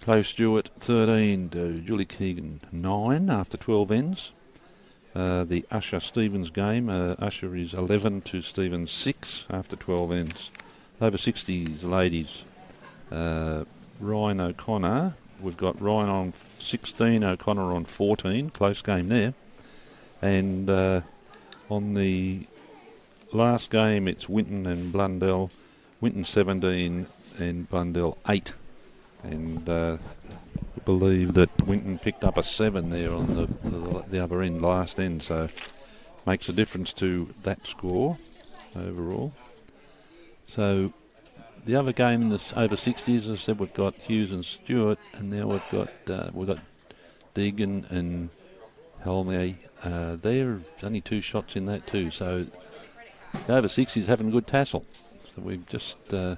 Chloe Stewart 13 to Julie Keegan 9 after 12 ends. The Usher Stevens game, Usher is 11 to Stevens 6 after 12 ends. Over 60s ladies, Ryan O'Connor, we've got Ryan on 16, O'Connor on 14, close game there. And on the last game it's Winton and Blundell, Winton 17 and Blundell 8. And I believe that Winton picked up a 7 there on the other end, last end, so makes a difference to that score overall. So the other game in this over 60s, as I said, we've got Hughes and Stewart, and now we've got Deegan and Helme. There's only 2 shots in that too, so the over 60s having a good tassel. So we've just going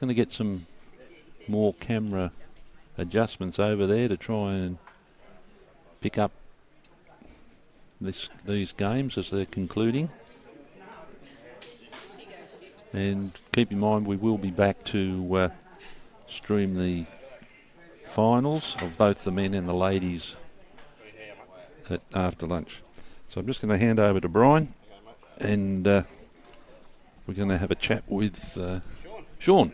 to get some more camera adjustments over there to try and pick up these games as they're concluding. And keep in mind we will be back to stream the finals of both the men and the ladies after lunch. So I'm just going to hand over to Brian, and we're going to have a chat with Sean.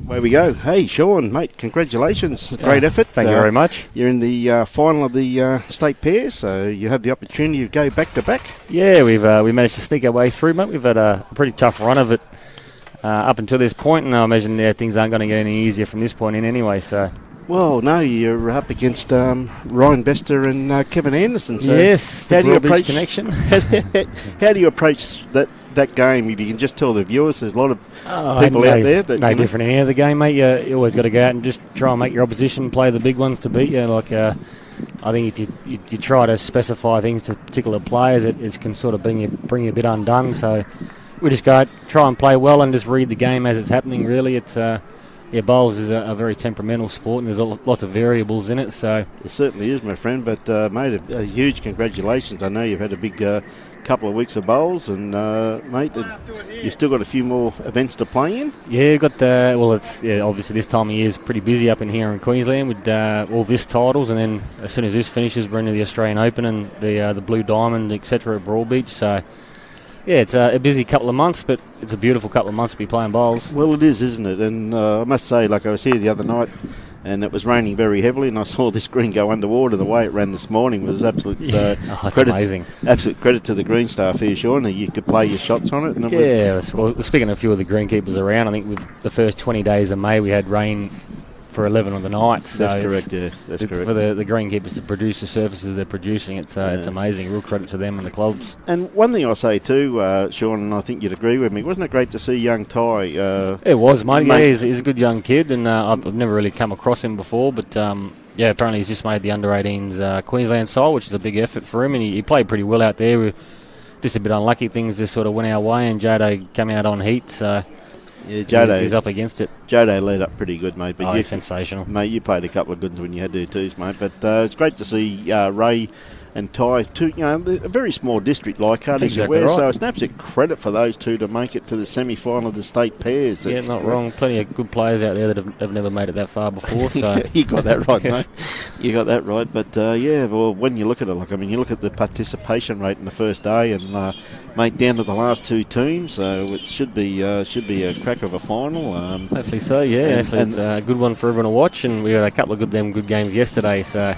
There we go. Hey, Sean, mate, congratulations. Great effort. Thank you very much. You're in the final of the state pairs, so you have the opportunity to go back to back. Yeah, we managed to sneak our way through, mate. We've had a pretty tough run of it up until this point, and I imagine things aren't going to get any easier from this point in anyway. So. Well, no, you're up against Ryan Bester and Kevin Anderson. So yes, how do you Robbie's approach connection? How do you approach that game? If you can just tell the viewers, there's a lot of people out there that no different in any other game, mate. You always got to go out and just try and make your opposition play the big ones to beat you. Like I think if you try to specify things to particular players, it can sort of bring you a bit undone. So we just go try and play well and just read the game as it's happening. Really, it's Yeah, bowls is a very temperamental sport, and there's lots of variables in it. So it certainly is, my friend. But mate, a huge congratulations. I know you've had a big couple of weeks of bowls, and mate, you've still got a few more events to play in. Yeah, got it's obviously this time of year is pretty busy up in here in Queensland with all this titles, and then as soon as this finishes, we're into the Australian Open and the Blue Diamond, etc. at Broadbeach. So yeah, it's a busy couple of months, but it's a beautiful couple of months to be playing bowls. Well, it is, isn't it? And I must say, like I was here the other night, and it was raining very heavily, and I saw this green go underwater. The way it ran this morning was absolute it's amazing. Absolute credit to the green staff here, Sean. You could play your shots on it. And well, speaking of a few of the greenkeepers around, I think with the first 20 days of May we had rain for 11 of the nights. So that's correct, yeah. That's correct. For the greenkeepers to produce the surfaces they're producing, it's amazing. Real credit to them and the clubs. And one thing I'll say too, Sean, and I think you'd agree with me, wasn't it great to see young Ty? It was, mate. Yeah, he's a good young kid, and I've never really come across him before, but apparently he's just made the under-18s Queensland side, which is a big effort for him, and he played pretty well out there. We're just a bit unlucky. Things just sort of went our way, and Jado came out on heat, so yeah, Jado, he's up against it. Jado led up pretty good, mate. But he's sensational. Mate, you played a couple of good ones when you had to too, mate. But it's great to see Ray and Ty, two, a very small district like Leichhardt, right. So it's an absolute credit for those two to make it to the semi-final of the state pairs. Yeah, not wrong. Plenty of good players out there that have never made it that far before. So you got that right, mate. You got that right. But well, when you look at it, you look at the participation rate in the first day, and mate, down to the last two teams, so it should be a crack of a final. Hopefully so. Yeah, hopefully it's a good one for everyone to watch, and we got a couple of good games yesterday. So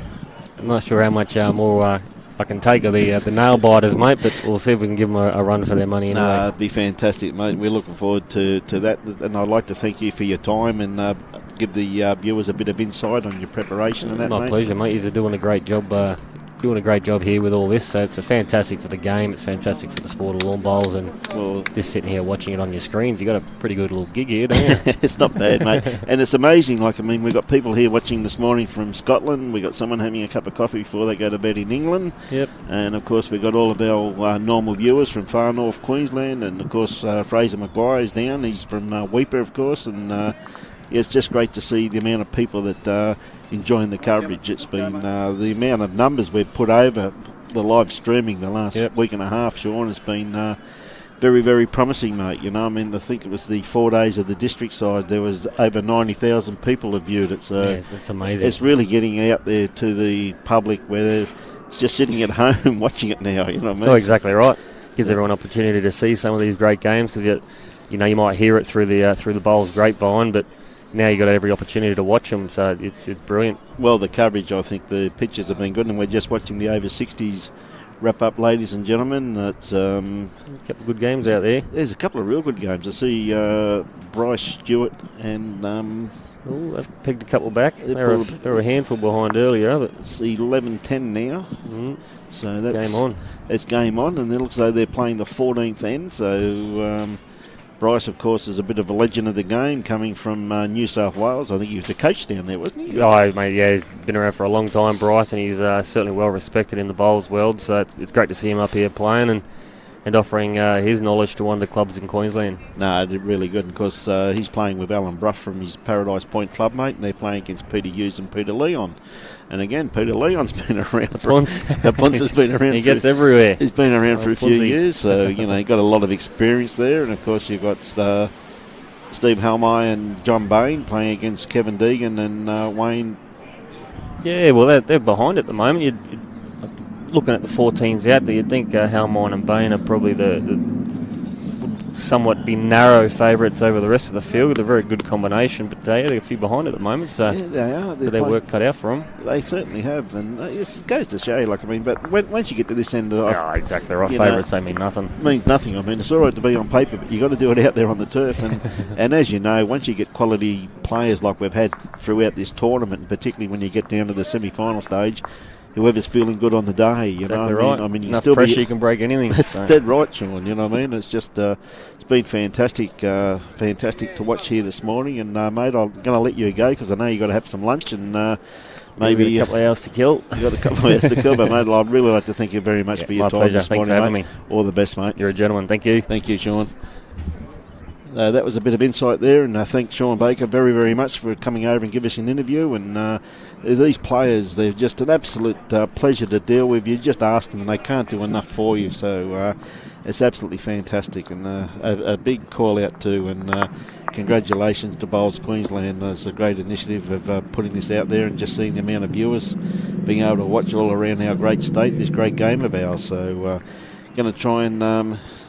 I'm not sure how much more I can take of the nail biters, mate, but we'll see if we can give them a run for their money anyway. It'd be fantastic, mate. We're looking forward to that, and I'd like to thank you for your time and give the viewers a bit of insight on your preparation and that, My pleasure, mate. You're doing a great job. Here with all this, so it's fantastic for the game, it's fantastic for the sport of lawn bowls, and just sitting here watching it on your screens, you've got a pretty good little gig here, don't you? It's not bad, mate. And it's amazing, we've got people here watching this morning from Scotland, we've got someone having a cup of coffee before they go to bed in England, yep. And of course we've got all of our normal viewers from far north Queensland, and of course Fraser Maguire is down, he's from Weipa, of course, and it's just great to see the amount of people that enjoying the coverage. It's been the amount of numbers we've put over the live streaming the last week and a half, Sean, has been very, very promising, mate. I think it was the 4 days of the district side, there was over 90,000 people have viewed it. So that's amazing. It's really getting out there to the public where they're just sitting at home watching it now. You know what I mean? Oh, exactly right. Gives everyone an opportunity to see some of these great games, because you might hear it through the bowls grapevine, but now you've got every opportunity to watch them, so it's brilliant. Well, the coverage, I think the pictures have been good, and we're just watching the over 60s wrap up, ladies and gentlemen. It's a couple of good games out there. There's a couple of real good games. I see Bryce Stewart and they've pegged a couple back. They're a handful behind earlier, but it's 11-10 now. Mm-hmm. So that's game on. It's game on, and it looks like they're playing the 14th end. So Bryce, of course, is a bit of a legend of the game, coming from New South Wales. I think he was the coach down there, wasn't he? Oh, mate, yeah, he's been around for a long time, Bryce, and he's certainly well respected in the bowls world. So it's great to see him up here playing and offering his knowledge to one of the clubs in Queensland. No, they're really good. And of course, he's playing with Alan Bruff from his Paradise Point club, mate, and they're playing against Peter Hughes and Peter Leon. And again, Peter Leon's been around. The Ponce has been around. He gets everywhere. He's been around for a few years, so he got a lot of experience there. And of course, you've got Steve Halmai and John Bain playing against Kevin Deegan and Wayne. Yeah, well, they're behind at the moment. Looking at the 4 teams out there, you'd think Halmine and Bain are probably the somewhat be narrow favourites over the rest of the field. They're a very good combination, but they're a few behind at the moment, so yeah, they are. Their work cut out for them. They certainly have, and it goes to show, but once you get to this end of exactly right, favourites don't mean nothing. Means nothing. It's all right to be on paper, but you got to do it out there on the turf, and as you know, once you get quality players like we've had throughout this tournament, and particularly when you get down to the semi-final stage, whoever's feeling good on the day, exactly right. Enough pressure, you can break anything. That's dead right, Sean. It's just it's been fantastic to watch here this morning. And mate, I'm going to let you go because I know you got to have some lunch and maybe a couple of hours to kill. You got a couple of hours to kill, but mate, I'd really like to thank you very much for your time pleasure. this morning. Thanks for having me. All the best, mate. You're a gentleman. Thank you. Thank you, Sean. That was a bit of insight there, and I thank Sean Baker very, very much for coming over and give us an interview. And these players, they're just an absolute pleasure to deal with. You just ask them and they can't do enough for you. So it's absolutely fantastic, and a big call out too, and congratulations to Bowls Queensland. It's a great initiative of putting this out there and just seeing the amount of viewers being able to watch all around our great state, this great game of ours. So going to try and,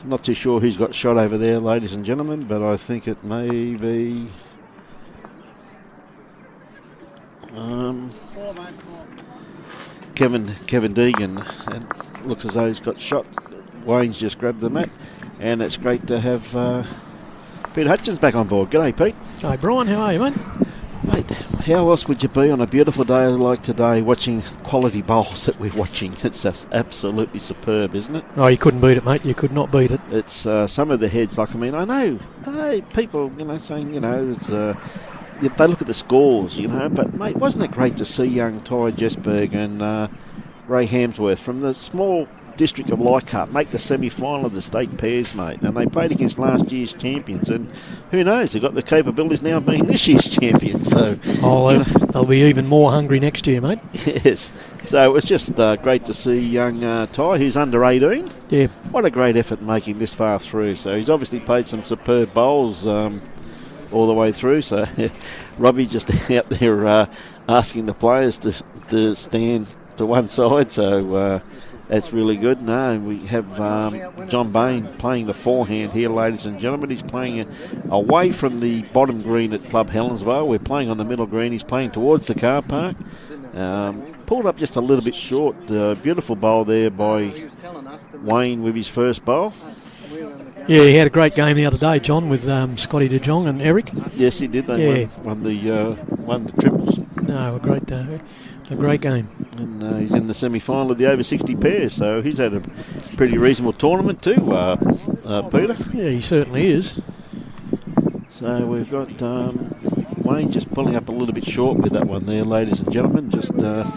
not too sure who's got shot over there, ladies and gentlemen, but I think it may be Kevin Deegan. It looks as though he's got shot. Wayne's just grabbed the mat, and it's great to have Pete Hutchins back on board. G'day, Pete. Hi, Brian. How are you, mate? Mate, how else would you be on a beautiful day like today watching quality bowls that we're watching? It's just absolutely superb, isn't it? Oh, you couldn't beat it, mate. You could not beat it. It's some of the heads, like, I mean, I know, people, saying, it's they look at the scores, but, mate, wasn't it great to see young Ty Jesberg and Ray Hamsworth from the small district of Leichhardt make the semi-final of the state pairs, mate, and they played against last year's champions, and who knows, they've got the capabilities now of being this year's champions. So they'll be even more hungry next year, mate. Yes, so it was just great to see young Ty, who's under 18. Yeah, what a great effort making this far through. So he's obviously played some superb bowls all the way through. So Robbie just out there asking the players to stand to one side. So that's really good. No, we have John Bain playing the forehand here, ladies and gentlemen. He's playing away from the bottom green at Club Helensvale. We're playing on the middle green. He's playing towards the car park. Pulled up just a little bit short. Beautiful bowl there by Wayne with his first bowl. Yeah, he had a great game the other day, John, with Scotty De Jong and Eric. Yes, he did. They won the triples. No, a great game. And he's in the semi-final of the over 60 pairs, so he's had a pretty reasonable tournament too, Peter. Yeah, he certainly is. So we've got Wayne just pulling up a little bit short with that one there, ladies and gentlemen. Just a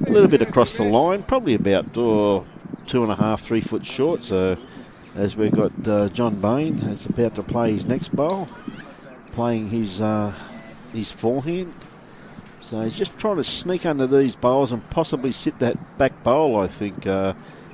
little bit across the line, probably about 2.5, 3 foot short. So as we've got John Bain, who's about to play his next bowl, playing his forehand. So he's just trying to sneak under these bowls and possibly sit that back bowl, I think.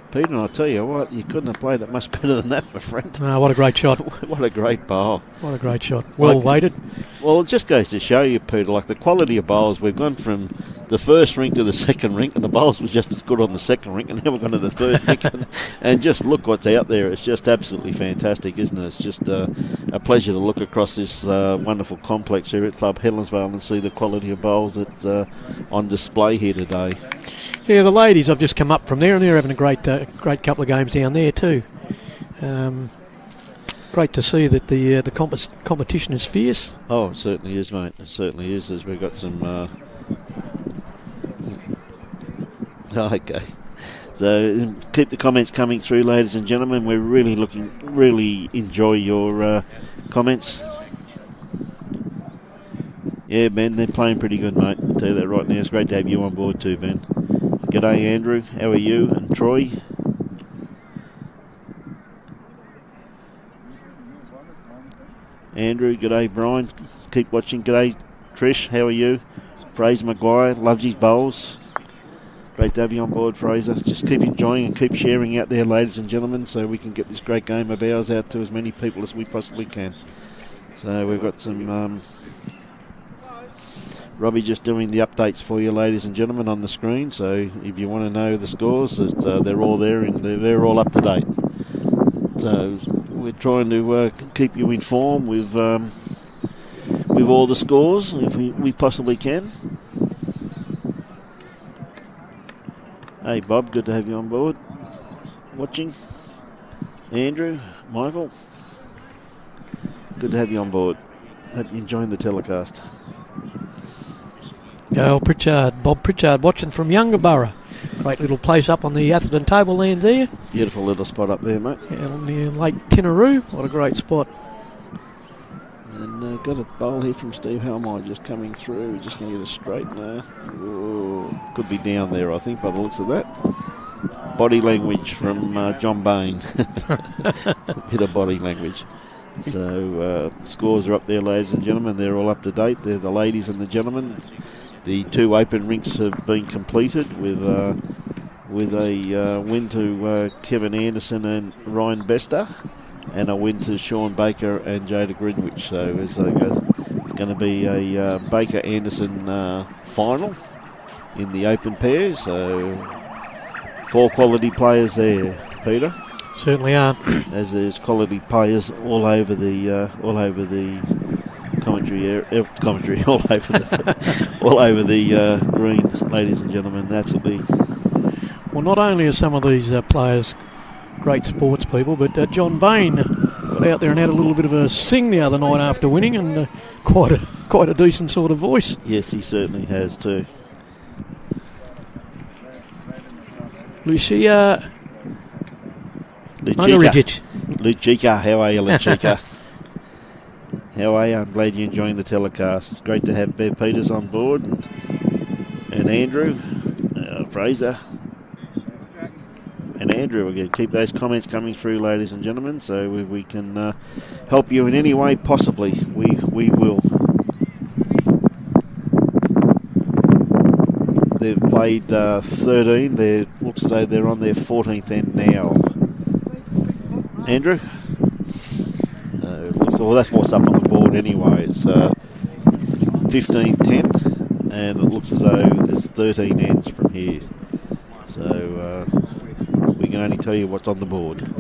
Peter, and I'll tell you what, you couldn't have played it much better than that, my friend. Oh, what a great shot. What a great bowl. What a great shot. Well weighted. Well, it just goes to show you, Peter, like the quality of bowls. We've gone from the first rink to the second rink, and the bowls was just as good on the second rink, and now we've gone to the third rink. And just look what's out there. It's just absolutely fantastic, isn't it? It's just a pleasure to look across this wonderful complex here at Club Helensvale and see the quality of bowls that's on display here today. Yeah, the ladies, I've just come up from there, and they're having a great couple of games down there too. Great to see that the competition is fierce. Oh, it certainly is, mate. It certainly is, as we've got some... Okay. So keep the comments coming through, ladies and gentlemen. We're really enjoy your comments. Yeah, Ben, they're playing pretty good, mate. I'll tell you that right now. It's great to have you on board too, Ben. G'day, Andrew. How are you? And Troy? Andrew, g'day, Brian. Keep watching. G'day, Trish. How are you? Fraser Maguire loves his bowls. Great to have you on board, Fraser. Just keep enjoying and keep sharing out there, ladies and gentlemen, so we can get this great game of ours out to as many people as we possibly can. So we've got some... Robbie just doing the updates for you, ladies and gentlemen, on the screen. So if you want to know the scores, they're all there and they're all up to date. So we're trying to keep you informed with all the scores if we possibly can. Hey Bob, good to have you on board. Watching. Andrew, Michael, good to have you on board. Hope you're enjoying the telecast. Bob Pritchard watching from Youngaborough. Great little place up on the Atherton Tablelands there. Beautiful little spot up there, mate. Yeah, on the Lake Tinaroo. What a great spot. And got a bowl here from Steve Halmine just coming through. Just going to get it straight now. Oh, could be down there, I think, by the looks of that. Body language from John Bain. Bit of body language. So scores are up there, ladies and gentlemen. They're all up to date. They're the ladies and the gentlemen. The 2 open rinks have been completed with a win to Kevin Anderson and Ryan Bester, and a win to Sean Baker and Jada Greenwich. So it's going to be a Baker-Anderson final in the open pair. So 4 quality players there, Peter. Certainly are. As there's quality players all over the commentary, all over the green, ladies and gentlemen. Absolutely. Well, not only are some of these players great sports people, but John Bain got out there and had a little bit of a sing the other night after winning, and quite a decent sort of voice. Yes, he certainly has too. Lucia Andrijic. Lucica, how are you, Lucica? How are you? I'm glad you're enjoying the telecast. It's great to have Bev Peters on board and Andrew, Fraser. And Andrew, we're going to keep those comments coming through, ladies and gentlemen, so we can help you in any way possibly. We will. They've played 13. It looks as though they're on their 14th end now. Andrew? Well, that's what's up on the board anyway. It's 15-10, and it looks as though there's 13 ends from here. So we can only tell you what's on the board.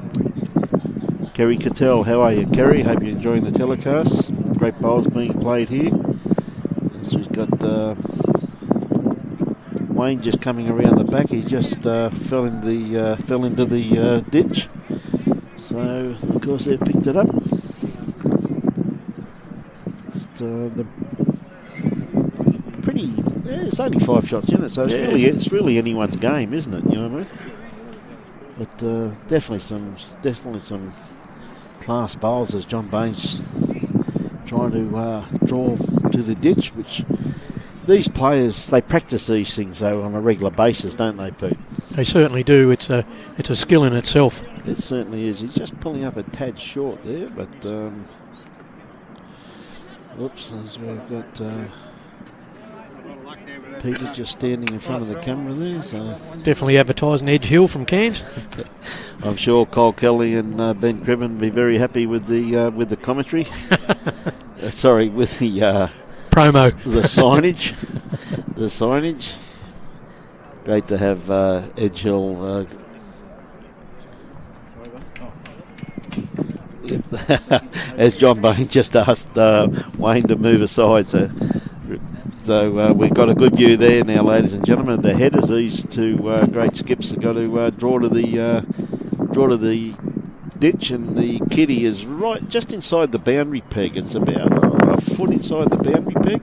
Kerry Cattell, how are you, Kerry? Hope you're enjoying the telecast. Great bowls being played here. So we've got Wayne just coming around the back. He just fell into the ditch. So of course they've picked it up. It's only 5 shots in it, so it's really anyone's game, isn't it? You know what I mean? But definitely some class bowls as John Baines trying to draw to the ditch, which these players, they practice these things though on a regular basis, don't they, Pete? They certainly do. It's a skill in itself. It certainly is. He's just pulling up a tad short there, but oops, as we've got Peter just standing in front of the camera there. So definitely advertising Edge Hill from Cairns. I'm sure Cole Kelly and Ben Cribben will be very happy with the commentary. Sorry, with the promo, the signage, the signage. Great to have Edge Hill. As John Bain just asked Wayne to move aside, so we've got a good view there now, ladies and gentlemen. The headers, these 2 great skips have got to draw to the ditch, and the kitty is right just inside the boundary peg. It's about a foot inside the boundary peg.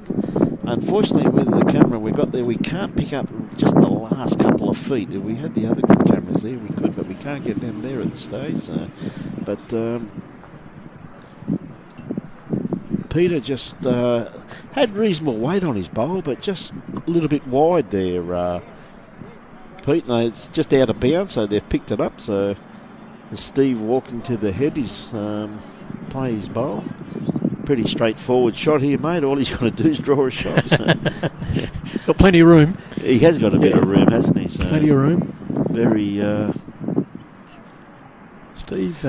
Unfortunately, with the camera we got there, we can't pick up just the last couple of feet. If we had the other good cameras there, we could, but we can't get them there at this stage. So. But Peter just had reasonable weight on his bowl, but just a little bit wide there. Pete, no, it's just out of bounds, so they've picked it up. So Steve walking to the head is play his bowl. Pretty straightforward shot here, mate. All he's got to do is draw a shot. So. Got plenty of room. He has got a bit of room, hasn't he? So plenty of room. Very. Steve,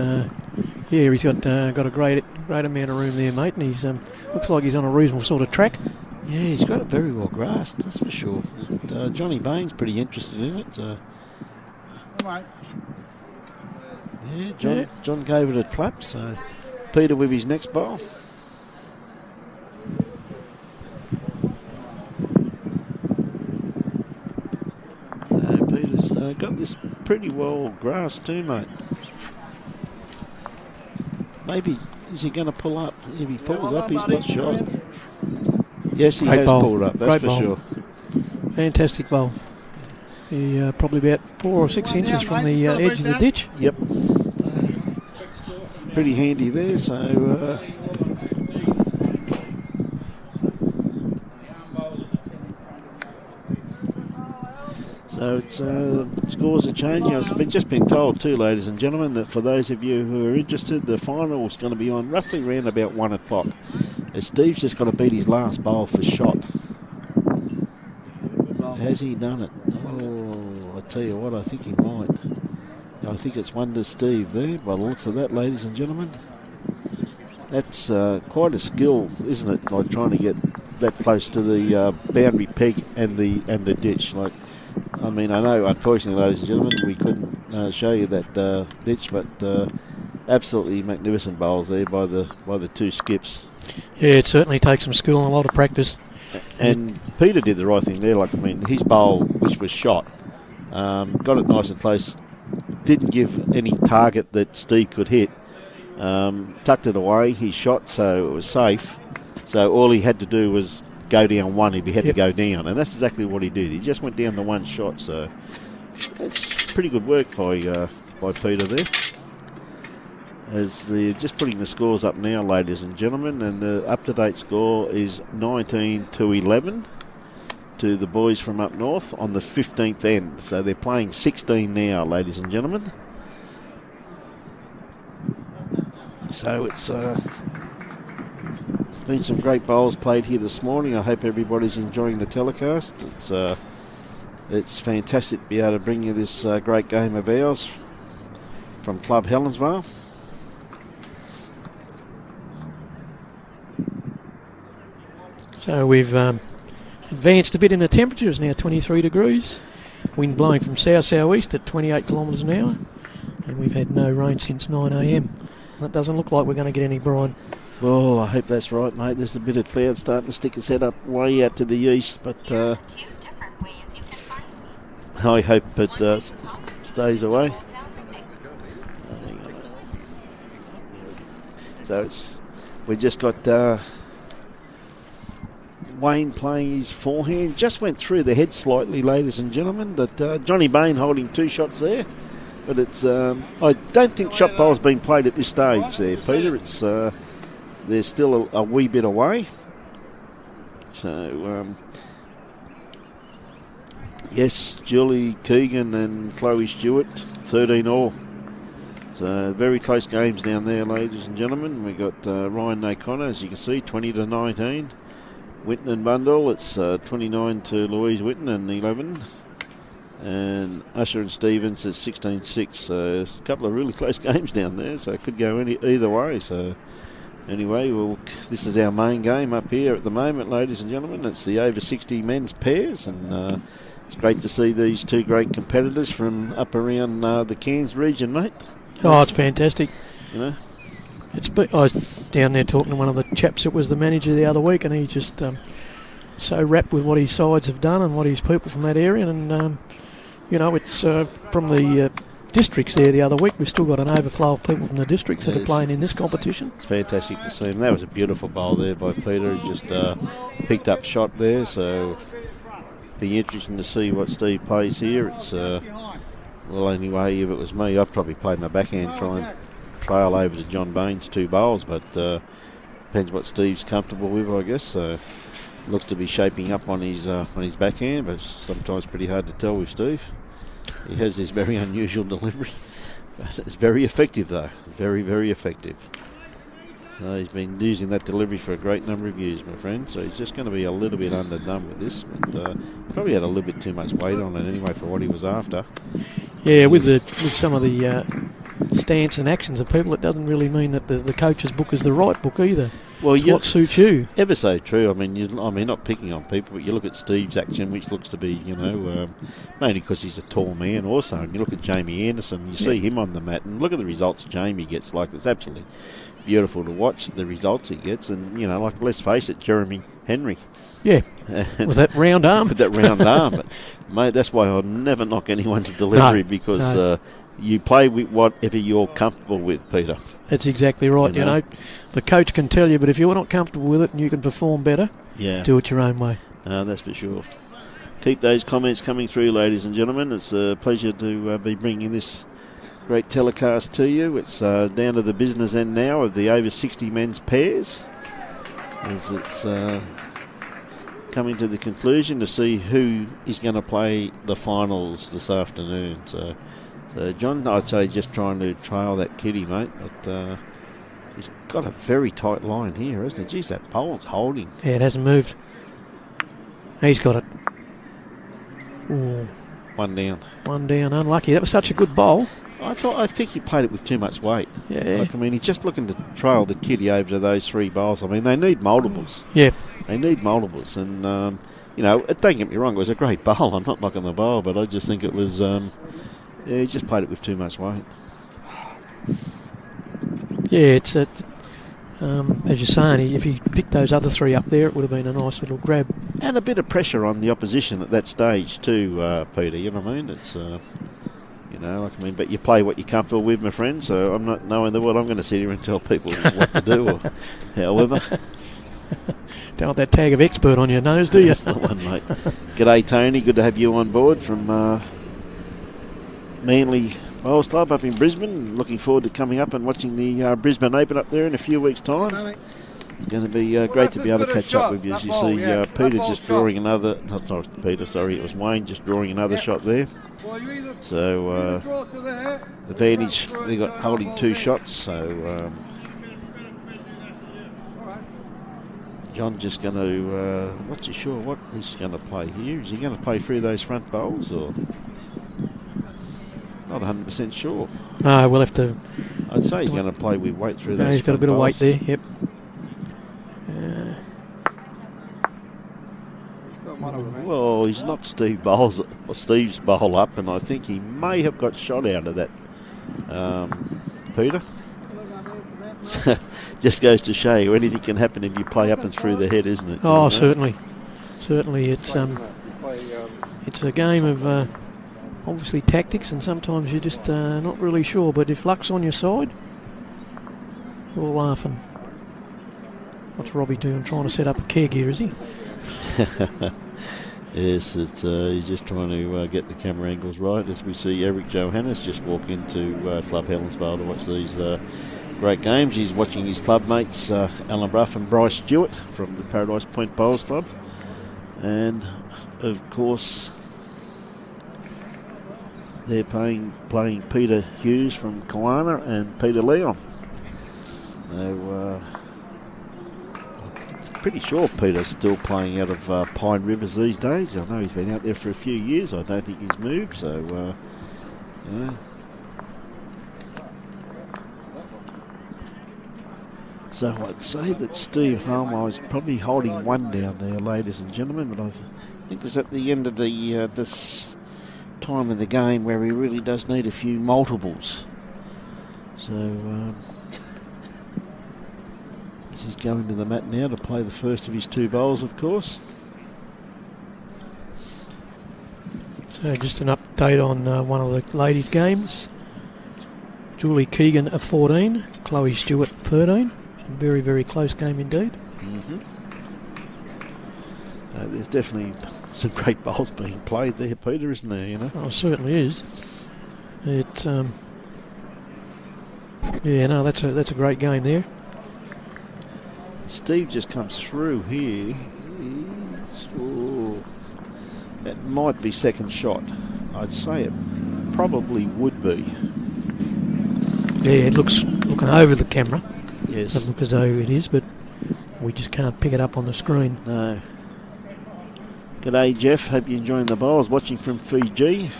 he's got a great amount of room there, mate, and he's looks like he's on a reasonable sort of track. Yeah, he's got it very well grasped, that's for sure. Johnny Bain's pretty interested in it. Yeah, John gave it a clap, so Peter with his next bowl. Peter's got this pretty well grasped too, mate. Maybe, is he going to pull up? If he pulls up, he's got shot. Yes, he has pulled up, that's for sure. Fantastic bowl. He probably about 4 or 6 inches from the edge of the ditch. Yep. Pretty handy there, so... So it's scores are changing. I've just been told too, ladies and gentlemen, that for those of you who are interested, the final is going to be on roughly around about 1 o'clock. Steve's just got to beat his last bowl for shot. Has he done it? Oh, I tell you what, I think he might. I think it's Wonder Steve there, by the looks of that, ladies and gentlemen. That's quite a skill, isn't it? Like trying to get that close to the boundary peg and the ditch. Like, I mean, I know, unfortunately, ladies and gentlemen, we couldn't show you that ditch, but absolutely magnificent bowls there by the two skips. Yeah, it certainly takes some skill and a lot of practice. And Peter did the right thing there. Like, I mean, his bowl, which was shot, got it nice and close, didn't give any target that Steve could hit, tucked it away, he shot, so it was safe. So all he had to do was go down one if he had to go down, and that's exactly what he did. He just went down the one shot, so that's pretty good work by Peter there. As they're just putting the scores up now, ladies and gentlemen, and the up-to-date score is 19-11 to the boys from up north on the 15th end. So they're playing 16 now, ladies and gentlemen. So it's been some great bowls played here this morning. I hope everybody's enjoying the telecast. It's fantastic to be able to bring you this great game of ours from Club Helensvale. So we've advanced a bit in the temperatures now, 23 degrees. Wind blowing from south-southeast at 28 kilometres an hour. And we've had no rain since 9 a.m. It doesn't look like we're going to get any brine. Well, I hope that's right, mate. There's a bit of cloud starting to stick its head up way out to the east, but I hope it stays away. So we just got Wayne playing his forehand. Just went through the head slightly, ladies and gentlemen. But Johnny Bain holding two shots there. But it's I don't think shot bowl's been played at this stage there, Peter. It's they're still a wee bit away. So yes, Julie Keegan and Chloe Stewart, 13 all. So very close games down there, ladies and gentlemen. We got Ryan O'Connor, as you can see, 20-19. Whitten and Bundle, it's 29 to Louise Whitten and 11. And Usher and Stevens is 16-6. So there's a couple of really close games down there, so it could go either way. So anyway, this is our main game up here at the moment, ladies and gentlemen. It's the over 60 men's pairs, and it's great to see these two great competitors from up around the Cairns region, mate. Oh, it's fantastic. You know, I was down there talking to one of the chaps that was the manager the other week, and he's just so wrapped with what his sides have done and what his people from that area. And you know, it's from the districts there the other week. We've still got an overflow of people from the districts that are playing in this competition. It's fantastic to see him. That was a beautiful bowl there by Peter. He just picked up shot there, so be interesting to see what Steve plays here. It's well, anyway, if it was me, I'd probably play my backhand, try and trail over to John Bain's two bowls, but depends what Steve's comfortable with, I guess. So looks to be shaping up on his backhand, but it's sometimes pretty hard to tell with Steve. He has this very unusual delivery, but it's very effective though, very, very effective. He's been using that delivery for a great number of years, my friend, so he's just going to be a little bit underdone with this, but probably had a little bit too much weight on it anyway for what he was after. Yeah, with some of the stance and actions of people, it doesn't really mean that the coach's book is the right book either. Well, it's what suits you. Ever so true. I mean, not picking on people, but you look at Steve's action, which looks to be, mainly because he's a tall man also, and you look at Jamie Anderson, you see him on the mat, and look at the results Jamie gets. Like, it's absolutely beautiful to watch the results he gets, and, like, let's face it, Jeremy Henry. Yeah, with that round arm. With that round arm. But, mate, that's why I'll never knock anyone's delivery, because you play with whatever you're comfortable with, Peter. That's exactly right. You know, the coach can tell you, but if you're not comfortable with it and you can perform better, do it your own way. That's for sure. Keep those comments coming through, ladies and gentlemen. It's a pleasure to be bringing this great telecast to you. It's down to the business end now of the over 60 men's pairs, as it's coming to the conclusion to see who is going to play the finals this afternoon. So John, I'd say just trying to trail that kitty, mate, but he's got a very tight line here, hasn't he? Geez, that pole's holding. Yeah, it hasn't moved. He's got it. Ooh. One down. One down, unlucky. That was such a good bowl. I think he played it with too much weight. Yeah. Like, I mean, he's just looking to trail the kitty over to those 3 bowls. I mean, they need multiples. Yeah. They need multiples. And, don't get me wrong, it was a great bowl. I'm not knocking the bowl, but I just think it was, he just played it with too much weight. Yeah, it's as you're saying, if he picked those other 3 up there, it would have been a nice little grab. And a bit of pressure on the opposition at that stage too, Peter. You know what I mean? It's, but you play what you're comfortable with, my friend. So I'm not knowing the word. I'm going to sit here and tell people what to do, or however. Don't want that tag of expert on your nose, do you? That's the one, mate. G'day, Tony. Good to have you on board from Manly Bowls Club up in Brisbane. Looking forward to coming up and watching the Brisbane Open up there in a few weeks' time. Going to be great to be able to catch up with you. As you see, Peter just drawing another. Not Peter, sorry, it was Wayne just drawing another shot there. So advantage. They got holding 2 shots. So John just going to. Not too sure what he's going to play here. Is he going to play through those front bowls or? Not 100% sure. No, we'll have to. I'd say he's going to play with weight through those. He's got a bit of weight there. Yep. Well, he's knocked Steve's bowl up, and I think he may have got shot out of that, Peter. Just goes to show you anything can happen if you play up and through the head, isn't it? Oh, certainly. It's a game of obviously tactics, and sometimes you're just not really sure. But if luck's on your side, you're laughing. What's Robbie doing? Trying to set up a care gear, is he? Yes, it's he's just trying to get the camera angles right as we see Eric Johannes just walk into Club Helensvale to watch these great games. He's watching his club mates Alan Bruff and Bryce Stewart from the Paradise Point Bowls Club, and of course they're playing Peter Hughes from Kiwana and Peter Leon. So pretty sure Peter's still playing out of Pine Rivers these days. I know he's been out there for a few years. I don't think he's moved, so So I'd say that Steve Harmar is probably holding 1 down there, ladies and gentlemen, but I think it's at the end of the this time of the game where he really does need a few multiples. So he's going to the mat now to play the first of his 2 bowls, of course. So just an update on one of the ladies' games. Julie Keegan at 14, Chloe Stewart 13. Very, very close game indeed. Mm-hmm. There's definitely some great bowls being played there, Peter, isn't there? You know. Oh, it certainly is. It's that's a great game there. Steve just comes through here. That might be second shot. I'd say it probably would be. Yeah, it looks looking over the camera. Yes. Doesn't look as though it is, but we just can't pick it up on the screen. No. G'day, Jeff. Hope you're enjoying the bowls. Watching from Fiji.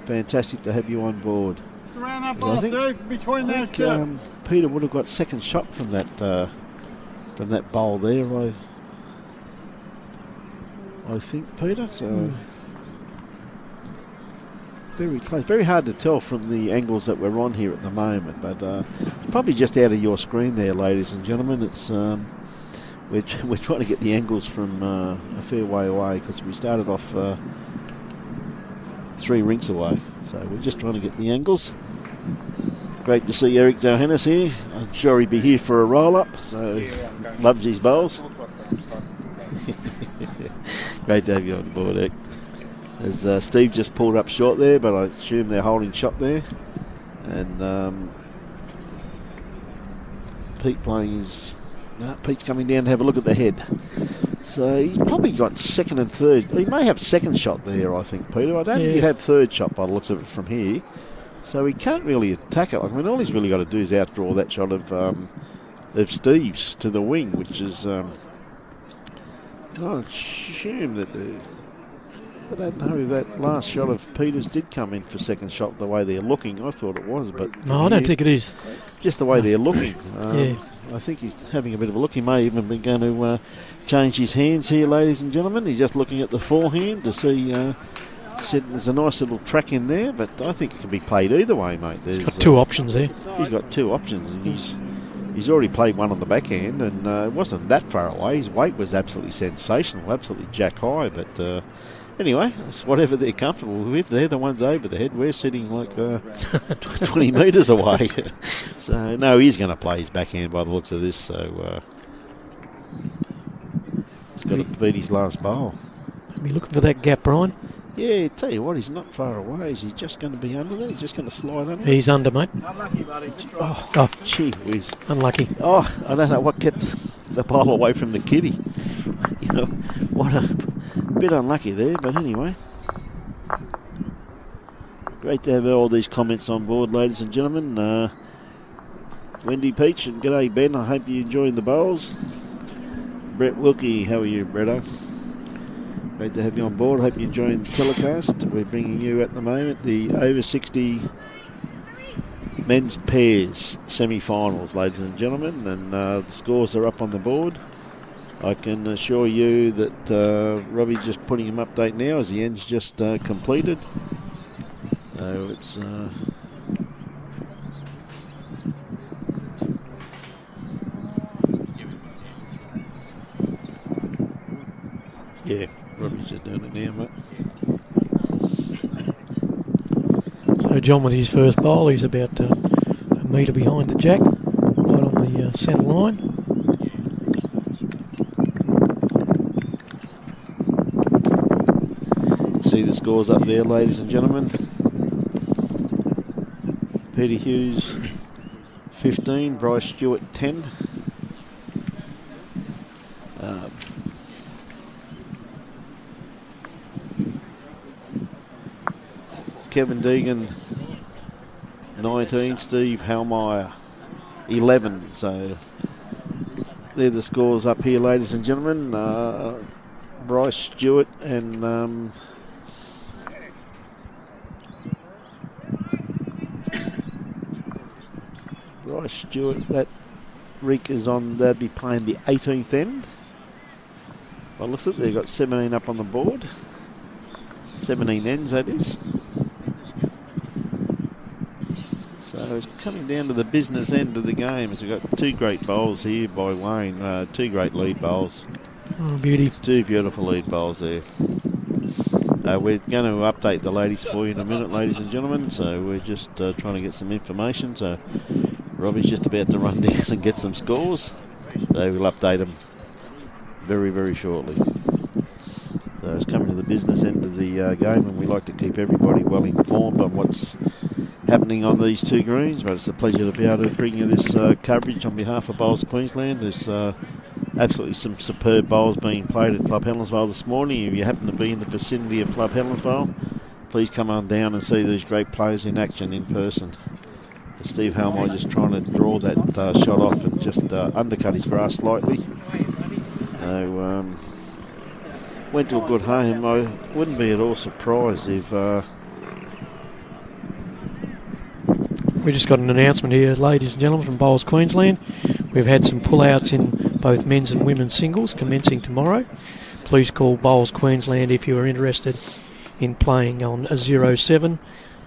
Fantastic to have you on board. Around that ball, Steve, between those 2. Peter would have got second shot from that bowl there. I think, Peter. So very close. Very hard to tell from the angles that we're on here at the moment, but it's probably just out of your screen there, ladies and gentlemen. It's we're trying to get the angles from a fair way away because we started off 3 rinks away, so we're just trying to get the angles. Great to see Eric Johannes here. I'm sure he'd be here for a roll-up, so loves his bowls. Great to have you on board, Eric. As Steve just pulled up short there, but I assume they're holding shot there. And Pete playing his... No, Pete's coming down to have a look at the head. So he's probably got second and third. He may have second shot there, I think, Peter. I don't think he'd have third shot by the looks of it from here. So he can't really attack it. I mean, all he's really got to do is outdraw that shot of Steve's to the wing, which is... I assume that... I don't know if that last shot of Peters did come in for second shot the way they're looking. I thought it was, but... No, I don't think it is. Just the way they're looking. I think he's having a bit of a look. He may even be going to change his hands here, ladies and gentlemen. He's just looking at the forehand to see... said there's a nice little track in there, but I think it can be played either way, mate. There's got two options there. He's got two options, and he's already played one on the backhand, and it wasn't that far away. His weight was absolutely sensational, absolutely jack high, but... anyway, it's whatever they're comfortable with. They're the ones over the head. We're sitting like 20 metres away. So, no, he's going to play his backhand by the looks of this. So, he's got to beat his last bowl. Be looking for that gap, Brian. Yeah, tell you what, he's not far away. Is he just going to be under there? He's just going to slide under? He's under, mate. Unlucky, buddy. Oh, gee whiz. Unlucky. Oh, I don't know what kept the bowl away from the kitty. You know, what a bit unlucky there, but anyway. Great to have all these comments on board, ladies and gentlemen. Wendy Peach and g'day Ben, I hope you're enjoying the bowls. Brett Wilkie, how are you, Bretto? Great to have you on board. Hope you're enjoying the telecast. We're bringing you at the moment the over 60 men's pairs semi-finals, ladies and gentlemen, and the scores are up on the board. I can assure you that Robbie's just putting him update now as the end's just completed. So it's yeah, Robbie's just doing it now, mate. So John with his first bowl, he's about a metre behind the jack, right on the centre line. See the scores up there, ladies and gentlemen. Peter Hughes 15, Bryce Stewart 10. Kevin Deegan 19, Steve Halmeyer 11. So they're the scores up here, ladies and gentlemen. Bryce Stewart and Bryce Stewart, that Reek is on, they'll be playing the 18th end. Well, looks like they've got 17 up on the board. 17 ends, that is. So it's coming down to the business end of the game. As we've got two great bowls here by Wayne, two great lead bowls. Oh, beauty. Two beautiful lead bowls there. We're going to update the ladies for you in a minute, ladies and gentlemen. So we're just trying to get some information. So Robbie's just about to run down and get some scores. So we'll update them very, very shortly. So it's coming to the business end of the game, and we like to keep everybody well informed on what's happening on these two greens. But it's a pleasure to be able to bring you this coverage on behalf of Bowls Queensland. There's absolutely some superb bowls being played at Club Helensvale this morning. If you happen to be in the vicinity of Club Helensvale, please come on down and see these great players in action in person. Steve Halmeyer just trying to draw that shot off and just undercut his grass slightly. So went to a good home. I wouldn't be at all surprised if... We just got an announcement here, ladies and gentlemen, from Bowls Queensland. We've had some pull-outs in both men's and women's singles commencing tomorrow. Please call Bowls Queensland if you are interested in playing on 07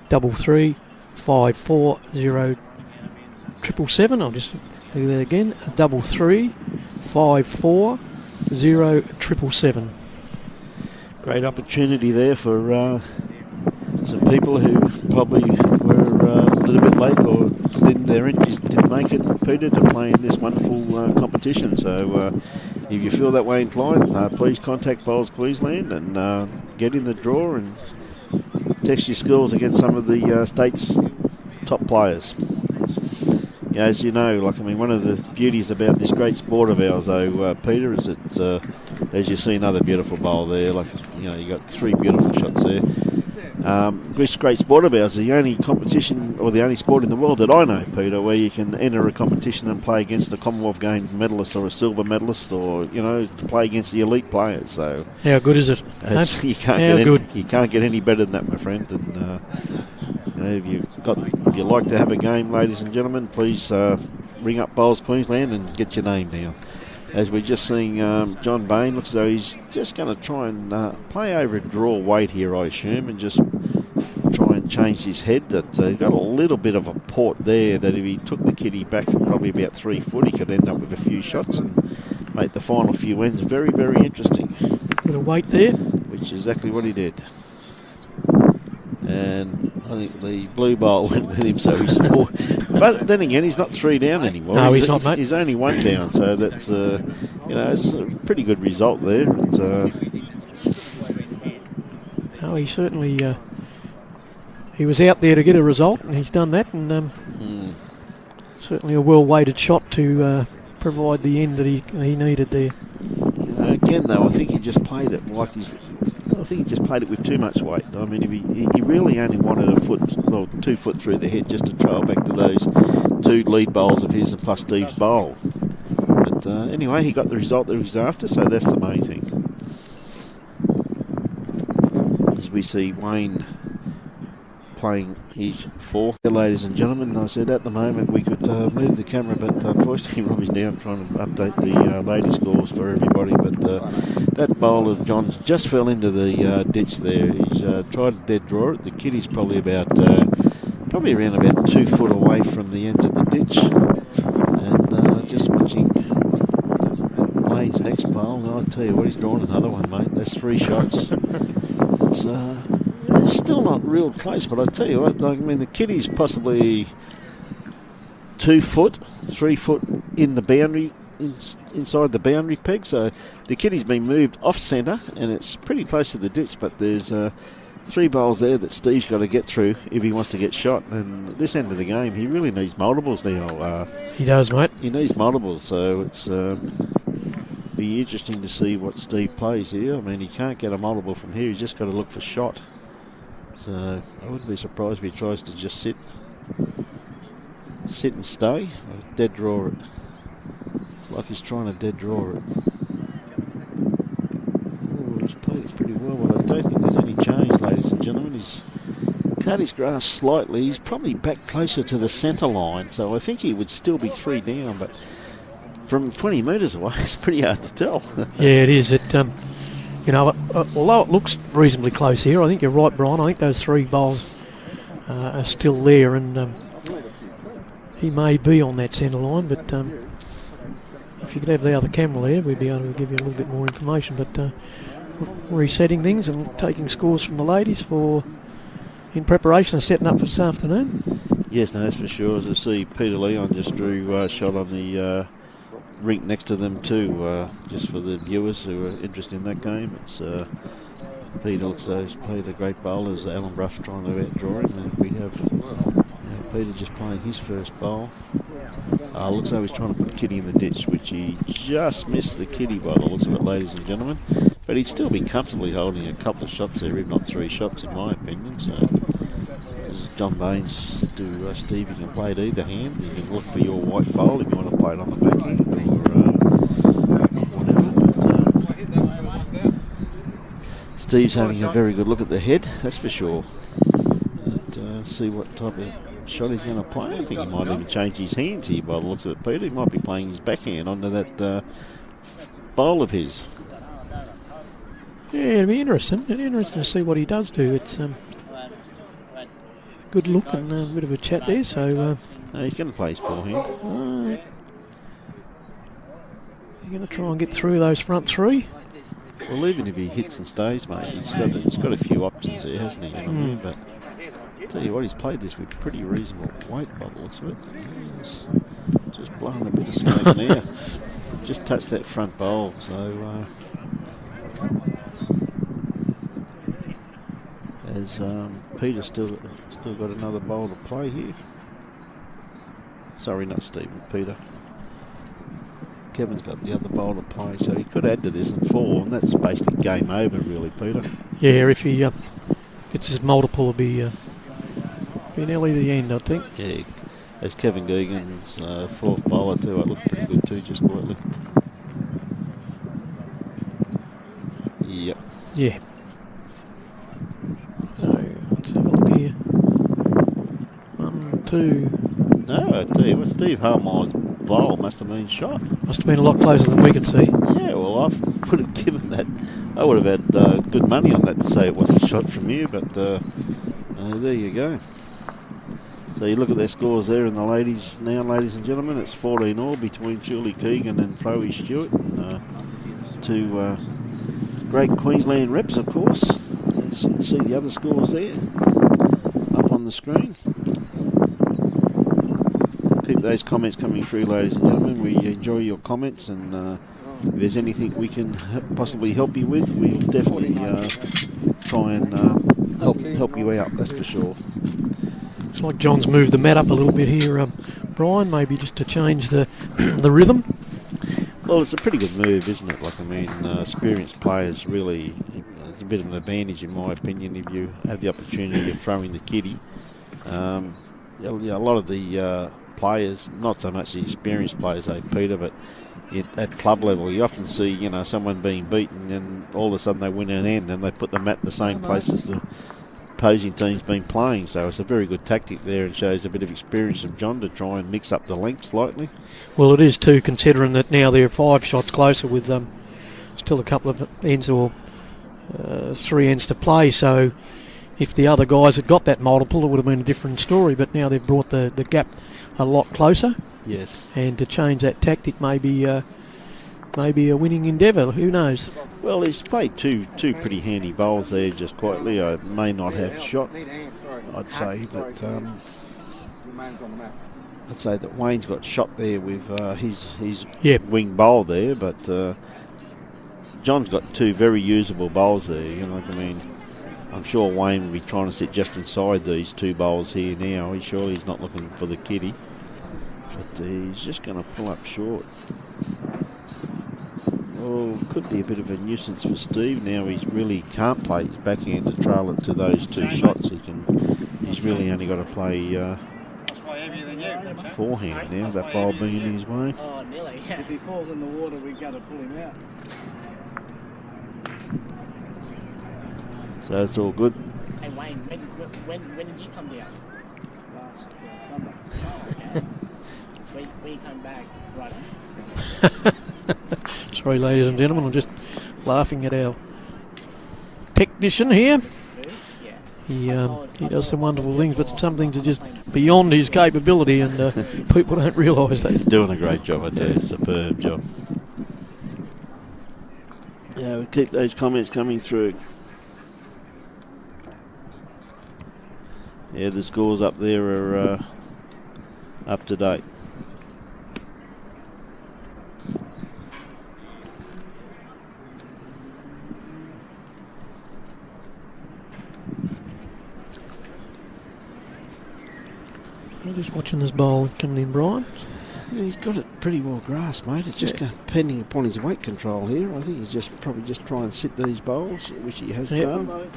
33 54 0777. I'll just do that again. 33 54 0777. Great opportunity there for some people who probably were a little bit late or their entries didn't make it, Peter, to play in this wonderful competition. So if you feel that way inclined, please contact Bowls Queensland and get in the draw and test your skills against some of the state's top players. Yeah, as you know, one of the beauties about this great sport of ours, though, Peter, is that as you see, another beautiful bowl there. Like, you know, you got 3 beautiful shots there. This great sport of ours is the only competition, or the only sport in the world that I know, Peter, where you can enter a competition and play against a Commonwealth Games medalist or a silver medalist, or, you know, to play against the elite players. So how good is it? you can't get any better than that, my friend. And you know, if you like to have a game, ladies and gentlemen, please ring up Bowls Queensland and get your name down. As we're just seeing, John Bain looks as though he's just going to try and play over a draw weight here, I assume, and just try and change his head. That he's got a little bit of a port there, that if he took the kitty back probably about 3 foot, he could end up with a few shots and make the final few ends very, very interesting. Bit of weight there. Which is exactly what he did. And I think the blue bowl went with him, so he scored. But then again, he's not 3 down anymore. No, he's not, mate. He's only 1 down, so that's you know, it's a pretty good result there. No, he certainly he was out there to get a result, and he's done that. And certainly a well-weighted shot to provide the end that he needed there. Again, though, I think he just played it like I think he just played it with too much weight. I mean, if he really only wanted 2 foot through the head just to trail back to those 2 lead bowls of his and plus Steve's bowl. But anyway, he got the result that he was after, so that's the main thing. As we see Wayne playing his 4th. Ladies and gentlemen, I said at the moment we could move the camera, but unfortunately Robbie's down trying to update the lady scores for everybody. But that bowl of John's just fell into the ditch there. He's tried to dead draw it. The kitty's probably around about 2 foot away from the end of the ditch. And just watching Wayne's next bowl, and I'll tell you what, he's drawn another one, mate. That's 3 shots. It's still not real close, but I tell you what, I mean, the kitty's possibly 2 foot, 3 foot in the boundary, inside the boundary peg. So the kitty's been moved off centre, and it's pretty close to the ditch. But there's 3 bowls there that Steve's got to get through if he wants to get shot. And at this end of the game, he really needs multiples now. He does, mate. He needs multiples, so it's be interesting to see what Steve plays here. I mean, he can't get a multiple from here. He's just got to look for shot. So I wouldn't be surprised if he tries to just sit and stay, or dead draw it. It's like he's trying to dead draw it. Oh, he's played it pretty well, but I don't think there's any change, ladies and gentlemen. He's cut his grass slightly. He's probably back closer to the centre line, so I think he would still be 3 down, but from 20 metres away, it's pretty hard to tell. Yeah, it is. You know, although it looks reasonably close here, I think you're right, Brian. I think those 3 bowls are still there, and he may be on that centre line, but if you could have the other camera there, we'd be able to give you a little bit more information. But resetting things and taking scores from the ladies in preparation of setting up for this afternoon. Yes, no, that's for sure. As I see, Peter Leon just drew a shot on the rink next to them too, just for the viewers who are interested in that game. It's Peter looks like he's played a great bowl as Alan Bruff trying to outdraw him, and we have Peter just playing his first bowl. Looks like he's trying to put Kitty in the ditch, which he just missed the Kitty by the looks of it, ladies and gentlemen. But he'd still be comfortably holding a couple of shots there, if not 3 shots in my opinion. So as John Baines to Steve, you can play it either hand. You can look for your white bowl if you want to play it on the back end or whatever. But Steve's having a very good look at the head, that's for sure. And see what type of shot he's going to play. I think he might even change his hands here by the looks of it, Peter. He might be playing his backhand onto that bowl of his. Yeah, it'll be interesting. It'll be interesting to see what he does do. It's good look and a bit of a chat there. So he's going to play his forehand. You're going to try and get through those front 3. Well, even if he hits and stays, mate, he's got a few options there, hasn't he? You know what I mean? But I'll tell you what, he's played this with pretty reasonable weight by the looks of it. He's just blowing a bit of smoke now. Just touched that front bowl, so as Peter's still got another bowl to play here. Sorry, not Stephen, Peter. Kevin's got the other bowl to play, so he could add to this and 4, and that's basically game over, really, Peter. Yeah, if he gets his multiple, it'll be nearly the end, I think. Yeah, as Kevin Geegan's 4th bowler too, it looked pretty good too, just quietly. Yep. Yeah. So, let's have a look here. 1, 2. No, I tell you what, Steve Harmore's bowl must have been shot. Must have been a lot closer than we could see. Yeah, well, I would have given that. I would have had good money on that to say it was a shot from you, but there you go. So you look at their scores there in the ladies now, ladies and gentlemen. It's 14-all between Julie Keegan and Chloe Stewart. And, 2 great Queensland reps, of course. As you can see the other scores there up on the screen. Keep those comments coming through, ladies and gentlemen. We enjoy your comments, and if there's anything we can possibly help you with, we'll definitely try and help you out, that's for sure. Looks like John's moved the mat up a little bit here, Brian, maybe just to change the the rhythm. Well, it's a pretty good move, isn't it? Like, I mean, experienced players really, it's a bit of an advantage in my opinion if you have the opportunity of throwing the kitty. A lot of the players, not so much the experienced players though, Peter, but at club level you often see, someone being beaten and all of a sudden they win an end and they put the mat in the same place as the opposing team's been playing. So it's a very good tactic there and shows a bit of experience of John to try and mix up the length slightly. Well, it is too, considering that now they're 5 shots closer with still a couple of ends or 3 ends to play. So if the other guys had got that multiple, it would have been a different story. But now they've brought the gap a lot closer. Yes. And to change that tactic may be a winning endeavour. Who knows? Well, he's played two pretty handy bowls there just quietly. I may not have shot. I'd say that Wayne's got shot there with his wing bowl there, but John's got 2 very usable bowls there. I'm sure Wayne will be trying to sit just inside these 2 bowls here now. He's not looking for the kitty, but he's just going to pull up short. Oh, could be a bit of a nuisance for Steve. Now he really can't play his backhand to trail it to those 2 shots. He's really only got to play forehand now, that ball being in his way. Oh, nearly. Yeah. If he falls in the water, we've got to pull him out. So it's all good. Hey Wayne, when did you come down? Last Sunday. Oh, okay. we come back right on. Sorry, ladies and gentlemen, I'm just laughing at our technician here. Yeah. He does some wonderful things, but some things are just beyond his capability, and people don't realise that. He's doing a great job, I tell you. Superb job. Yeah, we keep those comments coming through. Yeah, the scores up there are up to date. I'm just watching this bowl coming in, Brian. Yeah, he's got it pretty well grasped, mate. It's just depending upon his weight control here. I think he's probably just try and sit these bowls, which he has done.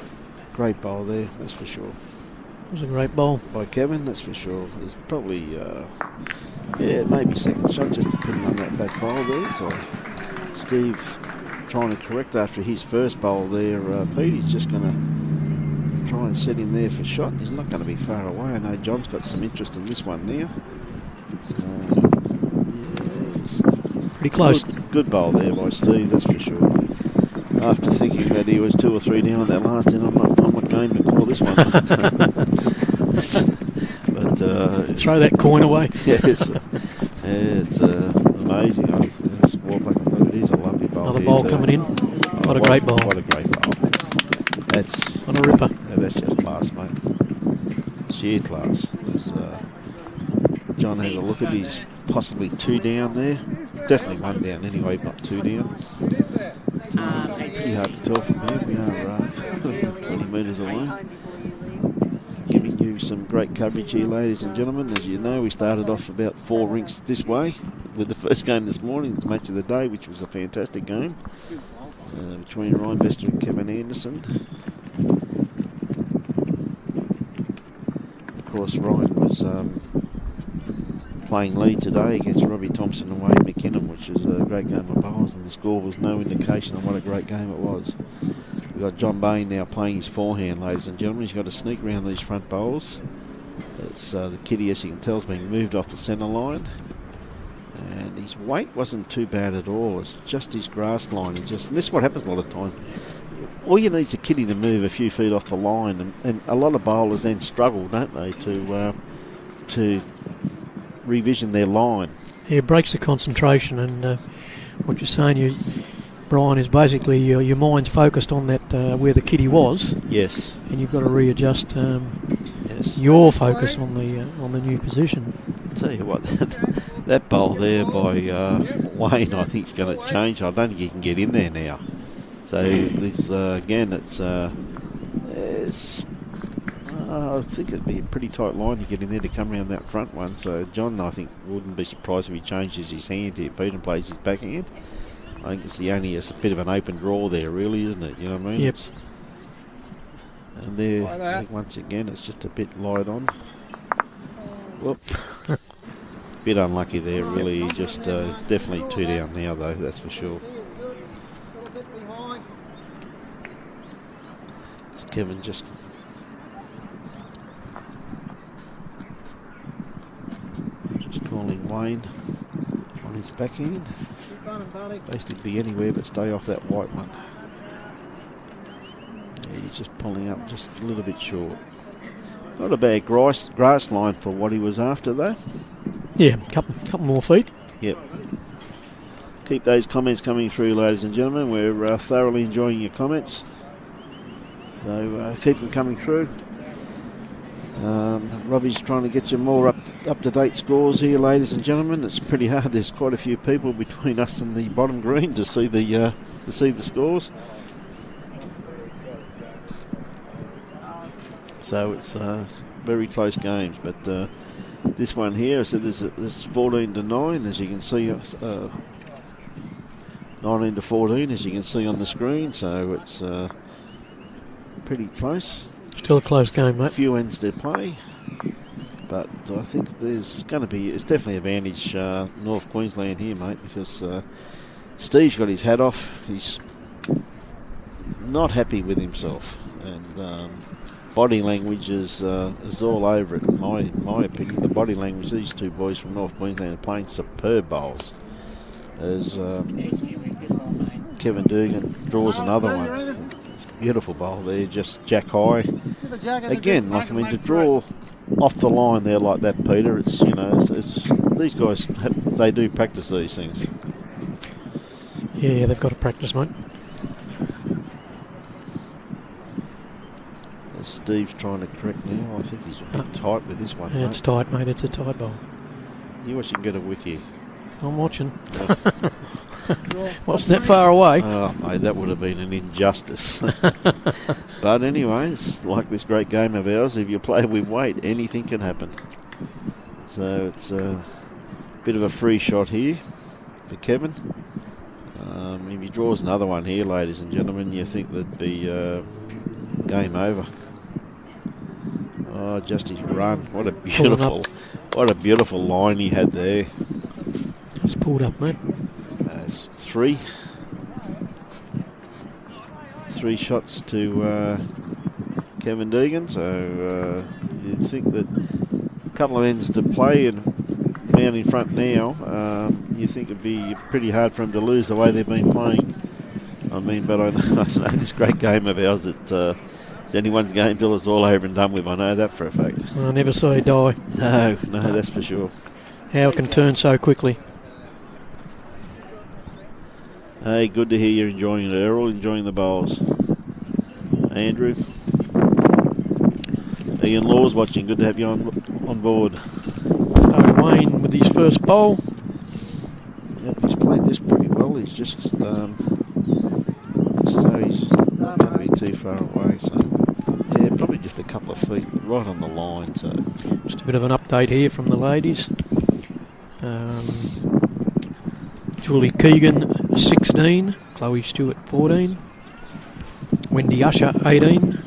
Great bowl there, that's for sure. It was a great bowl. By Kevin, that's for sure. There's probably, maybe second shot, just depending on that back bowl there. So Steve trying to correct after his first bowl there. Pete, he's just going to try and set him there for shot. He's not going to be far away. I know John's got some interest in this one now. Pretty close. Good bowl there by Steve, that's for sure. After thinking that he was 2 or 3 down at that last end, I'm not going to call this one. But throw that coin away. Yes, it's amazing. I just walk back and look. It is a lovely bowl. Another bowl coming in. What a great bowl. What a great bowl. That's on a ripper. Yeah, that's just class, mate. Sheer class. John has a look at his possibly 2 down there. Definitely 1 down anyway, not 2 down. Pretty hard to tell from here. We are 20 metres away. Giving you you some great coverage here, ladies and gentlemen. As you know, we started off about 4 rinks this way with the first game this morning, the match of the day, which was a fantastic game between Ryan Vester and Kevin Anderson. Of course, Ryan was playing lead today against Robbie Thompson and Wade McKinnon, which is a great game of bowls, and the score was no indication of what a great game it was. We've got John Bain now playing his forehand, ladies and gentlemen. He's got to sneak around these front bowls. It's the kitty, as you can tell, is being moved off the centre line. And his weight wasn't too bad at all. It's just his grass line. And this is what happens a lot of times. All you need is a kitty to move a few feet off the line. And a lot of bowlers then struggle, don't they, to revision their line. Yeah, it breaks the concentration. And what you're saying, Brian, is basically your mind's focused on that where the kitty was. Yes. And you've got to readjust your focus on the new position. I'll tell you what, that bowl there by Wayne, I think is going to change. I don't think he can get in there now. So this again, I think it'd be a pretty tight line to get in there to come around that front one. So John, I think, wouldn't be surprised if he changes his hand here, Pete, and plays his backhand. I think it's it's a bit of an open draw there, really, isn't it? You know what I mean? Yep. And there, I think once again, it's just a bit light on. Whoop. Bit unlucky there, really. Just definitely 2 down now, though, that's for sure. It's Kevin just... calling Wayne on his backhand. Basically be anywhere but stay off that white one. Yeah, he's just pulling up just a little bit short. Not a bad grass line for what he was after, though. Yeah, couple more feet. Yep. Keep those comments coming through, ladies and gentlemen. We're thoroughly enjoying your comments. So keep them coming through. Robbie's trying to get you more up-to-date scores here, ladies and gentlemen. It's pretty hard. There's quite a few people between us and the bottom green to see the scores. So it's very close games. But this one here, so there's 14 to 9, as you can see, 19 to 14, as you can see on the screen. So it's pretty close. Still a close game, mate. A few ends to play, but I think it's definitely advantage North Queensland here, mate, because Steve's got his hat off. He's not happy with himself, and body language is all over it. In my opinion, the body language, these two boys from North Queensland are playing superb bowls. As Kevin Dugan draws another one. Beautiful bowl there, just jack high. Again, to draw off the line there like that, Peter, it's these guys, they do practice these things. Yeah, they've got to practice, mate. Steve's trying to correct now. I think he's a bit tight with this one. Yeah, mate. It's tight, mate. It's a tight bowl. You watch him get a wicket. I'm watching. Wasn't that far away? Oh, mate, that would have been an injustice. But anyways, like this great game of ours, if you play with weight, anything can happen. So it's a bit of a free shot here for Kevin. If he draws another one here, ladies and gentlemen, you think that'd be game over. Oh, just his run. What a beautiful line he had there. It's pulled up, mate. That's three shots to Kevin Deegan. So you'd think that a couple of ends to play and man in front now. You think it'd be pretty hard for him to lose the way they've been playing. I mean, but I know this great game of ours, it's anyone's game till it's all over and done with. I know that for a fact. I never saw you die. No, that's for sure. How it can turn so quickly. Hey, good to hear you're enjoying it, Errol, enjoying the bowls. Andrew. Ian Law's watching, good to have you on board. So Wayne with his first bowl. Yep, he's played this pretty well. He's just so he's not going to be too far away. So yeah, probably just a couple of feet right on the line. So just a bit of an update here from the ladies. Julie Keegan 16, Chloe Stewart 14, Wendy Usher 18,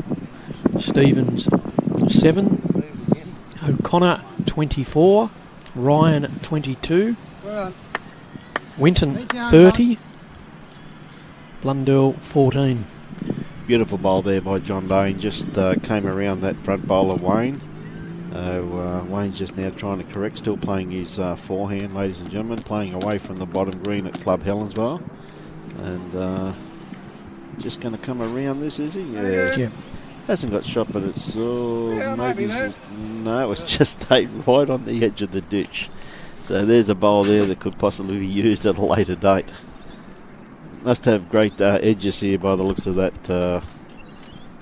Stevens 7, O'Connor 24, Ryan 22, Winton 30, Blundell 14. beautiful bowl there by John Bain. Just came around that front bowler Wayne. Wayne's just now trying to correct, still playing his forehand, ladies and gentlemen, playing away from the bottom green at Club Helensvale. And just going to come around this, is he? Yeah. Hasn't got shot, but it's maybe no, it's just stayed right on the edge of the ditch. So there's a bowl there that could possibly be used at a later date. Must have great edges here by the looks of that,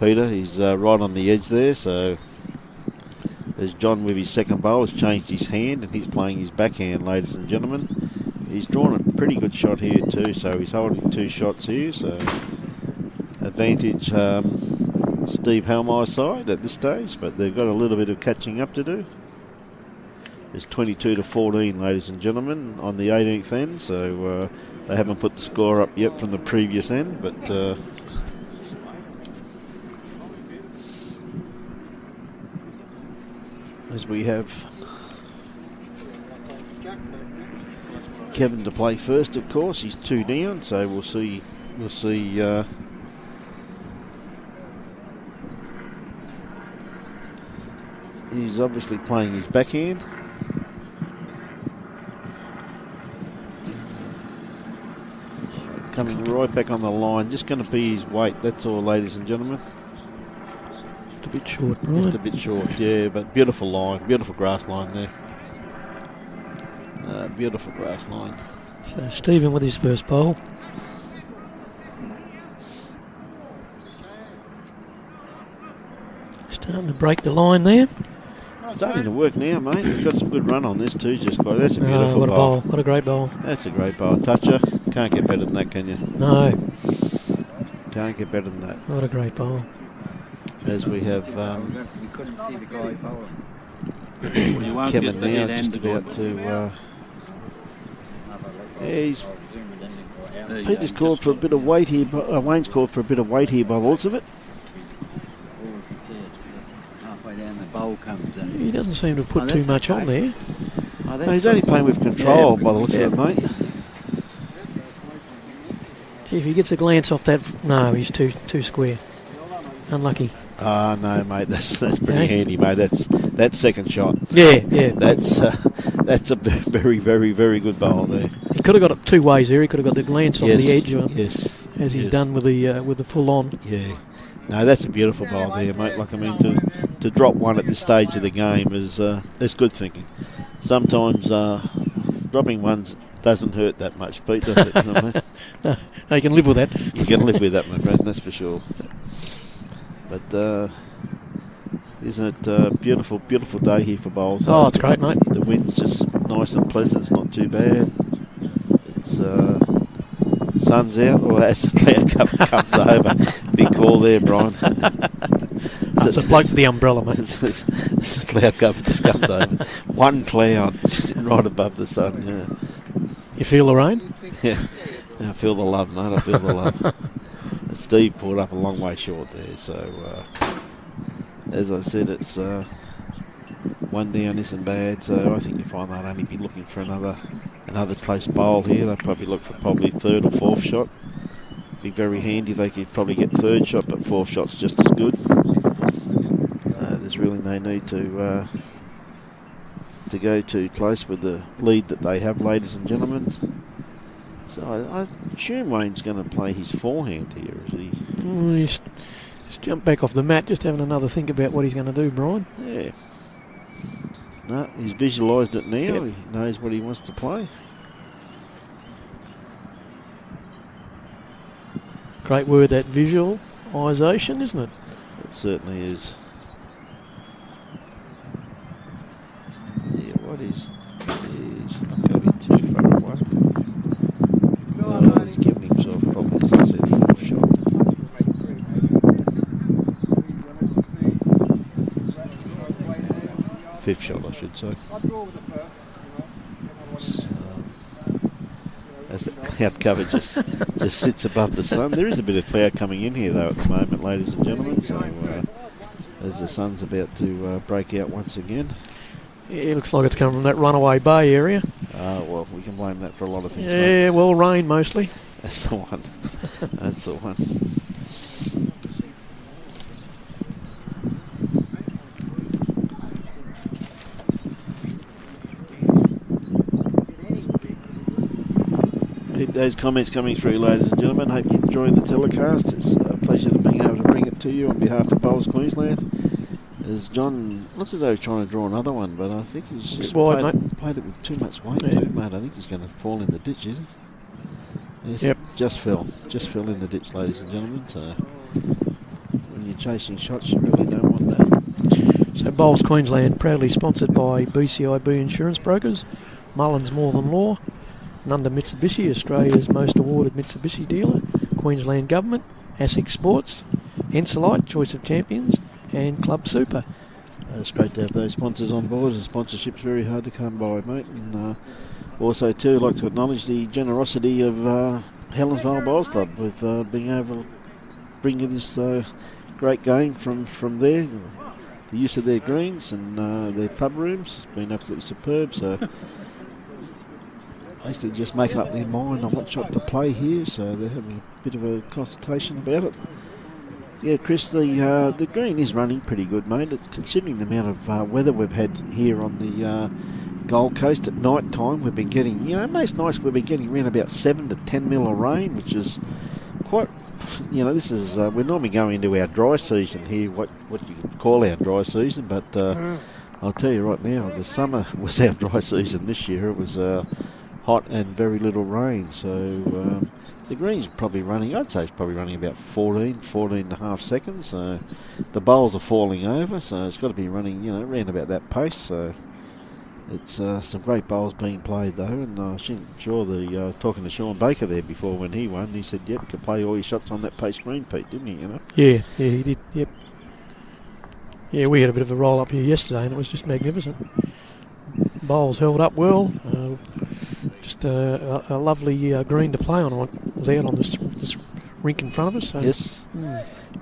Peter. He's right on the edge there, so there's John with his second bowl, has changed his hand and he's playing his backhand, ladies and gentlemen. He's drawn a pretty good shot here too, so he's holding 2 shots here, so advantage Steve Halmeyer's side at this stage, but they've got a little bit of catching up to do. It's 22-14, ladies and gentlemen, on the 18th end, so they haven't put the score up yet from the previous end, but as we have Kevin to play first, of course. He's 2 down, so we'll see. He's obviously playing his backhand. Coming right back on the line, just going to be his weight. That's all, ladies and gentlemen. Just a bit short, right? Just a bit short, yeah, but beautiful line, beautiful grass line there. Beautiful grass line. So Stephen with his first bowl. Starting to break the line there. Starting to work now, mate. He's got some good run on this too, just quite. That's a beautiful what a bowl. What a great bowl. That's a great bowl. Toucher. Can't get better than that, can you? No. Can't get better than that. What a great bowl. As we have we couldn't see the guy bowler. Kevin now just about to... Peter's called for a bit of weight here, Wayne's called for a bit of weight here by the looks of it. Halfway down the bowl comes in. He doesn't seem to have put too much on there. No, he's only playing with control by the looks of it, mate. Gee, if he gets a glance off that... No, he's too square. Unlucky. No, mate, that's pretty handy, mate. That's second shot. Yeah. That's a very, very, very good bowl there. He could have got it 2 ways there. He could have got the glance off the edge, as he's done with the full on. Yeah. No, that's a beautiful bowl there, mate. Like, I mean, to drop one at this stage of the game is good thinking. Sometimes dropping ones doesn't hurt that much, Pete, does it? You know what I mean? No, you can live with that. You can live with that, my friend, that's for sure. But isn't it a beautiful, beautiful day here for bowls? Oh, it's great, mate. The wind's just nice and pleasant. It's not too bad. It's sun's out, or as the cloud cover comes over. Big call there, Brian. It's a bloke with the umbrella, mate. It's the cloud cover just comes over. One cloud sitting right above the sun. Yeah. You feel the rain? Yeah. I feel the love, mate. I feel the love. Steve pulled up a long way short there, so as I said, it's 1 down isn't bad, so I think you find they'll only be looking for another close bowl here. They'll probably look for probably 3rd or 4th shot. Be very handy. They could probably get 3rd shot, but 4th shot's just as good. There's really no need to go too close with the lead that they have, ladies and gentlemen. So I assume Wayne's going to play his forehand here, is he? He's jumped back off the mat, just having another think about what he's going to do, Brian. Yeah. No, he's visualised it now. Yep. He knows what he wants to play. Great word, that visualisation, isn't it? It certainly is. Yeah, what is... He's not going to be too far away. He's giving himself probably, as I said, 4th shot. fifth shot, I should say. As the cloud cover just sits above the sun. There is a bit of cloud coming in here, though, at the moment, ladies and gentlemen. So as the sun's about to break out once again. Yeah, it looks like it's coming from that Runaway Bay area. Well, we can blame that for a lot of things. Yeah, mate. well, rain mostly. That's the one. That's the one. Keep those comments coming through, ladies and gentlemen. Hope you're enjoying the telecast. It's a pleasure to being able to bring it to you on behalf of Bowls Queensland. As John looks as though he's trying to draw another one, but I think he's just wide, played it with too much weight, yeah. mate. I think he's going to fall in the ditch, is he? Yes, Yep. just fell in the ditch, ladies and gentlemen. So when you're chasing shots, you really don't want that. So Bowls Queensland, proudly sponsored by BCIB Insurance Brokers, Mullins More Than Law, Nunda Mitsubishi, Australia's most awarded Mitsubishi dealer, Queensland Government, ASIC Sports, Ensolite, Choice of Champions, and Club Super. It's great to have those sponsors on board, and sponsorship's very hard to come by, mate. And also, too, I'd like to acknowledge the generosity of Helensvale Bowls Club with being able to bring in this great game from there. The use of their greens and their club rooms has been absolutely superb. So basically just making up their mind on what shot to play here, so they're having a bit of a consultation about it. Yeah, Chris, the green is running pretty good, mate. It's considering the amount of weather we've had here on the Gold Coast at night time. We've been getting, most nights we've been getting around about 7 to 10 mil of rain, which is quite, this is, we're normally going into our dry season here, what you could call our dry season, but I'll tell you right now, the summer was our dry season this year. It was hot and very little rain, so the green's probably running, I'd say it's probably running about 14 and a half seconds. So the bowls are falling over, so it's got to be running, around about that pace. So it's some great bowls being played though, and I'm sure talking to Sean Baker there before when he won, he said, yep, you could play all your shots on that pace green, Pete, didn't he? Yeah, he did, yep. Yeah, we had a bit of a roll up here yesterday and it was just magnificent. Bowls held up well. Just a lovely green to play on. I was out on this rink in front of us. So. Yes.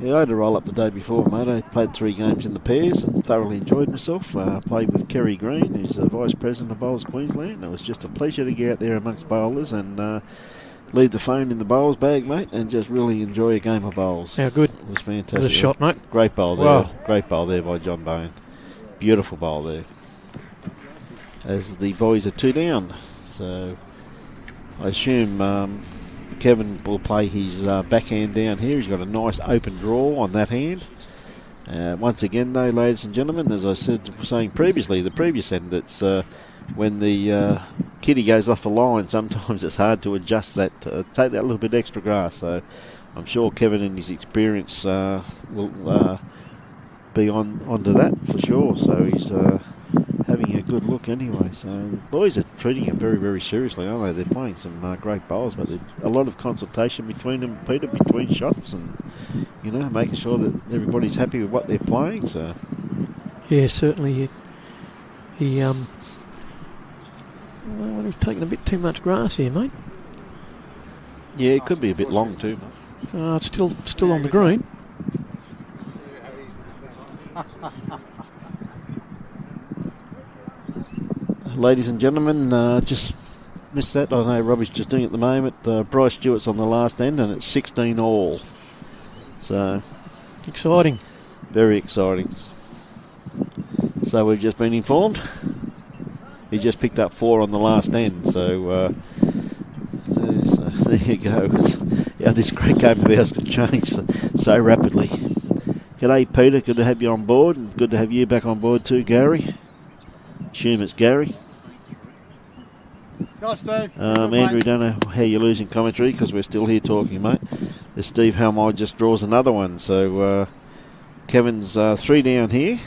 Yeah, I had a roll up the day before, mate. I played 3 games in the pairs and thoroughly enjoyed myself. Played with Kerry Green, who's the Vice President of Bowls Queensland. It was just a pleasure to get out there amongst bowlers and leave the phone in the bowls bag, mate, and just really enjoy a game of bowls. How good. It was fantastic. It was a shot, mate. Great bowl there. Wow. Great bowl there by John Bone. Beautiful bowl there. As the boys are 2 down. So I assume Kevin will play his backhand down here. He's got a nice open draw on that hand. Once again, though, ladies and gentlemen, as I was saying previously, the previous end, it's when the kitty goes off the line, sometimes it's hard to adjust that, take that little bit extra grass. So I'm sure Kevin and his experience will be onto that for sure. So he's having a good look anyway. So the boys are treating it very, very seriously, aren't they? They're playing some great bowls, but a lot of consultation between them, Peter, between shots, and making sure that everybody's happy with what they're playing. So yeah, certainly he's taking a bit too much grass here, mate. Yeah, it could be a bit long too, mate. It's still on the green. Ladies and gentlemen, just missed that. I know Robbie's just doing it at the moment. Bryce Stewart's on the last end, and it's 16 all. So exciting. Very exciting. So we've just been informed. He just picked up 4 on the last end. So there you go. How this great game of ours can change so rapidly. G'day, Peter. Good to have you on board, and good to have you back on board too, Gary. Assume it's Gary. Andrew, don't know how you're losing commentary because we're still here talking, mate. As Steve Halmide just draws another one. So Kevin's 3 down here.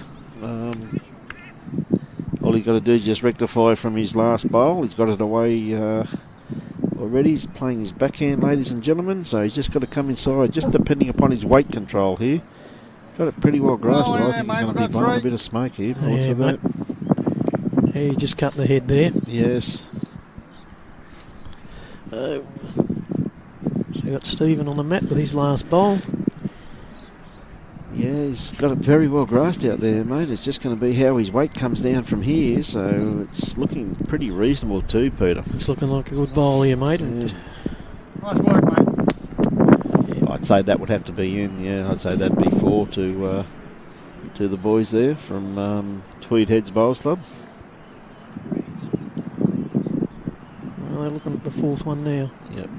All he's got to do is just rectify from his last bowl. He's got it away already. He's playing his backhand, ladies and gentlemen. So he's just got to come inside, just depending upon his weight control here. Got it pretty well grasped, but I think he's going to be blowing a bit of smoke here. Yeah, that. Yeah, you just cut the head there. Yes. So you got Stephen on the mat with his last bowl. Yeah, he's got it very well grassed out there, mate. It's just going to be how his weight comes down from here, so it's looking pretty reasonable too, Peter. It's looking like a good bowl here, mate. Yeah. Nice work, mate. Yeah. I'd say that would have to be in, yeah. I'd say that'd be 4 to the boys there from Tweed Heads Bowls Club. Well, they're looking at the fourth one now. Yep.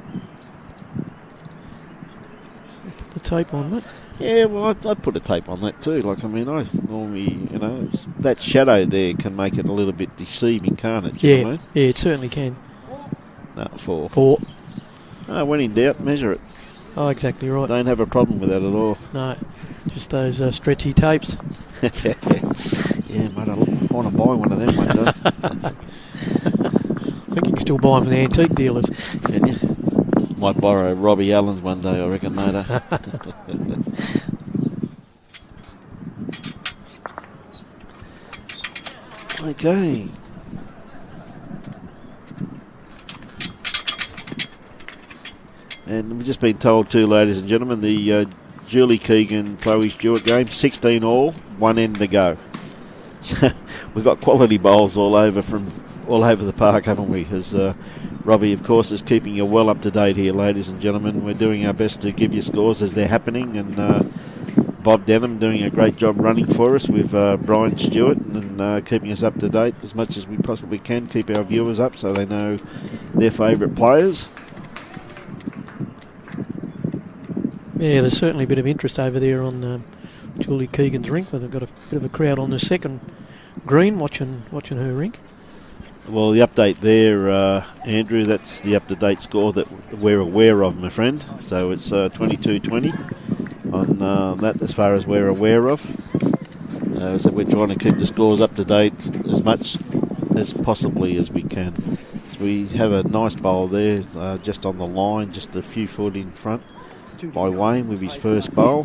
Put the tape on, mate. Yeah, well, I'd put a tape on that too. Like, I mean, I normally, you know, that shadow there can make it a little bit deceiving, can't it? You know what I mean? Yeah, it certainly can. No, 4. 4. When in doubt, measure it. Oh, exactly right. Don't have a problem with that at all. No, just those stretchy tapes. Yeah, mate, I want to buy one of them one day. I think you can still buy them from the antique dealers. Can you? Might borrow Robbie Allen's one day, I reckon, mate. Okay. And we've just been told too, ladies and gentlemen, the Julie Keegan, Chloe Stewart game, 16 all, 1 end to go. So we've got quality bowls all over the park, haven't we? As Robbie, of course, is keeping you well up to date here, ladies and gentlemen. We're doing our best to give you scores as they're happening, and Bob Denham doing a great job running for us with Brian Stewart and keeping us up to date as much as we possibly can, keep our viewers up so they know their favourite players. Yeah, there's certainly a bit of interest over there on Julie Keegan's rink, where they've got a bit of a crowd on the second green watching her rink. Well, the update there, Andrew, that's the up-to-date score that we're aware of, my friend. So it's 22-20 on that as far as we're aware of. So we're trying to keep the scores up to date as much as possibly as we can. So we have a nice bowl there, just on the line, just a few foot in front by Wayne with his first bowl.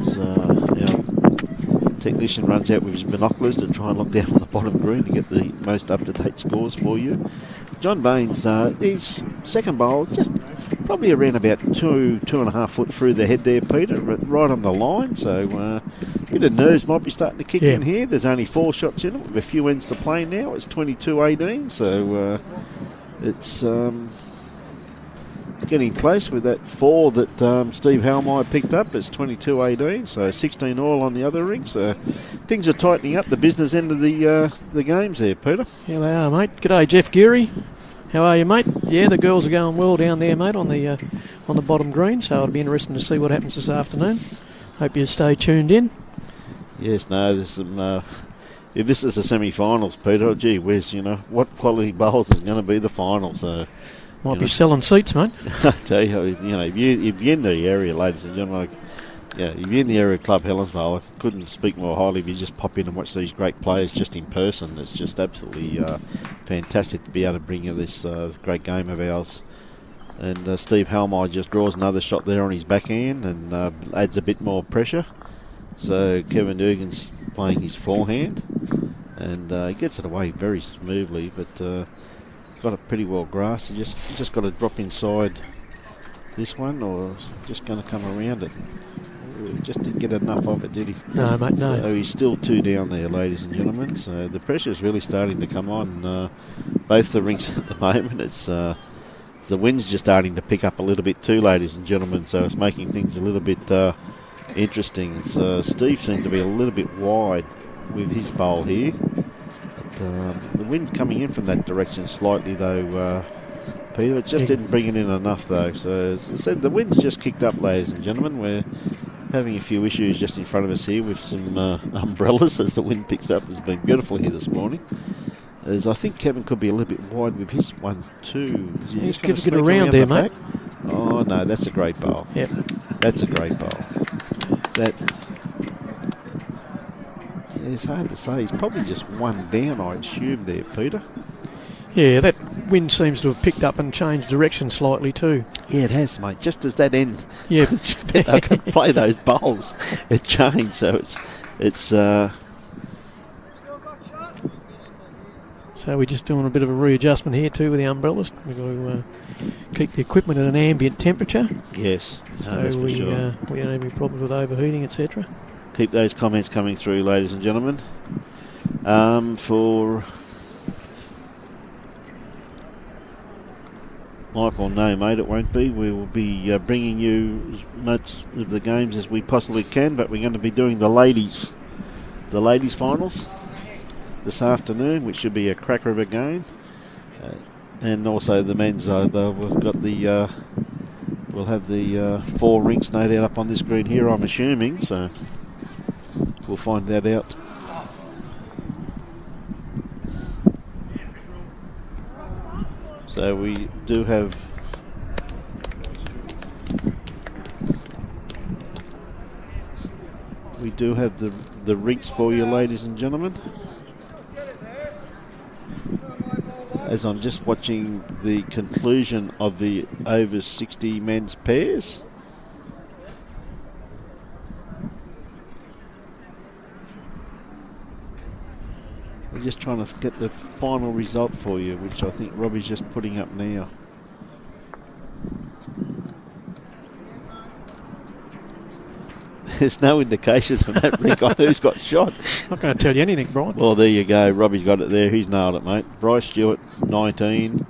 So our technician runs out with his binoculars to try and look down on the bottom green to get the most up-to-date scores for you. John Baines, his second bowl, just probably around about 2.5 foot through the head there, Peter, right on the line. So a bit of nerves might be starting to kick in here. There's only 4 shots in it with a few ends to play now. It's 22-18, so it's getting close with that 4 that Steve Halmeyer picked up. It's 22-18, so 16 all on the other ring. So things are tightening up the business end of the games there, Peter. Yeah, they are, mate. G'day, Jeff Geary. How are you, mate? Yeah, the girls are going well down there, mate, on the bottom green. So it'll be interesting to see what happens this afternoon. Hope you stay tuned in. Yes, no, there's some. If this is the semi-finals, Peter, gee whiz, you know what quality bowls is going to be the final. So. Might be selling seats, mate. I tell you, if you're in the area, ladies and gentlemen, if you're in the area of Club Helensvale, I couldn't speak more highly if you just pop in and watch these great players just in person. It's just absolutely fantastic to be able to bring you this great game of ours. And Steve Halmeyer just draws another shot there on his backhand and adds a bit more pressure. So Kevin Dugan's playing his forehand, and he gets it away very smoothly, but got it pretty well grassed. You just got to drop inside this one, or just going to come around it. Just didn't get enough of it, did he? No, mate, no. So he's still 2 down there, ladies and gentlemen. So the pressure is really starting to come on both the rinks at the moment. It's the wind's just starting to pick up a little bit too, ladies and gentlemen. So it's making things a little bit interesting. Steve seems to be a little bit wide with his bowl here. The wind's coming in from that direction slightly, though, Peter. It just didn't bring it in enough, though. So, as I said, the wind's just kicked up, ladies and gentlemen. We're having a few issues just in front of us here with some umbrellas as the wind picks up. It's been beautiful here this morning. As I think Kevin could be a little bit wide with his 1, 2. He's going to get around there, mate. Oh, no, that's a great bowl. Yep. That's a great bowl. It's hard to say. He's probably just 1 down, I assume, there, Peter. Yeah, that wind seems to have picked up and changed direction slightly too. Yeah, it has, mate. Just as that end, yeah, I could play those bowls. It changed, so it's So we're just doing a bit of a readjustment here too with the umbrellas. We've got to keep the equipment at an ambient temperature. Yes, So that's for we sure. we don't have any problems with overheating, etc. Keep those comments coming through, ladies and gentlemen. For Michael, no, mate, it won't be. We will be bringing you as much of the games as we possibly can, but we're going to be doing the ladies finals this afternoon, which should be a cracker of a game, and also the men's. We've got the we'll have the 4 rinks no doubt up on this screen here, I'm assuming. So we'll find that out. So we do have the rinks for you, ladies and gentlemen. As I'm just watching the conclusion of the over 60 men's pairs. We're just trying to get the final result for you, which I think Robbie's just putting up now. There's no indications from that rink on who's got shot. Not going to tell you anything, Brian. Well, there you go. Robbie's got it there. He's nailed it, mate. Bryce Stewart, 19.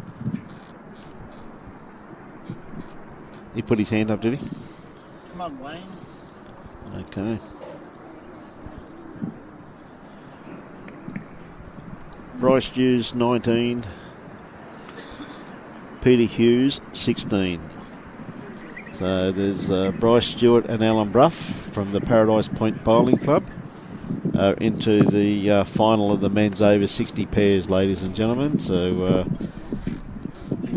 He put his hand up, did he? Come on, Wayne. Okay. Bryce Hughes, 19. Peter Hughes, 16. So there's Bryce Stewart and Alan Bruff from the Paradise Point Bowling Club into the final of the men's over 60 pairs, ladies and gentlemen. So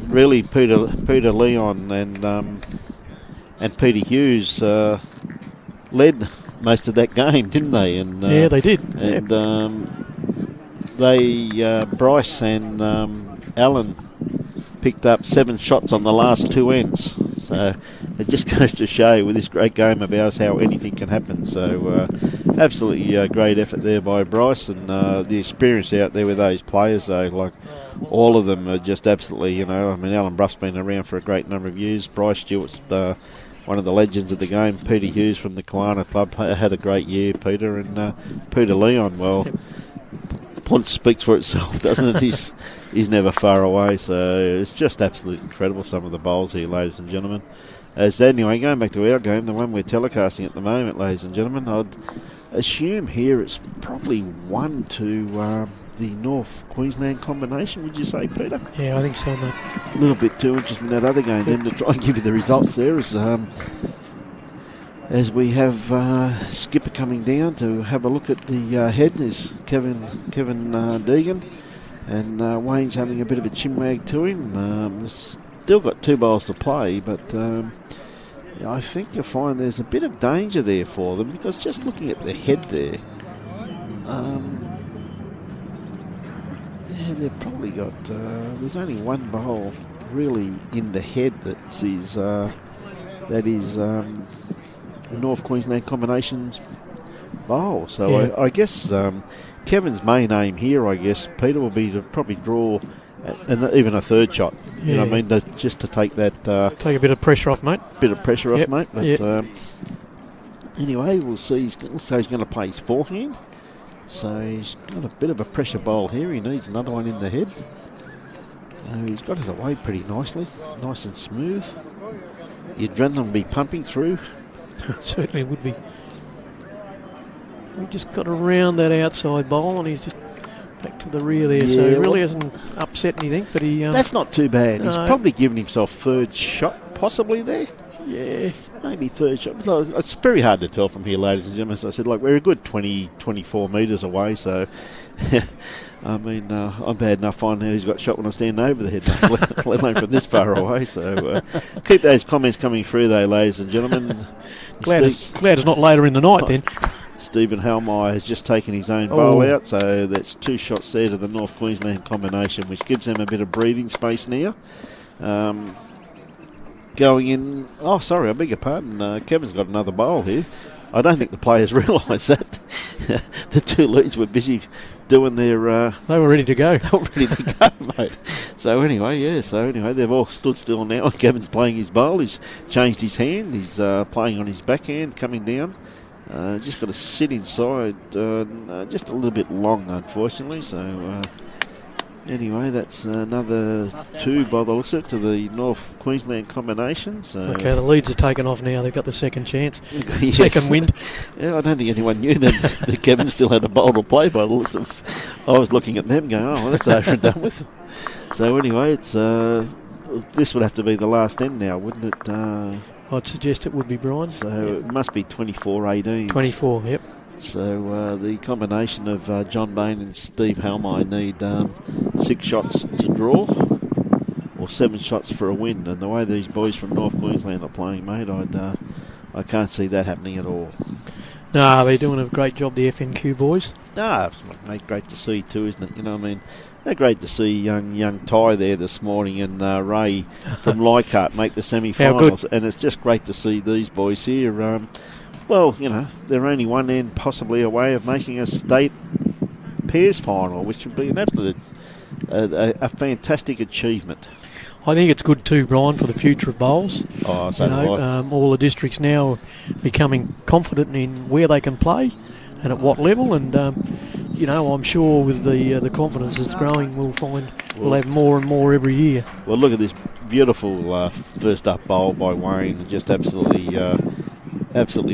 really, Peter Leon and Peter Hughes led most of that game, didn't they? And yeah, they did. And Bryce and Alan picked up 7 shots on the last 2 ends. So it just goes to show with this great game of ours how anything can happen. So absolutely great effort there by Bryce, and the experience out there with those players, though, like all of them are just absolutely, I mean, Alan Bruff's been around for a great number of years. Bryce Stewart's one of the legends of the game. Peter Hughes from the Kiwana Club had a great year, Peter. And Peter Leon, well, the point speaks for itself, doesn't it? He's never far away, so it's just absolutely incredible, some of the bowls here, ladies and gentlemen. Anyway, going back to our game, the one we're telecasting at the moment, ladies and gentlemen, I'd assume here it's probably 1 to the North Queensland combination, would you say, Peter? Yeah, I think so, mate. A little bit too interesting in that other game then to try and give you the results there as we have Skipper coming down to have a look at the head. There's Kevin Deegan, and Wayne's having a bit of a chinwag to him. Still got 2 bowls to play, but I think you'll find there's a bit of danger there for them, because just looking at the head there, they've probably got, there's only 1 bowl really in the head that is the North Queensland combinations bowl. So yeah. I guess Kevin's main aim here, I guess, Peter, will be to probably draw even a 3rd shot. Yeah. You know what I mean? Just to take that... take a bit of pressure off, mate. Bit of pressure yep. off, mate. But anyway, we'll see. He's going to play his forehand. So he's got a bit of a pressure bowl here. He needs another one in the head. He's got it away pretty nicely. Nice and smooth. The adrenaline will be pumping through. Certainly would be. We just got around that outside bowl, and he's just back to the rear there. Yeah, so he really hasn't upset anything. But he that's not too bad. He's probably given himself 3rd shot, possibly there. Yeah, maybe 3rd shot. It's very hard to tell from here, ladies and gentlemen. As I said, like, we're a good 24 metres away, so I mean, I'm bad enough finding out he's got shot when I'm standing over the head, let alone from this far away. So keep those comments coming through, though, ladies and gentlemen. Glad it's not later in the night, then. Stephen Halmeyer has just taken his own bowl out, so that's 2 shots there to the North Queensland combination, which gives them a bit of breathing space now. Going in... Oh, sorry, I beg your pardon. Kevin's got another bowl here. I don't think the players realise that. The 2 leads were busy doing their... They were ready to go. They were ready to go, mate. So anyway, they've all stood still now. Kevin's playing his bowl. He's changed his hand. He's playing on his backhand, coming down. Just got to sit inside, just a little bit long, unfortunately. So anyway, that's another 2 by the looks of it to the North Queensland combination. So okay, the leads are taken off now. They've got the second chance, yes. second wind. Yeah, I don't think anyone knew that Kevin still had a bowl to play by the looks of. I was looking at them going, oh, well, that's over and done with. So anyway, it's this would have to be the last end now, wouldn't it? I'd suggest it would be, Brian. So it must be 24-18. 24, yep. So the combination of John Bain and Steve Halmai need 6 shots to draw or 7 shots for a win. And the way these boys from North Queensland are playing, mate, I can't see that happening at all. No, they're doing a great job, the FNQ boys. No, mate, great to see too, isn't it? You know what I mean? They're great to see young Ty there this morning and Ray from Leichhardt make the semi-finals. And it's just great to see these boys here. Well, you know, they're only one end possibly away of making a state pairs final, which would be an absolute a fantastic achievement. I think it's good too, Brian, for the future of bowls. Oh, so all the districts now are becoming confident in where they can play and at what level. And I'm sure with the confidence that's growing, we'll have more and more every year. Well, look at this beautiful first up bowl by Wayne, just absolutely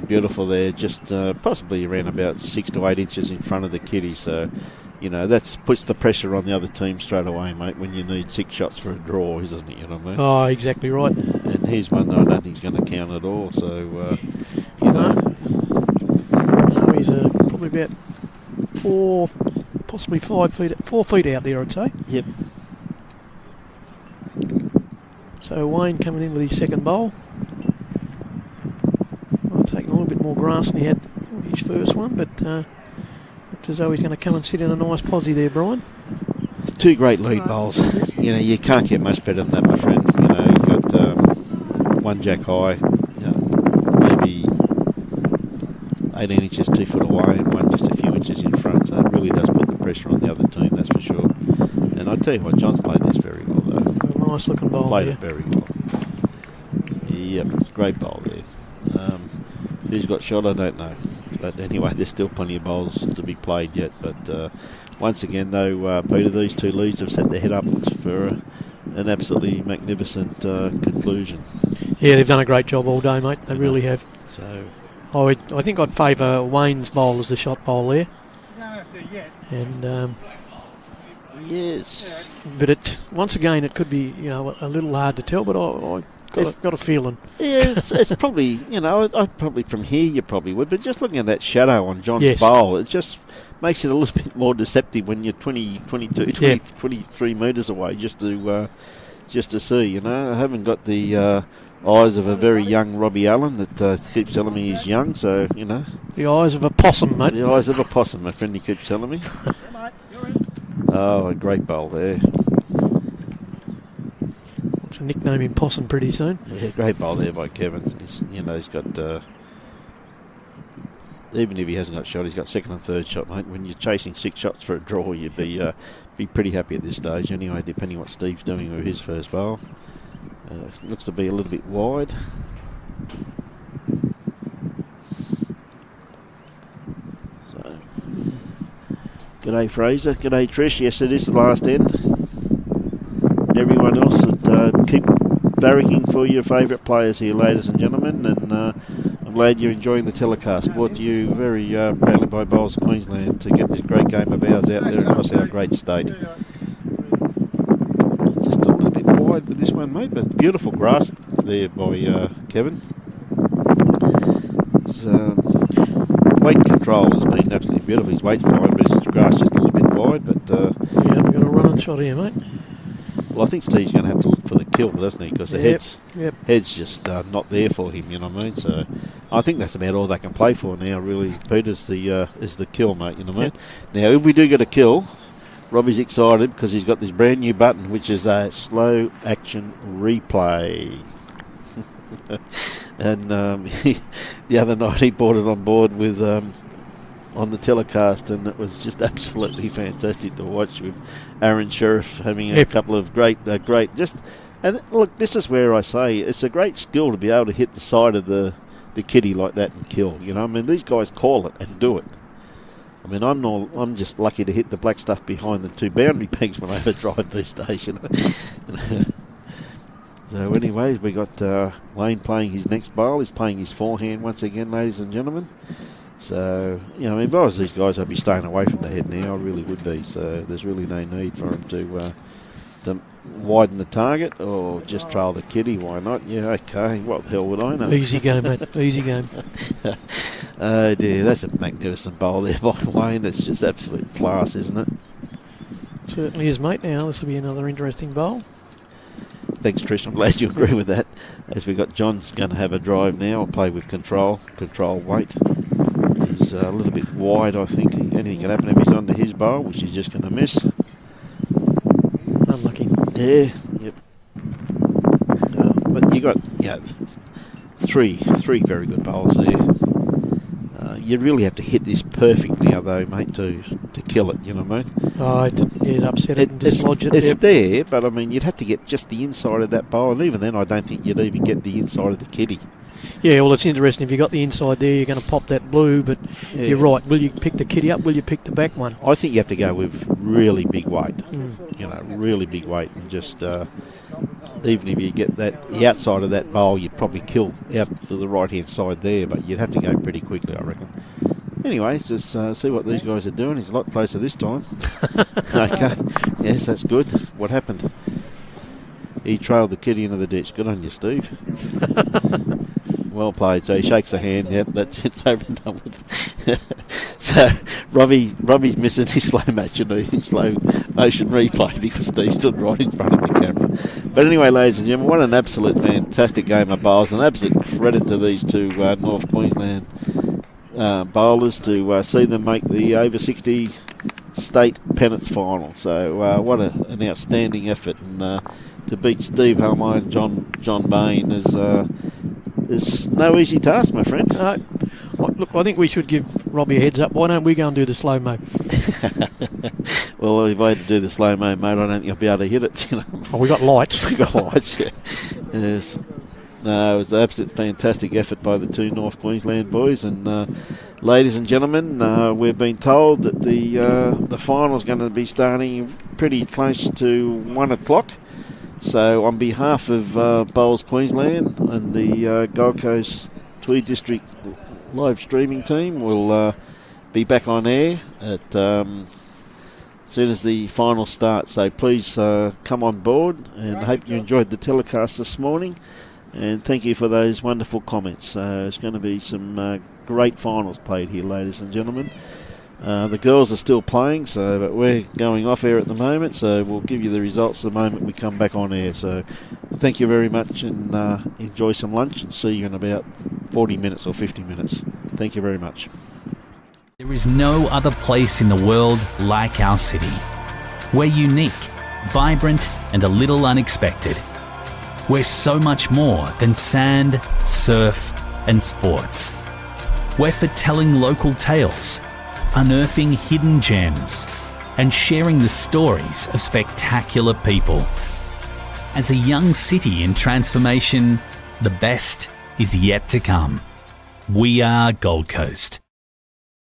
beautiful there. Just possibly around about 6 to 8 inches in front of the kitty. So, you know, that puts the pressure on the other team straight away, mate, when you need 6 shots for a draw, isn't it? You know what I mean? Oh, exactly right. And here's one that I don't think is going to count at all. So, so he's probably about 4, possibly 4 feet out there, I'd say. Yep. So Wayne coming in with his second bowl. Taking a little bit more grass than he had his first one, but looks as though he's going to come and sit in a nice posse there, Brian. 2 great lead bowls. You know, you can't get much better than that, my friend. You know, you've got one jack high, maybe 18 inches 2 foot away, and one just a few inches in front. So it really does put the pressure on the other team, that's for sure. And I tell you what, John's played this very well, though. A nice looking bowl. Played it very well. Yep, great bowl there. Who's got shot, I don't know. But anyway, there's still plenty of bowls to be played yet. But once again, though, Peter, these 2 leads have set their head up for an absolutely magnificent conclusion. Yeah, they've done a great job all day, mate. They really have. So I think I'd favour Wayne's bowl as the shot bowl there. And yes, but once again, it could be a little hard to tell. But I got a feeling. Yeah, it's probably, I probably from here you probably would, but just looking at that shadow on John's bowl, it just makes it a little bit more deceptive when you're 20, 22, 20, 23 metres away just to see, I haven't got the eyes of a very young Robbie Allen that keeps telling me he's young, so, The eyes of a possum, mate. The eyes of a possum, my friend, he keeps telling me. Oh, a great bowl there. To nickname him Possum pretty soon. Yeah, great bowl there by Kevin. He's got, even if he hasn't got shot, he's got second and third shot, mate. When you're chasing 6 shots for a draw, you'd be pretty happy at this stage anyway, depending what Steve's doing with his first bowl. Looks to be a little bit wide. So, g'day Fraser, g'day Trish. Yes, it is the last end. Everyone else that keep barracking for your favourite players here, ladies and gentlemen, and I'm glad you're enjoying the telecast. Brought to you very proudly by Bowls Queensland to get this great game of ours out there across our great state. Just a little bit wide with this one, mate, but beautiful grass there by Kevin. His weight control has been absolutely beautiful. His weight's fine, but his grass just a little bit wide. But we've got a run-on shot here, mate. Well, I think Steve's going to have to look for the kill, doesn't he? Because the head's just not there for him, you know what I mean? So I think that's about all they can play for now, really. Peter's is the kill, mate, you know what I mean? Now, if we do get a kill, Robbie's excited because he's got this brand new button, which is a slow action replay. And the other night he brought it on board with on the telecast, and it was just absolutely fantastic to watch, with Aaron Sheriff having a couple of great. And look, this is where I say it's a great skill to be able to hit the side of the kitty like that and kill. You know, I mean, these guys call it and do it. I mean, I'm just lucky to hit the black stuff behind the 2 boundary pegs when I have a drive these days. You know. So, anyways, we got Lane playing his next bowl. He's playing his forehand once again, ladies and gentlemen. So, you know, if I was these guys, I'd be staying away from the head now. I really would be. So, there's really no need for him to widen the target or just trail the kitty. Why not? Yeah, okay. What the hell would I know? Easy game, mate. Easy game. Oh dear, that's a magnificent bowl there by Wayne. It's just absolute class, isn't it? Certainly is, mate. Now this will be another interesting bowl. Thanks, Trish. I'm glad you agree with that. As we got John's going to have a drive now. I'll play with control weight. He's a little bit wide, I think. Anything can happen if he's onto his bowl, which he's just going to miss. Unlucky. Yeah, yep. But you got three very good bowls there. You really have to hit this perfect now, though, mate, to kill it. You know what I mean? Oh, it upset it and dislodge it. It's there, but I mean, you'd have to get just the inside of that bowl, and even then, I don't think you'd even get the inside of the kitty. Yeah, well, it's interesting. If you got the inside there, you're going to pop that blue, but you're right. Will you pick the kitty up? Will you pick the back one? I think you have to go with really big weight. You know, really big weight, and just even if you get the outside of that bowl, you'd probably kill out to the right-hand side there, but you'd have to go pretty quickly, I reckon. Anyways, just see what these guys are doing. He's a lot closer this time. Okay. Yes, that's good. What happened? He trailed the kitty into the ditch. Good on you, Steve. Well played. So he shakes the hand. Yep, that's it's over and done with. So Robbie's missing his slow motion replay because Steve stood right in front of the camera. But anyway, ladies and gentlemen, what an absolute fantastic game of bowls. An absolute credit to these two North Queensland bowlers to see them make the over 60 state pennants final. So what an outstanding effort, and to beat Steve Halmine and John Bain is no easy task, my friend. Look, I think we should give Robbie a heads up. Why don't we go and do the slow-mo? Well, if I had to do the slow-mo, mate, I don't think I'll be able to hit it. You know? Oh, we got lights. We got lights, yeah. Yes. No, it was an absolute fantastic effort by the two North Queensland boys. And ladies and gentlemen, we've been told that the final's going to be starting pretty close to 1 o'clock. So on behalf of Bowls Queensland and the Gold Coast Tweed District live streaming team, we'll be back on air at as soon as the final starts. So please come on board, and I hope you enjoyed the telecast this morning. And thank you for those wonderful comments. It's going to be some great finals played here, ladies and gentlemen. The girls are still playing, but we're going off air at the moment, so we'll give you the results the moment we come back on air. So thank you very much, and enjoy some lunch, and see you in about 40 minutes or 50 minutes. Thank you very much. There is no other place in the world like our city. We're unique, vibrant, and a little unexpected. We're so much more than sand, surf, and sports. We're for telling local tales, unearthing hidden gems, and sharing the stories of spectacular people. As a young city in transformation, the best is yet to come. We are Gold Coast.